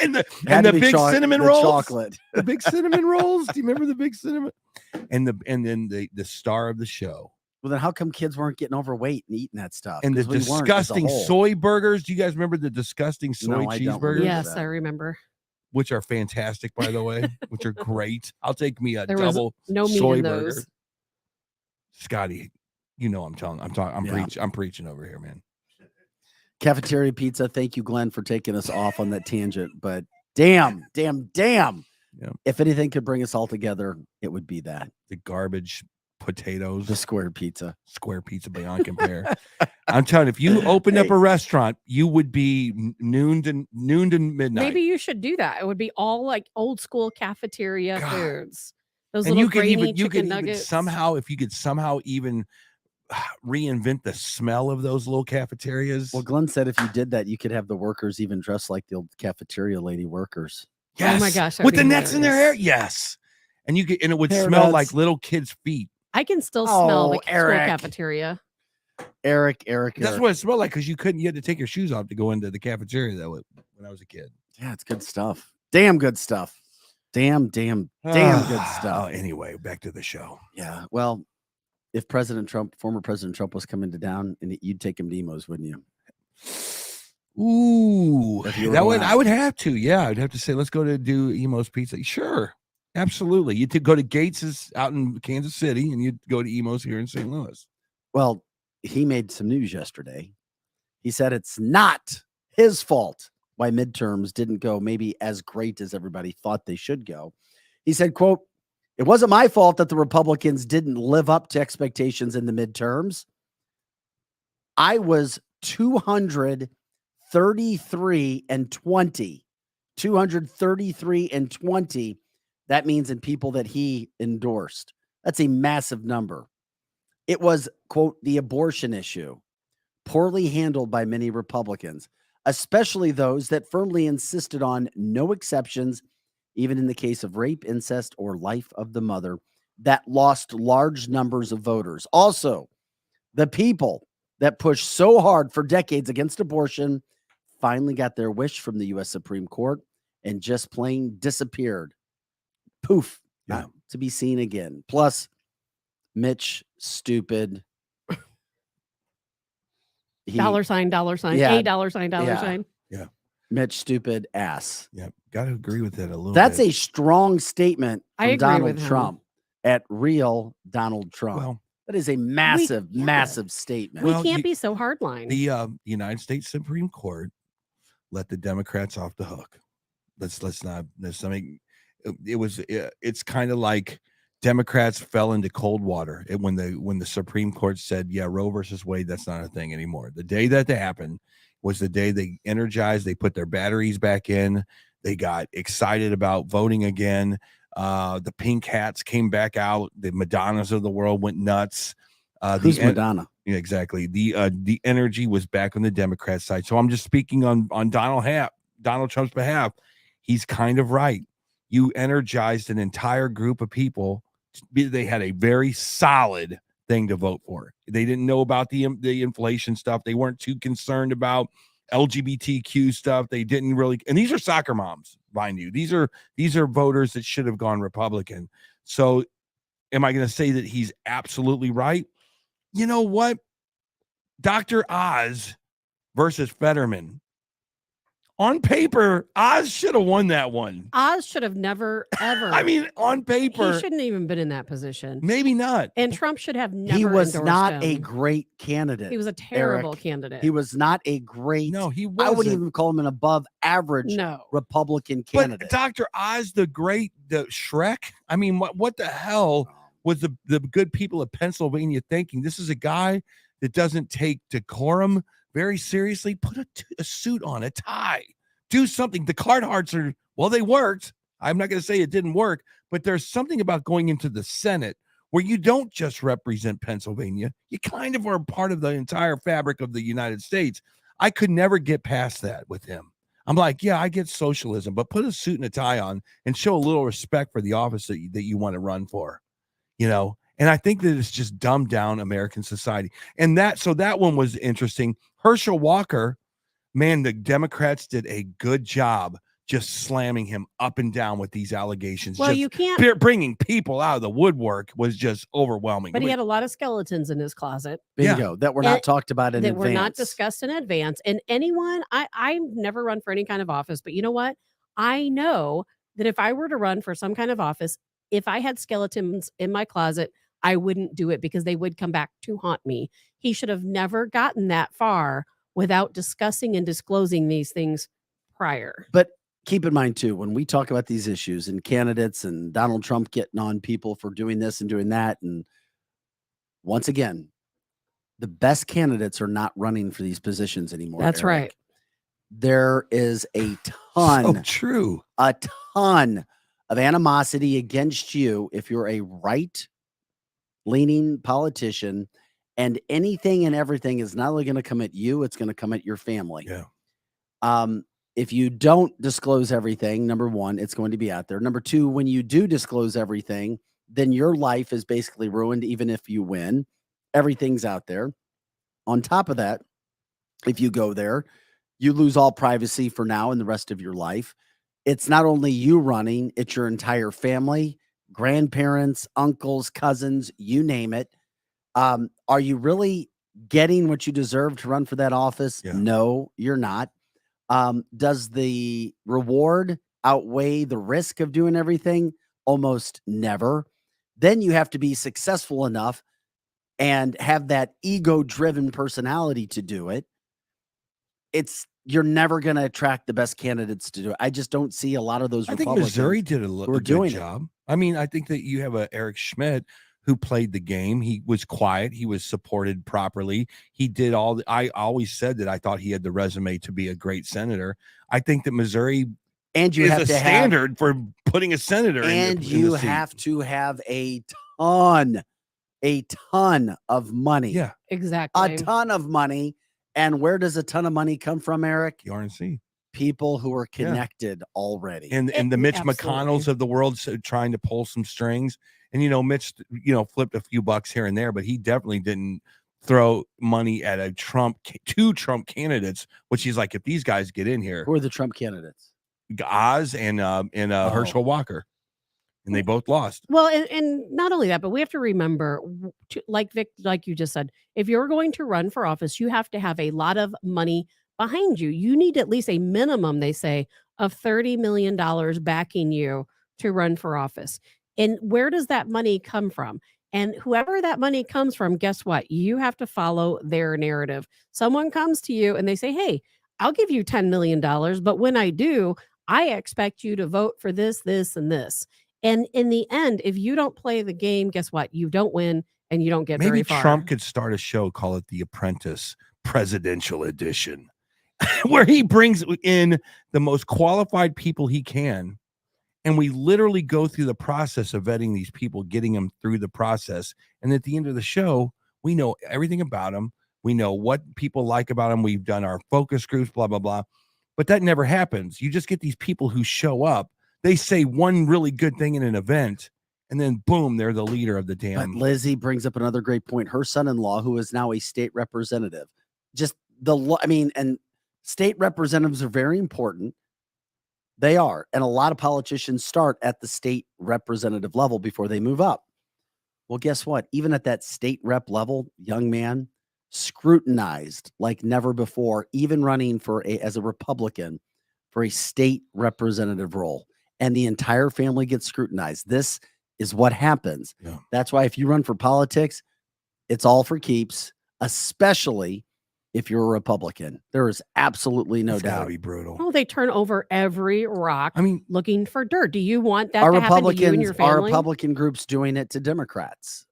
and the, Had and to the be big cinnamon the rolls. chocolate. The big cinnamon rolls. Do you remember the big cinnamon? And then the star of the show. Well, then how come kids weren't getting overweight and eating that stuff? And the 'Cause we weren't as a disgusting whole. soy burgers. Do you guys remember the disgusting soy No, I don't cheeseburgers? remember. Yes, that. I remember. Which are fantastic, by the way, which are great. I'll take me a There was double no meat soy in burger. those. Scotty, you know I'm Yeah. I'm preaching over here, man. Cafeteria pizza. Thank you, Glenn, for taking us off on that tangent. But damn. Yeah. If anything could bring us all together, it would be that. The garbage potatoes, The square pizza. square pizza beyond compare. I'm telling you, if you opened up a restaurant, you would be noon to midnight. Maybe you should do that. It would be all like old school cafeteria God. foods. Those And little you could grainy even chicken nuggets. somehow, if you could somehow even reinvent the smell of those little cafeterias. Well, Glenn said if you did that, you could have the workers even dressed like the old cafeteria lady workers. Yes. Oh my gosh, that with would the be nets in their hair. hilarious. Yes. And it would Hair smell nuts. like little kids' feet. I can still smell the Oh, school Eric. cafeteria. Eric. That's what it smelled like, because you had to take your shoes off to go into the cafeteria when I was a kid. Yeah, it's good stuff. Damn good stuff. Damn good stuff. Anyway, back to the show. Yeah. Well, if former President Trump was coming to town, and you'd take him to Emo's, wouldn't you? Ooh, If you were that would allowed. I would have to. Yeah, I'd have to say, let's go to do Emo's Pizza. Sure, absolutely. You could go to Gates's out in Kansas City, and you'd go to Emo's here in St. Louis. Well, he made some news yesterday. He said it's not his fault why midterms didn't go maybe as great as everybody thought they should go. He said, quote, "It wasn't my fault that the Republicans didn't live up to expectations in the midterms. I was 233 and 20. 233 and 20. That means in people that he endorsed. That's a massive number. It was, quote, the abortion issue, poorly handled by many Republicans, especially those that firmly insisted on no exceptions, even in the case of rape, incest, or life of the mother, that lost large numbers of voters. Also, the people that pushed so hard for decades against abortion finally got their wish from the U.S. Supreme Court and just plain disappeared. Poof, not to be seen again. Plus, Mitch, stupid. Dollar sign, Yeah. a dollar sign, dollar Yeah. sign. Mitch, stupid ass. Yeah, got to agree with that a little That's bit. a strong statement I from agree Donald with him. Trump at real Donald Trump. Well, that is a massive, yeah. massive statement. We Well, can't be so hardline. the United States Supreme Court let the Democrats off the hook. Let's not. There's something. It's kind of like Democrats fell into cold water when the Supreme Court said, yeah, Roe versus Wade, that's not a thing anymore. The day that happened was the day they energized, they put their batteries back in, they got excited about voting again. The pink hats came back out, the Madonnas of the world went nuts. Who's Madonna? Yeah, exactly. The energy was back on the Democrat side. So I'm just speaking on Donald Trump's behalf. He's kind of right. You energized an entire group of people. They had a very solid thing to vote for. They didn't know about the inflation stuff. They weren't too concerned about LGBTQ stuff. They didn't really, and these are soccer moms, mind you. These are voters that should have gone Republican. So am I going to say that he's absolutely right? You know what? Dr. Oz versus Fetterman. On paper, Oz should have won that one. Oz should have never, ever. I mean, on paper, he shouldn't even been in that position. maybe not. And Trump should have never. He was endorsed not him. a great candidate. He was a terrible Eric. candidate. He was not a great. No, he I wasn't. wouldn't even call him an above average no. Republican candidate. But Dr. Oz, the Shrek. I mean, what the hell was the good people of Pennsylvania thinking? This is a guy that doesn't take decorum very seriously. Put a suit on, a tie, do something. The card hearts they worked. I'm not going to say it didn't work, but there's something about going into the Senate where you don't just represent Pennsylvania. You kind of are part of the entire fabric of the United States. I could never get past that with him. I'm like, yeah, I get socialism, but put a suit and a tie on and show a little respect for the office that you want to run for, And I think that it's just dumbed down American society. And that one was interesting. Herschel Walker, man, the Democrats did a good job just slamming him up and down with these allegations. Well, just you can't. bringing people out of the woodwork was just overwhelming. But he had a lot of skeletons in his closet Bingo. That were not talked about in that advance. were not discussed in advance. And anyone, I've never run for any kind of office, but you know what? I know that if I were to run for some kind of office, if I had skeletons in my closet, I wouldn't do it because they would come back to haunt me. He should have never gotten that far without discussing and disclosing these things prior. But keep in mind, too, when we talk about these issues and candidates and Donald Trump getting on people for doing this and doing that, and once again, the best candidates are not running for these positions anymore. That's Eric. right. There is a So ton, true. a ton of animosity against you if you're a right-leaning politician, and anything and everything is not only going to come at you, it's going to come at your family. Yeah. If you don't disclose everything, number one, it's going to be out there. Number two, when you do disclose everything, then your life is basically ruined, even if you win. Everything's out there. On top of that, if you go there, you lose all privacy for now and the rest of your life. It's not only you running, it's your entire family, grandparents, uncles, cousins, you name it. Are you really getting what you deserve to run for that office? Yeah. No, you're not. Does the reward outweigh the risk of doing everything? Almost never. Then you have to be successful enough and have that ego-driven personality to do it. You're never going to attract the best candidates to do it. I just don't see a lot of those I think Republicans Missouri did a who are good doing it. job. I mean, I think that you have a Eric Schmidt who played the game. He was quiet. He was supported properly. He did I always said that I thought he had the resume to be a great senator. I think that Missouri And you is have a to standard for putting a senator and in you the seat. have to have a ton of money. Yeah, Exactly. A ton of money. And where does a ton of money come from, Eric? the RNC. People who are connected already. And the Mitch Absolutely. McConnells of the world trying to pull some strings. And, Mitch, flipped a few bucks here and there, but he definitely didn't throw money at two Trump candidates, which he's like, if these guys get in here, Who are the Trump candidates? Oz and Herschel Walker, and they both lost. Well, and not only that, but we have to remember, like Vic, like you just said, if you're going to run for office, you have to have a lot of money behind you. You need at least a minimum, they say, of $30 million backing you to run for office. And where does that money come from? And whoever that money comes from, guess what? You have to follow their narrative. Someone comes to you and they say, hey, I'll give you $10 million, but when I do, I expect you to vote for this, this, and this. And in the end, if you don't play the game, guess what? You don't win and you don't get Maybe very far. Trump could start a show, call it The Apprentice Presidential Edition, where he brings in the most qualified people he can. And we literally go through the process of vetting these people, getting them through the process. And at the end of the show, we know everything about them. We know what people like about them. We've done our focus groups, blah, blah, blah. But that never happens. You just get these people who show up. They say one really good thing in an event, and then boom, they're the leader of the But damn. Lizzie brings up another great point. Her son-in-law, who is now a state representative, and state representatives are very important. They are. And a lot of politicians start at the state representative level before they move up. Well, guess what? Even at that state rep level, young man, scrutinized like never before, even running as a Republican for a state representative role. And the entire family gets scrutinized. This is what happens. Yeah. That's why if you run for politics, it's all for keeps, especially if you're a Republican. There is absolutely no It's gotta doubt. be brutal. Oh, they turn over every rock I mean, looking for dirt. Do you want that Our to happen to you and your Republicans, our family? Republican groups doing it to Democrats.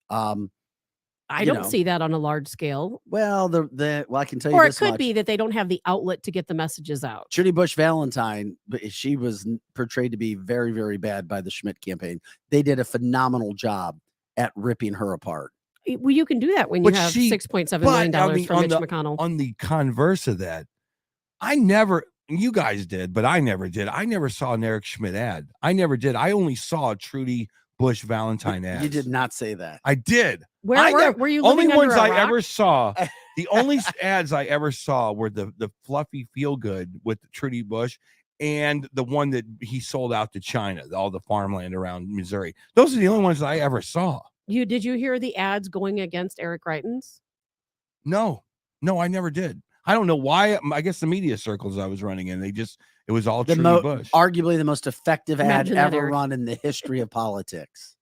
I you don't know. see that on a large scale. Well, I can tell you Or it this could much. be that they don't have the outlet to get the messages out. Judy Bush Valentine, she was portrayed to be very, very bad by the Schmidt campaign. They did a phenomenal job at ripping her apart. Well, you can do that when you But have she- $6.7 million but, I mean, from on Mitch the- McConnell. on the converse of that, you guys did, but I never did. I never saw an Eric Schmidt ad. I never did. I only saw a Trudy Bush Valentine ad. You did not say that. I did. Were you Only living ones under a I rock? ever saw. The only ads I ever saw were the fluffy feel good with Trudy Bush and the one that he sold out to China, all the farmland around Missouri. Those are the only ones I ever saw. Did you hear the ads going against Eric Greitens? No, I never did. I don't know why. I guess the media circles I was running in, it was all Trudy Bush. Arguably the most effective ad Imagine that, ever Eric. run in the history of politics.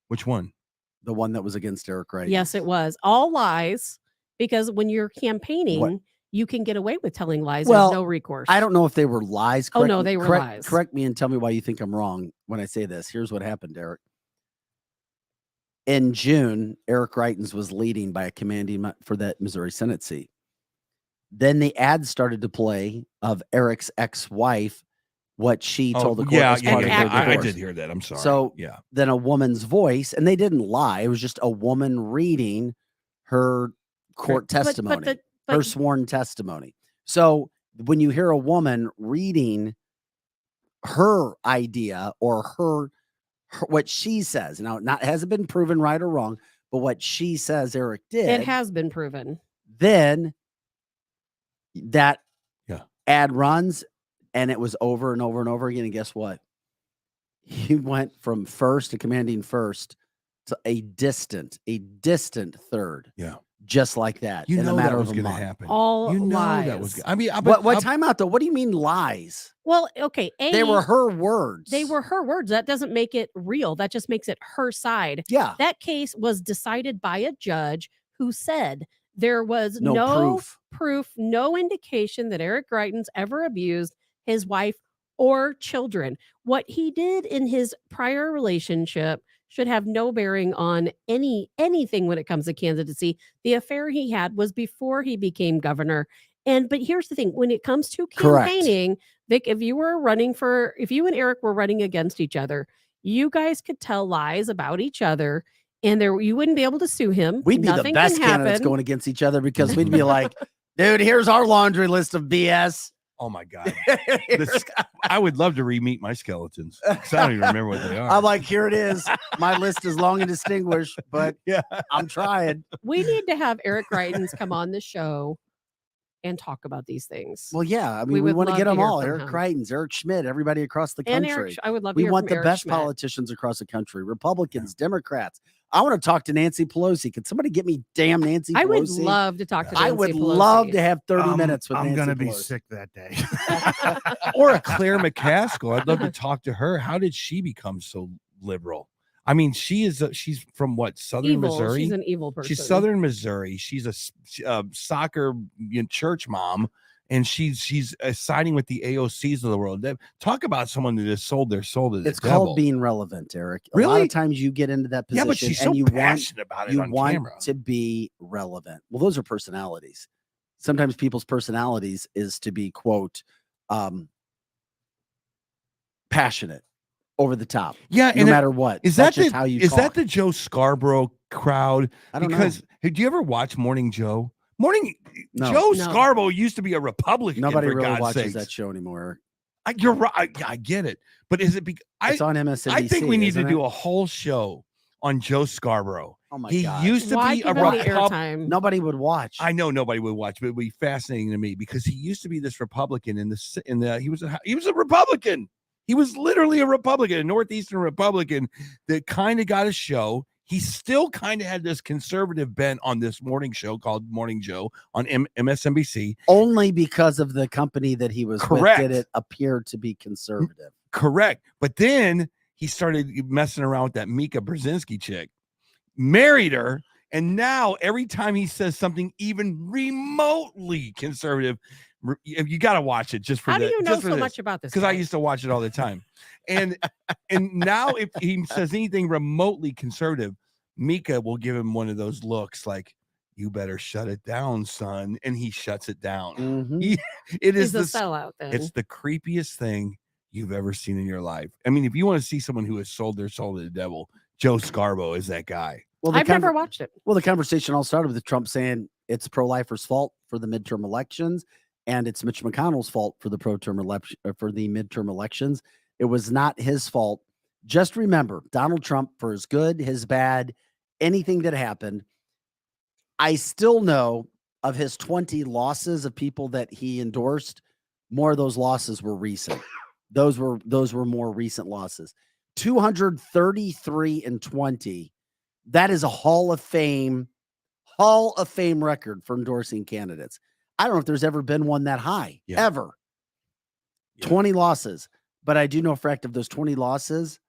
Which one? The one that was against Eric Greitens. Yes, it was. All lies, because when you're campaigning, you can get away with telling lies. Well, There's no recourse. I don't know if they were lies. Oh, no, they were lies. Correct me and tell me why you think I'm wrong when I say this. Here's what happened, Eric. in June, Eric Greitens was leading by a commanding for that Missouri Senate seat. Then the ads started to play of Eric's ex-wife, what she told the court. Yeah, as part of their I divorce. did hear that. I'm sorry. So yeah, then a woman's voice, and they didn't lie. It was just a woman reading her court testimony, her sworn testimony. So when you hear a woman reading her idea or her what she says, now not hasn't been proven right or wrong, but what she says Eric did, It has been proven. then that Yeah. ad runs, and it was over and over and over again. And guess what? He went from first to commanding first to a distant third. Yeah. Just like that. you in know a matter that was of a going to month. happen. All You know lies. that was. I mean, What time out though? What do you mean lies? Well, okay. They were her words. They were her words. That doesn't make it real. That just makes it her side. Yeah. That case was decided by a judge who said there was No no proof. no indication that Eric Greitens ever abused his wife or children. What he did in his prior relationship should have no bearing on anything when it comes to candidacy. The affair he had was before he became governor. But here's the thing, when it comes to Correct. campaigning, Vic, if you and Eric were running against each other, you guys could tell lies about each other, and you wouldn't be able to sue him. We'd be the Nothing best can candidates happen. going against each other because we'd be like, dude, here's our laundry list of BS. Oh my God. I would love to re-meet my skeletons. 'Cause I don't even remember what they are. I'm like, here it is. My list is long and distinguished, but yeah. I'm trying. We need to have Eric Greitens come on the show and talk about these things. Well, yeah. I We mean, we would want to love get to them hear all. from Eric him. Greitens, Eric Schmidt, everybody across the And country. Eric, I would love to We hear want from the Eric best Schmidt. politicians across the country. Republicans, Democrats. I want to talk to Nancy Pelosi. Can somebody get me damn Nancy Pelosi? I would love to talk to Nancy I would Pelosi. love to have 30 minutes with I'm Nancy gonna be Pelosi. sick that day. Or a Claire McCaskill. I'd love to talk to her. How did she become so liberal? I mean, she's from what, Southern Evil. Missouri? She's an evil person. She's Southern Missouri. She's a soccer church mom, and she's siding with the AOCs of the world. Talk about someone that has sold their soul to the It's devil. called being relevant, Eric. A lot Really? of times you get into that position Yeah, but she's so and you want passionate about it on camera. to be relevant. Well, those are personalities. Sometimes people's personalities is to be, quote, passionate, over the top. Yeah, no matter what. Is That's that just how you is talk. that the Joe Scarborough crowd? I don't Because know. hey, do you ever watch Morning Joe? No. Joe No. Scarborough used to be a Republican. Nobody for really God's watches sakes. that show anymore. You're right. I get it, but is it because It's on MSNBC. I think we need to isn't do it? a whole show on Joe Scarborough. Oh my He God. used to Why be a give him the Republican. airtime? Nobody would watch. I know nobody would watch, but it would be fascinating to me because he used to be this Republican he was a Republican. He was literally a Republican, a Northeastern Republican that kind of got a show. He still kind of had this conservative bent on this morning show called Morning Joe on MSNBC. Only because of the company that he was Correct. with did it appear to be conservative. Correct. But then he started messing around with that Mika Brzezinski chick, married her, and now every time he says something even remotely conservative, you got to watch it just for How do you know just for so this. much about this? Because I guy? used to watch it all the time. And now if he says anything remotely conservative, Mika will give him one of those looks like, you better shut it down, son. And he shuts it down. Mhm. It is He's a sellout. Then it's the creepiest thing you've ever seen in your life. I mean, if you want to see someone who has sold their soul to the devil, Joe Scarborough is that guy. Well, I've never watched it. Well, the conversation all started with Trump saying it's pro-lifers' fault for the midterm elections, and it's Mitch McConnell's fault for the midterm elections. It was not his fault. Just remember, Donald Trump, for his good, his bad, anything that happened, I still know of his 20 losses of people that he endorsed. More of those losses were recent. Those were more recent losses. 233 and 20. That is a Hall of Fame record for endorsing candidates. I don't know if there's ever been one that high, ever. Yeah. 20 losses. But I do know for a fact of those 20 losses,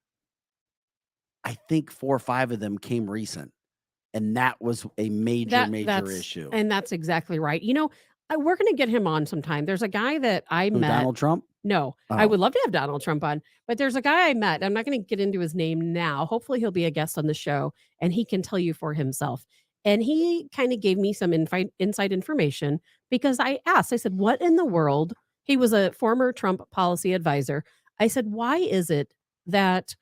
I think 4 or 5 of them came recent. And that was a major issue. And that's exactly right. You know, we're going to get him on sometime. There's a guy that I Who, met. Donald Trump? No, I Oh. would love to have Donald Trump on, but there's a guy I met. I'm not going to get into his name now. Hopefully, he'll be a guest on the show and he can tell you for himself. And he kind of gave me some inside information because I asked, I said, what in the world? He was a former Trump policy advisor. I said, why is it that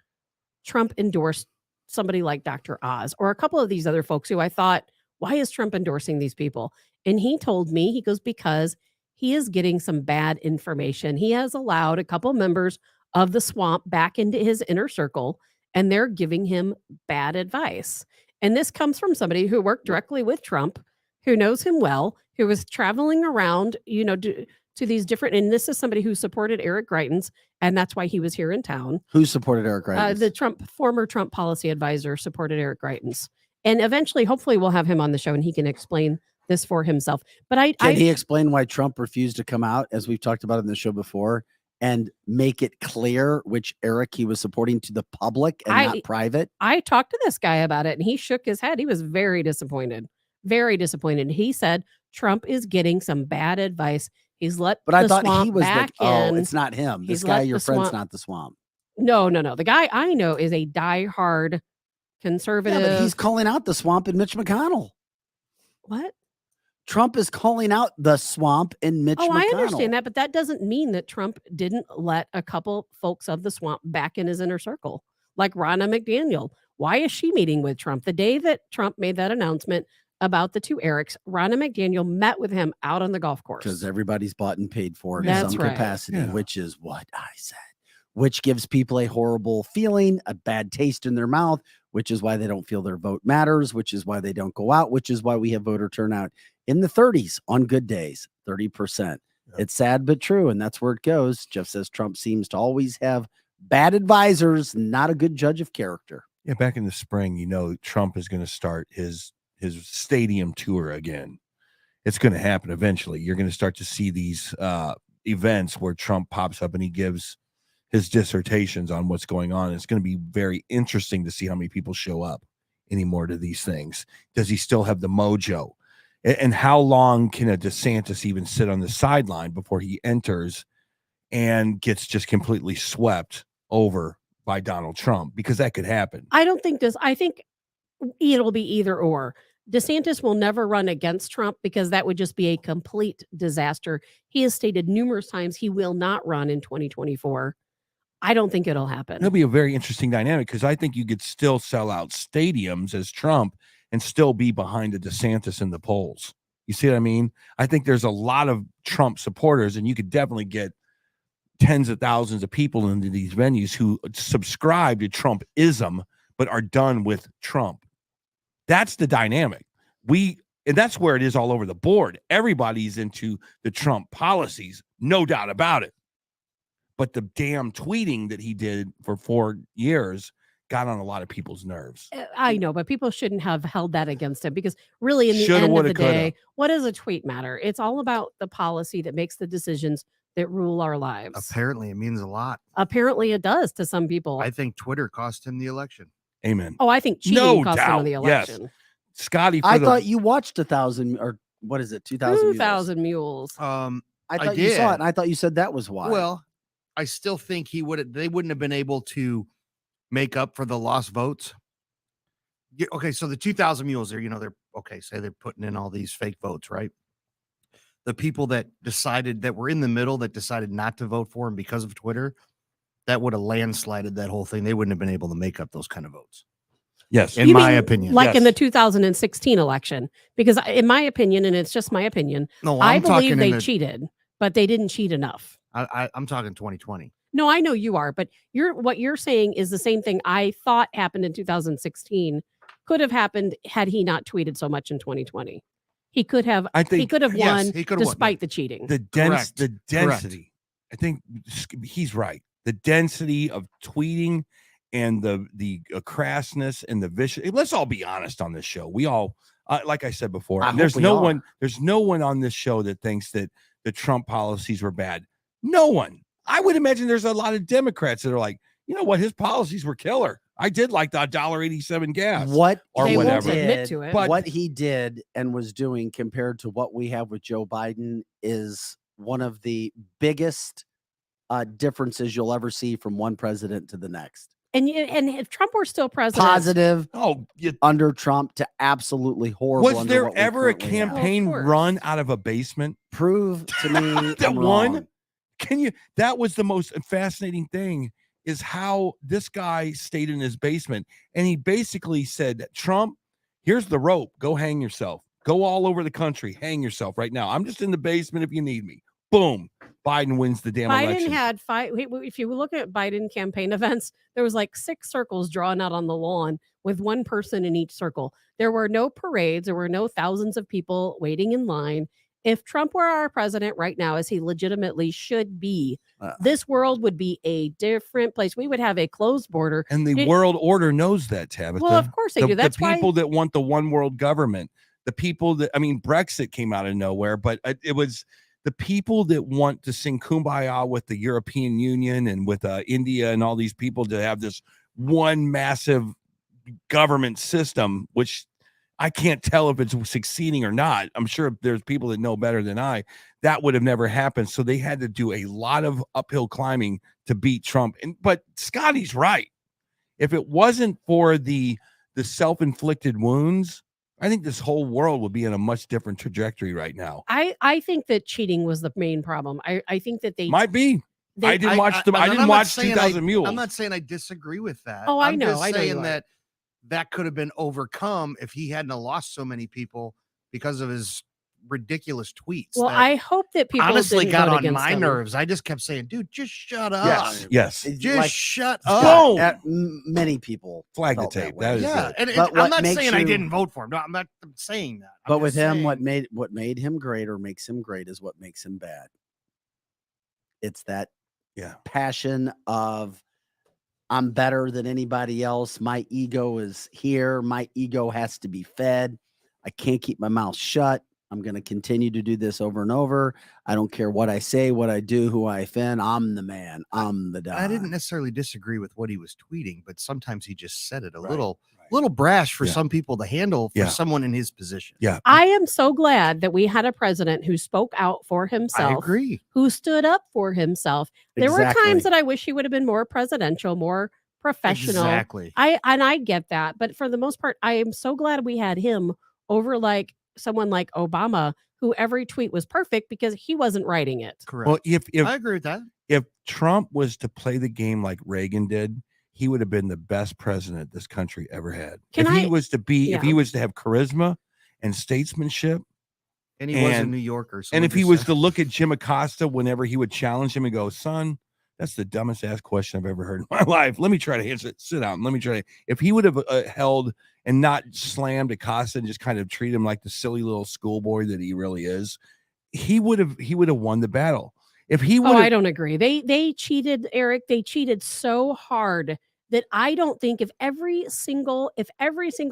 Trump endorsed somebody like Dr. Oz or a couple of these other folks who I thought, why is Trump endorsing these people? And he told me, he goes, because he is getting some bad information. He has allowed a couple members of the swamp back into his inner circle, and they're giving him bad advice. And this comes from somebody who worked directly with Trump, who knows him well, who was traveling around, to these different, and this is somebody who supported Eric Greitens, and that's why he was here in town. Who supported Eric Greitens? The former Trump policy advisor supported Eric Greitens. And eventually, hopefully, we'll have him on the show and he can explain this for himself. But Can he explain why Trump refused to come out, as we've talked about in the show before, and make it clear which Eric he was supporting to the public and not private? I talked to this guy about it and he shook his head. He was very disappointed. Very disappointed. He said Trump is getting some bad advice. He's let But I the thought he swamp was back oh, in. it's not him. This He's guy, let your the friend's swamp- not the swamp. No. The guy I know is a diehard conservative. Yeah, but he's calling out the swamp in Mitch McConnell. What? Trump is calling out the swamp in Mitch Oh, McConnell. I understand that, but that doesn't mean that Trump didn't let a couple folks of the swamp back in his inner circle, like Ronna McDaniel. Why is she meeting with Trump? The day that Trump made that announcement about the two Erics, Ronna McDaniel met with him out on the golf course. Because everybody's bought and paid for it in That's some right. capacity, Yeah. which is what I said, which gives people a horrible feeling, a bad taste in their mouth, which is why they don't feel their vote matters, which is why they don't go out, which is why we have voter turnout in the 30s on good days, 30%. Yeah. It's sad but true, and that's where it goes. Jeff says Trump seems to always have bad advisors, not a good judge of character. Yeah, back in the spring, Trump is going to start his stadium tour again. It's going to happen eventually. You're going to start to see these events where Trump pops up and he gives his dissertations on what's going on. It's going to be very interesting to see how many people show up anymore to these things. Does he still have the mojo? And how long can a DeSantis even sit on the sideline before he enters and gets just completely swept over by Donald Trump? Because that could happen. I think it'll be either or. DeSantis will never run against Trump because that would just be a complete disaster. He has stated numerous times he will not run in 2024. I don't think it'll happen. It'll be a very interesting dynamic because I think you could still sell out stadiums as Trump and still be behind the DeSantis in the polls. You see what I mean? I think there's a lot of Trump supporters, and you could definitely get tens of thousands of people into these venues who subscribe to Trumpism but are done with Trump. That's the dynamic. And that's where it is all over the board. Everybody's into the Trump policies, no doubt about it. But the damn tweeting that he did for 4 years got on a lot of people's nerves. I know, but people shouldn't have held that against him because really in the Shoulda, end of woulda, the day, coulda. what does a tweet matter? It's all about the policy that makes the decisions that rule our lives. Apparently, it means a lot. Apparently it does to some people. I think Twitter cost him the election. Amen. Oh, I think cheating No cost him doubt, the yes. election. Scotty, I thought you watched 1,000 or what is it? 2,000. 2,000 mules. I I thought you saw it, did. and I thought you said that was why. Well, I still think they wouldn't have been able to make up for the lost votes. Okay, so the 2,000 mules are, they're okay, say they're putting in all these fake votes, right? The people that decided that were in the middle that decided not to vote for him because of Twitter, that would have landslided that whole thing. They wouldn't have been able to make up those kind of votes. yes. In You my mean opinion. Like in Yes. the 2016 election, because in my opinion, and it's just my opinion, No, I I'm believe talking they cheated, but they didn't cheat enough. I'm talking 2020. No, I know you are, but what you're saying is the same thing I thought happened in 2016 could have happened had he not tweeted so much in 2020. He could have I think he could have yes, won he could have won, despite the cheating. the Correct. density. I think he's right. The density of tweeting and the crassness and the vicious. Let's all be honest on this show. We all, like I said before, I hope there's we no are. one. There's no one on this show that thinks that the Trump policies were bad. No one. I would imagine there's a lot of Democrats that are like, you know what, his policies were killer. I did like the $1.87 gas. what or he They won't whatever. admit did- to it. But- what he did and was doing compared to what we have with Joe Biden is one of the biggest differences you'll ever see from one president to the next. And if Trump were still president, Positive Oh, under Trump to absolutely horrible. was under there what we ever a currently have. campaign Well, of course. run out of a basement? Prove to me That I'm one? wrong. Can you? That was the most fascinating thing, is how this guy stayed in his basement, and he basically said, Trump, here's the rope, go hang yourself, go all over the country, hang yourself right now, I'm just in the basement if you need me. Boom, Biden wins the damn Biden election. had five. If you look at Biden campaign events, there was like 6 circles drawn out on the lawn with one person in each circle. There were no parades. There were no thousands of people waiting in line. If Trump were our president right now, as he legitimately should be, this world would be a different place. We would have a closed border. And the world order knows that, Tabitha. Well, of course they do. That's the people that want the one world government, the people that, I mean, Brexit came out of nowhere, but it was the people that want to sing Kumbaya with the European Union and with India and all these people to have this one massive government system, which I can't tell if it's succeeding or not. I'm sure there's people that know better than I. That would have never happened. So they had to do a lot of uphill climbing to beat Trump. But Scotty's right. If it wasn't for the self-inflicted wounds, I think this whole world would be in a much different trajectory right now. I think that cheating was the main problem. I think that they Might be. I didn't watch and I'm not watch saying 2000 Mules. I'm not saying I disagree with that. Oh, I I'm know, just I know you saying are. that could have been overcome if he hadn't lost so many people because of his ridiculous tweets. Well, that I hope that people honestly didn't got vote on against my him. nerves. I just kept saying, dude, just shut up. Yes. Just Like, shut Scott, up. many people Flag the felt that tape. way. That is Yeah, it. and But I'm what not makes saying I you- didn't vote for him. No, I'm not saying that. I'm But with just him, saying- what made him great or makes him great is what makes him bad. It's that passion of I'm better than anybody else. My ego is here. My ego has to be fed. I can't keep my mouth shut. I'm going to continue to do this over and over. I don't care what I say, what I do, who I offend. I'm the man. I'm the don. I didn't necessarily disagree with what he was tweeting, but sometimes he just said it a Right, little right. little brash for Yeah. some people to handle for Yeah. someone in his position. Yeah. I am so glad that we had a president who spoke out for himself. I agree. Who stood up for himself. There were Exactly. times that I wish he would have been more presidential, more professional. Exactly. I get that, but for the most part, I am so glad we had him over like someone like Obama, who every tweet was perfect because he wasn't writing it. Correct. Well, if I agree with that. if Trump was to play the game like Reagan did, he would have been the best president this country ever had. Can if he I- was to be, if Yeah. he was to have charisma and statesmanship, And he was a And- New Yorker. and if he was to look at Jim Acosta whenever he would challenge him and go, son, that's the dumbest ass question I've ever heard in my life. Let me try to answer it. Sit down. Let me try to. If he would have held and not slammed Acosta and just kind of treat him like the silly little schoolboy that he really is, he would have won the battle. If he would Oh, I have, don't agree. They cheated, Eric. They cheated so hard that I don't think if every single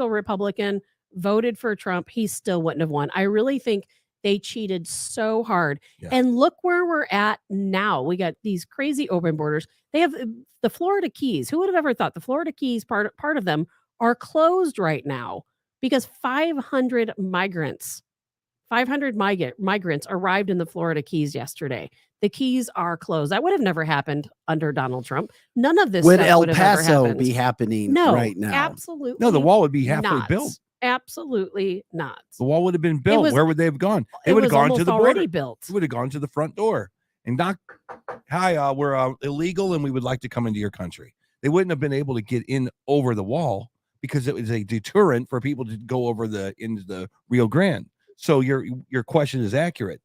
Republican voted for Trump, he still wouldn't have won. I really think they cheated so hard. Yeah. And look where we're at now. We got these crazy open borders. They have the Florida Keys. Who would have ever thought the Florida Keys part of them are closed right now because 500 migrants arrived in the Florida Keys yesterday. The Keys are closed. That would have never happened under Donald Trump. None of this Would stuff El would have ever Paso happened. be happening No, right now? absolutely. no, the wall would be halfway not. built. Absolutely not. The wall would have been built. was- Where would they have gone? They It would have was gone to almost the already border. built. They would have gone to the front door and knocked. Hi, we're illegal and we would like to come into your country. They wouldn't have been able to get in over the wall because it was a deterrent for people to go over into the Rio Grande. So your question is accurate.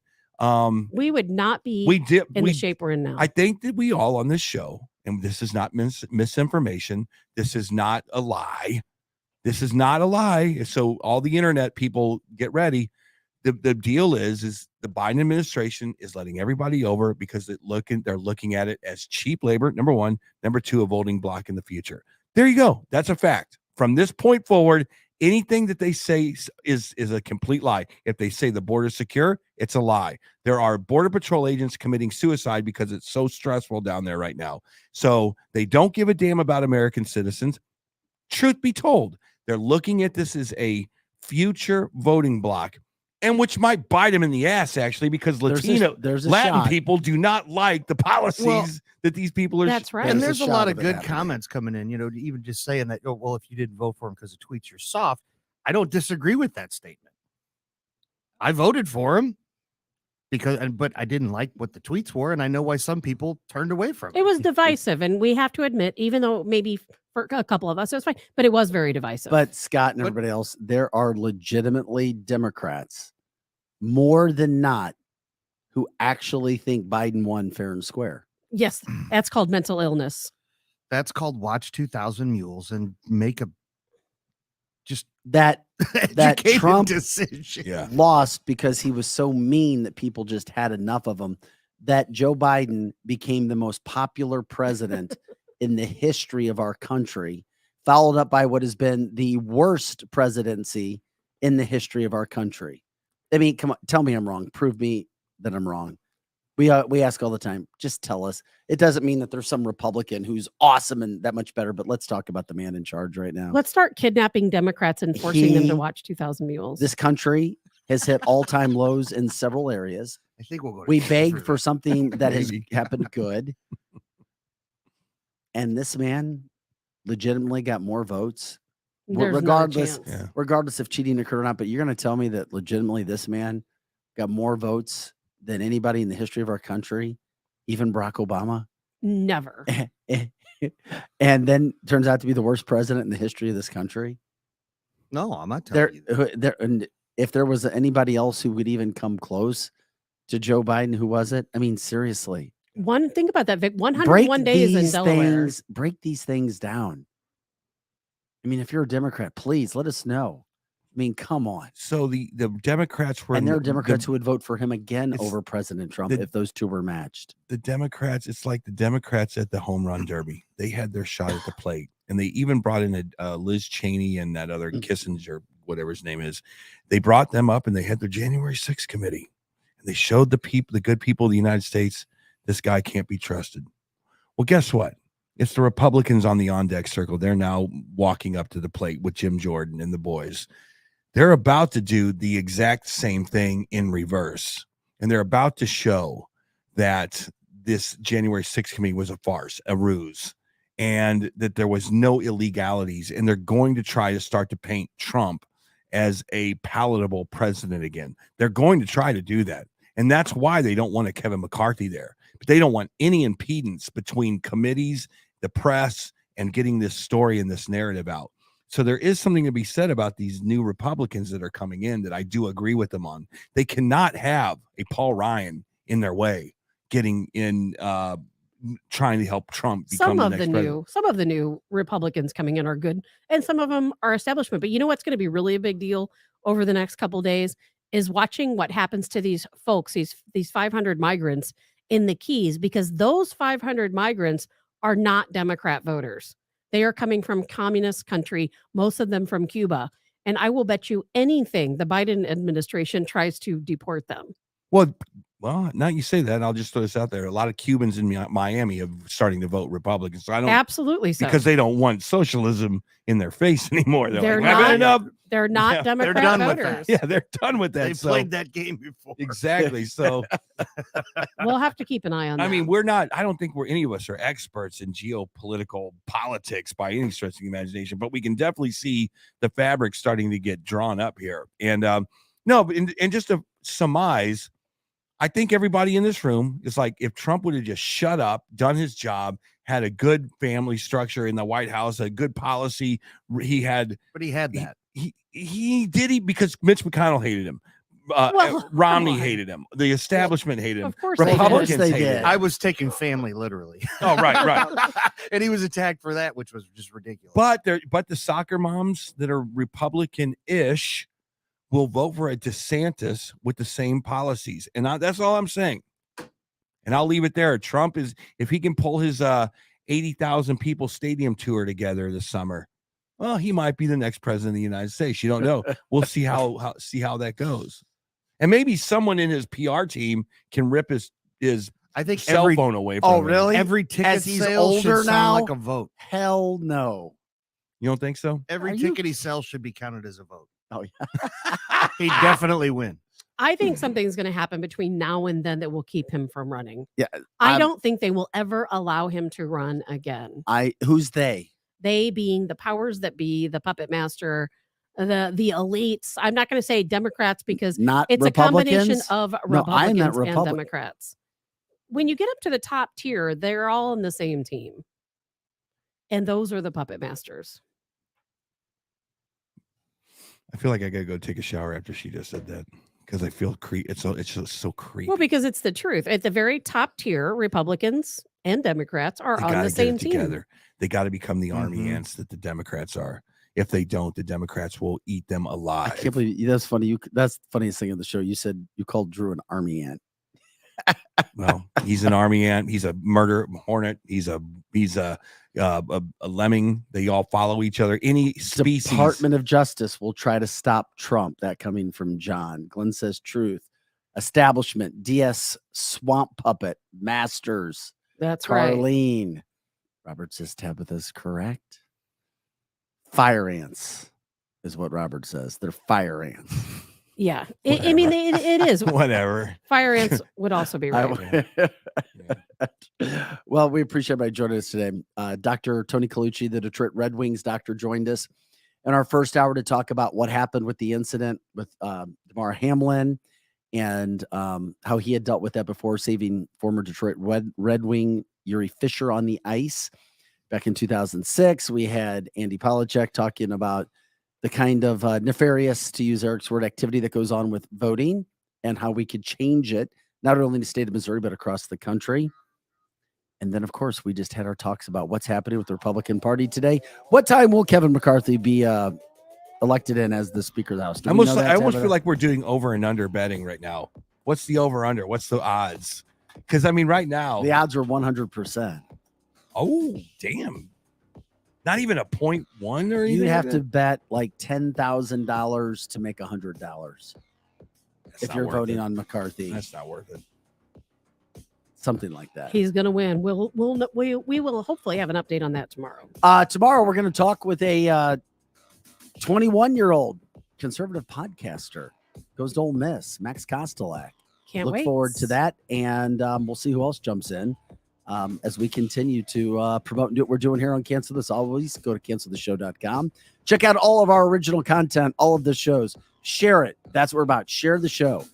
We would not be We did. in the shape we're in now. I think that we all on this show, and this is not misinformation. This is not a lie. This is not a lie. So all the internet people get ready. The deal is the Biden administration is letting everybody over because they're looking at it as cheap labor, number one. Number two, a voting block in the future. There you go. That's a fact. From this point forward, anything that they say is a complete lie. If they say the border's secure, it's a lie. There are Border Patrol agents committing suicide because it's so stressful down there right now. So they don't give a damn about American citizens. Truth be told, they're looking at this as a future voting block. and which might bite him in the ass actually, because there's a Latin shot. people do not like the policies that these people are. That's right. And There's there's a a lot shot of of it good happening. comments coming in, even just saying that, oh, well, if you didn't vote for him because of tweets, you're soft. I don't disagree with that statement. I voted for him but I didn't like what the tweets were, and I know why some people turned away from it. It was divisive, and we have to admit, even though maybe for a couple of us it was fine, but it was very divisive. But Scott and But- everybody else, there are legitimately Democrats, more than not, who actually think Biden won fair and square. yes, that's called mental illness. That's called watch 2,000 Mules and make a just That educated Trump decision. Yeah. lost because he was so mean that people just had enough of him. That Joe Biden became the most popular president in the history of our country, followed up by what has been the worst presidency in the history of our country. I mean, come on, tell me I'm wrong. Prove me that I'm wrong. We ask all the time. Just tell us. It doesn't mean that there's some Republican who's awesome and that much better, but let's talk about the man in charge right now. Let's start kidnapping Democrats and forcing them He- to watch 2,000 Mules. This country has hit all-time lows in several areas. I think we'll go. We to begged for something that has Maybe. happened good. And this man legitimately got more votes, There's regardless- not a chance. Yeah. regardless if cheating occurred or not. But you're going to tell me that legitimately this man got more votes than anybody in the history of our country, even Barack Obama? Never. And then turns out to be the worst president in the history of this country? No, I'm not telling you. And if there was anybody else who would even come close to Joe Biden, who was it? I mean, seriously. Think about that, Vic. 101 days in Delaware. Break these things down. I mean, if you're a Democrat, please let us know. I mean, come on. So the Democrats were, And there are Democrats who would vote for him again it's over President Trump the- if those two were matched. the Democrats. It's like the Democrats at the home run derby. They had their shot at the plate, and they even brought in Liz Cheney and that other Kissinger, whatever his name is. They brought them up, and they had their January 6th committee, and they showed the good people of the United States, this guy can't be trusted. Well, guess what? It's the Republicans on the on-deck circle. They're now walking up to the plate with Jim Jordan and the boys. They're about to do the exact same thing in reverse. And they're about to show that this January 6th committee was a farce, a ruse, and that there was no illegalities. And they're going to try to start to paint Trump as a palatable president again. They're going to try to do that. And that's why they don't want a Kevin McCarthy there. But they don't want any impedance between committees, the press, and getting this story and this narrative out. So there is something to be said about these new Republicans that are coming in that I do agree with them on. They cannot have a Paul Ryan in their way getting in, trying to help Trump become Some the of next the president. new Republicans coming in are good, and some of them are establishment. But you know what's going to be really a big deal over the next couple days is watching what happens to these folks, these 500 migrants in the Keys, because those 500 migrants are not Democrat voters. They are coming from communist country, most of them from Cuba. And I will bet you anything the Biden administration tries to deport them. Well, now you say that, I'll just throw this out there. A lot of Cubans in Miami are starting to vote Republican. So I don't, Absolutely so. because they don't want socialism in their face anymore. They're like, They're "I've had not- enough." They're not Yeah, Democrat done with voters. that. Yeah, they're done with that. They So- played that game before. exactly. So We'll have to keep an eye on that. I mean, I don't think any of us are experts in geopolitical politics by any stretch of the imagination, but we can definitely see the fabric starting to get drawn up here. And and just to surmise, I think everybody in this room is like, if Trump would have just shut up, done his job, had a good family structure in the White House, a good policy, But he had that. he did because Mitch McConnell hated him. Well, Romney come on. hated him. The establishment hated him. Of course they did. Republicans Of course they hated did. him. I was taking family literally. Oh, right. And he was attacked for that, which was just ridiculous. But the soccer moms that are Republican-ish will vote for a DeSantis with the same policies. And that's all I'm saying. And I'll leave it there. Trump is, if he can pull his 80,000 people stadium tour together this summer, well, he might be the next president of the United States. You don't know. We'll see how that goes. And maybe someone in his PR team can rip his I think cell phone away from Oh, him. really? every ticket As he's sale should older sound now? like a vote. Hell no. You don't think so? Every Are you- ticket he sells should be counted as a vote. Oh, yeah. He'd definitely win. I think something's going to happen between now and then that will keep him from running. Yeah, I I'm- don't think they will ever allow him to run again. Who's they? They being the powers that be, the puppet master, the elites. I'm not going to say Democrats because Not it's a combination Republicans? of No, I meant Republicans and Republic- Democrats. When you get up to the top tier, they're all in the same team. And those are the puppet masters. I feel like I gotta go take a shower after she just said that because I feel it's just so creepy. Well, because it's the truth. At the very top tier, Republicans and Democrats are They on gotta the get same it team. together. They got to become the army Mhm. ants that the Democrats are. If they don't, the Democrats will eat them I alive. can't believe that's funny. That's the funniest thing of the show. You said you called Drew an army ant. Well, he's an army ant. He's a murder hornet. He's a lemming. They all follow each other. Any species. Department of Justice will try to stop Trump. That coming from John. Glenn says truth. Establishment. DS Swamp Puppet. Masters. That's right. Carlene. Robert says Tabitha's correct. Fire ants is what Robert says. They're fire ants. Yeah. I mean, it is. Whatever. Fire ants would also be right. Well, we appreciate everybody joining us today. Dr. Tony Collucci, the Detroit Redwings doctor, joined us in our first hour to talk about what happened with the incident with Damar Hamlin and how he had dealt with that before, saving former Detroit Red Wing Yuri Fisher on the ice back in 2006. We had Andy Polacek talking about the kind of nefarious, to use Eric's word, activity that goes on with voting and how we could change it, not only in the state of Missouri, but across the country. And then, of course, we just had our talks about what's happening with the Republican Party today. What time will Kevin McCarthy be elected in as the Speaker of the House? Do I we almost, know that, I almost Tabitha? feel like we're doing over and under betting right now. What's the over under? What's the odds? Because I mean, right now, the odds are 100%. oh damn, not even a 0.1 or anything. You'd have like to that? bet like $10,000 to make $100 That's if not you're worth voting it. on McCarthy. That's not worth it. Something like that. He's going to win. We will hopefully have an update on that tomorrow. Tomorrow, we're going to talk with a 21-year-old conservative podcaster. Goes to Ole Miss, Max Kostelak. Can't Look wait. forward to that. And we'll see who else jumps in as we continue to promote and do what we're doing here on Cancel This Always. Go to canceltheshow.com. Check out all of our original content, all of the shows. Share it. That's what we're about. Share the show.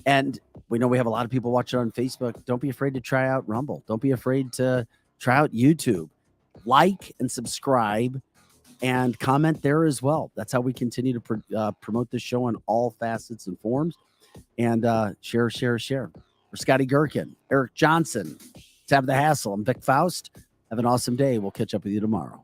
And we know we have a lot of people watching on Facebook. Don't be afraid to try out Rumble. Don't be afraid to try out YouTube. Like and subscribe and comment there as well. That's how we continue to promote this show on all facets and forms. And share. For Scotty Gherkin, Eric Johnson, Tabitha Hassel, I'm Vic Faust. Have an awesome day. We'll catch up with you tomorrow.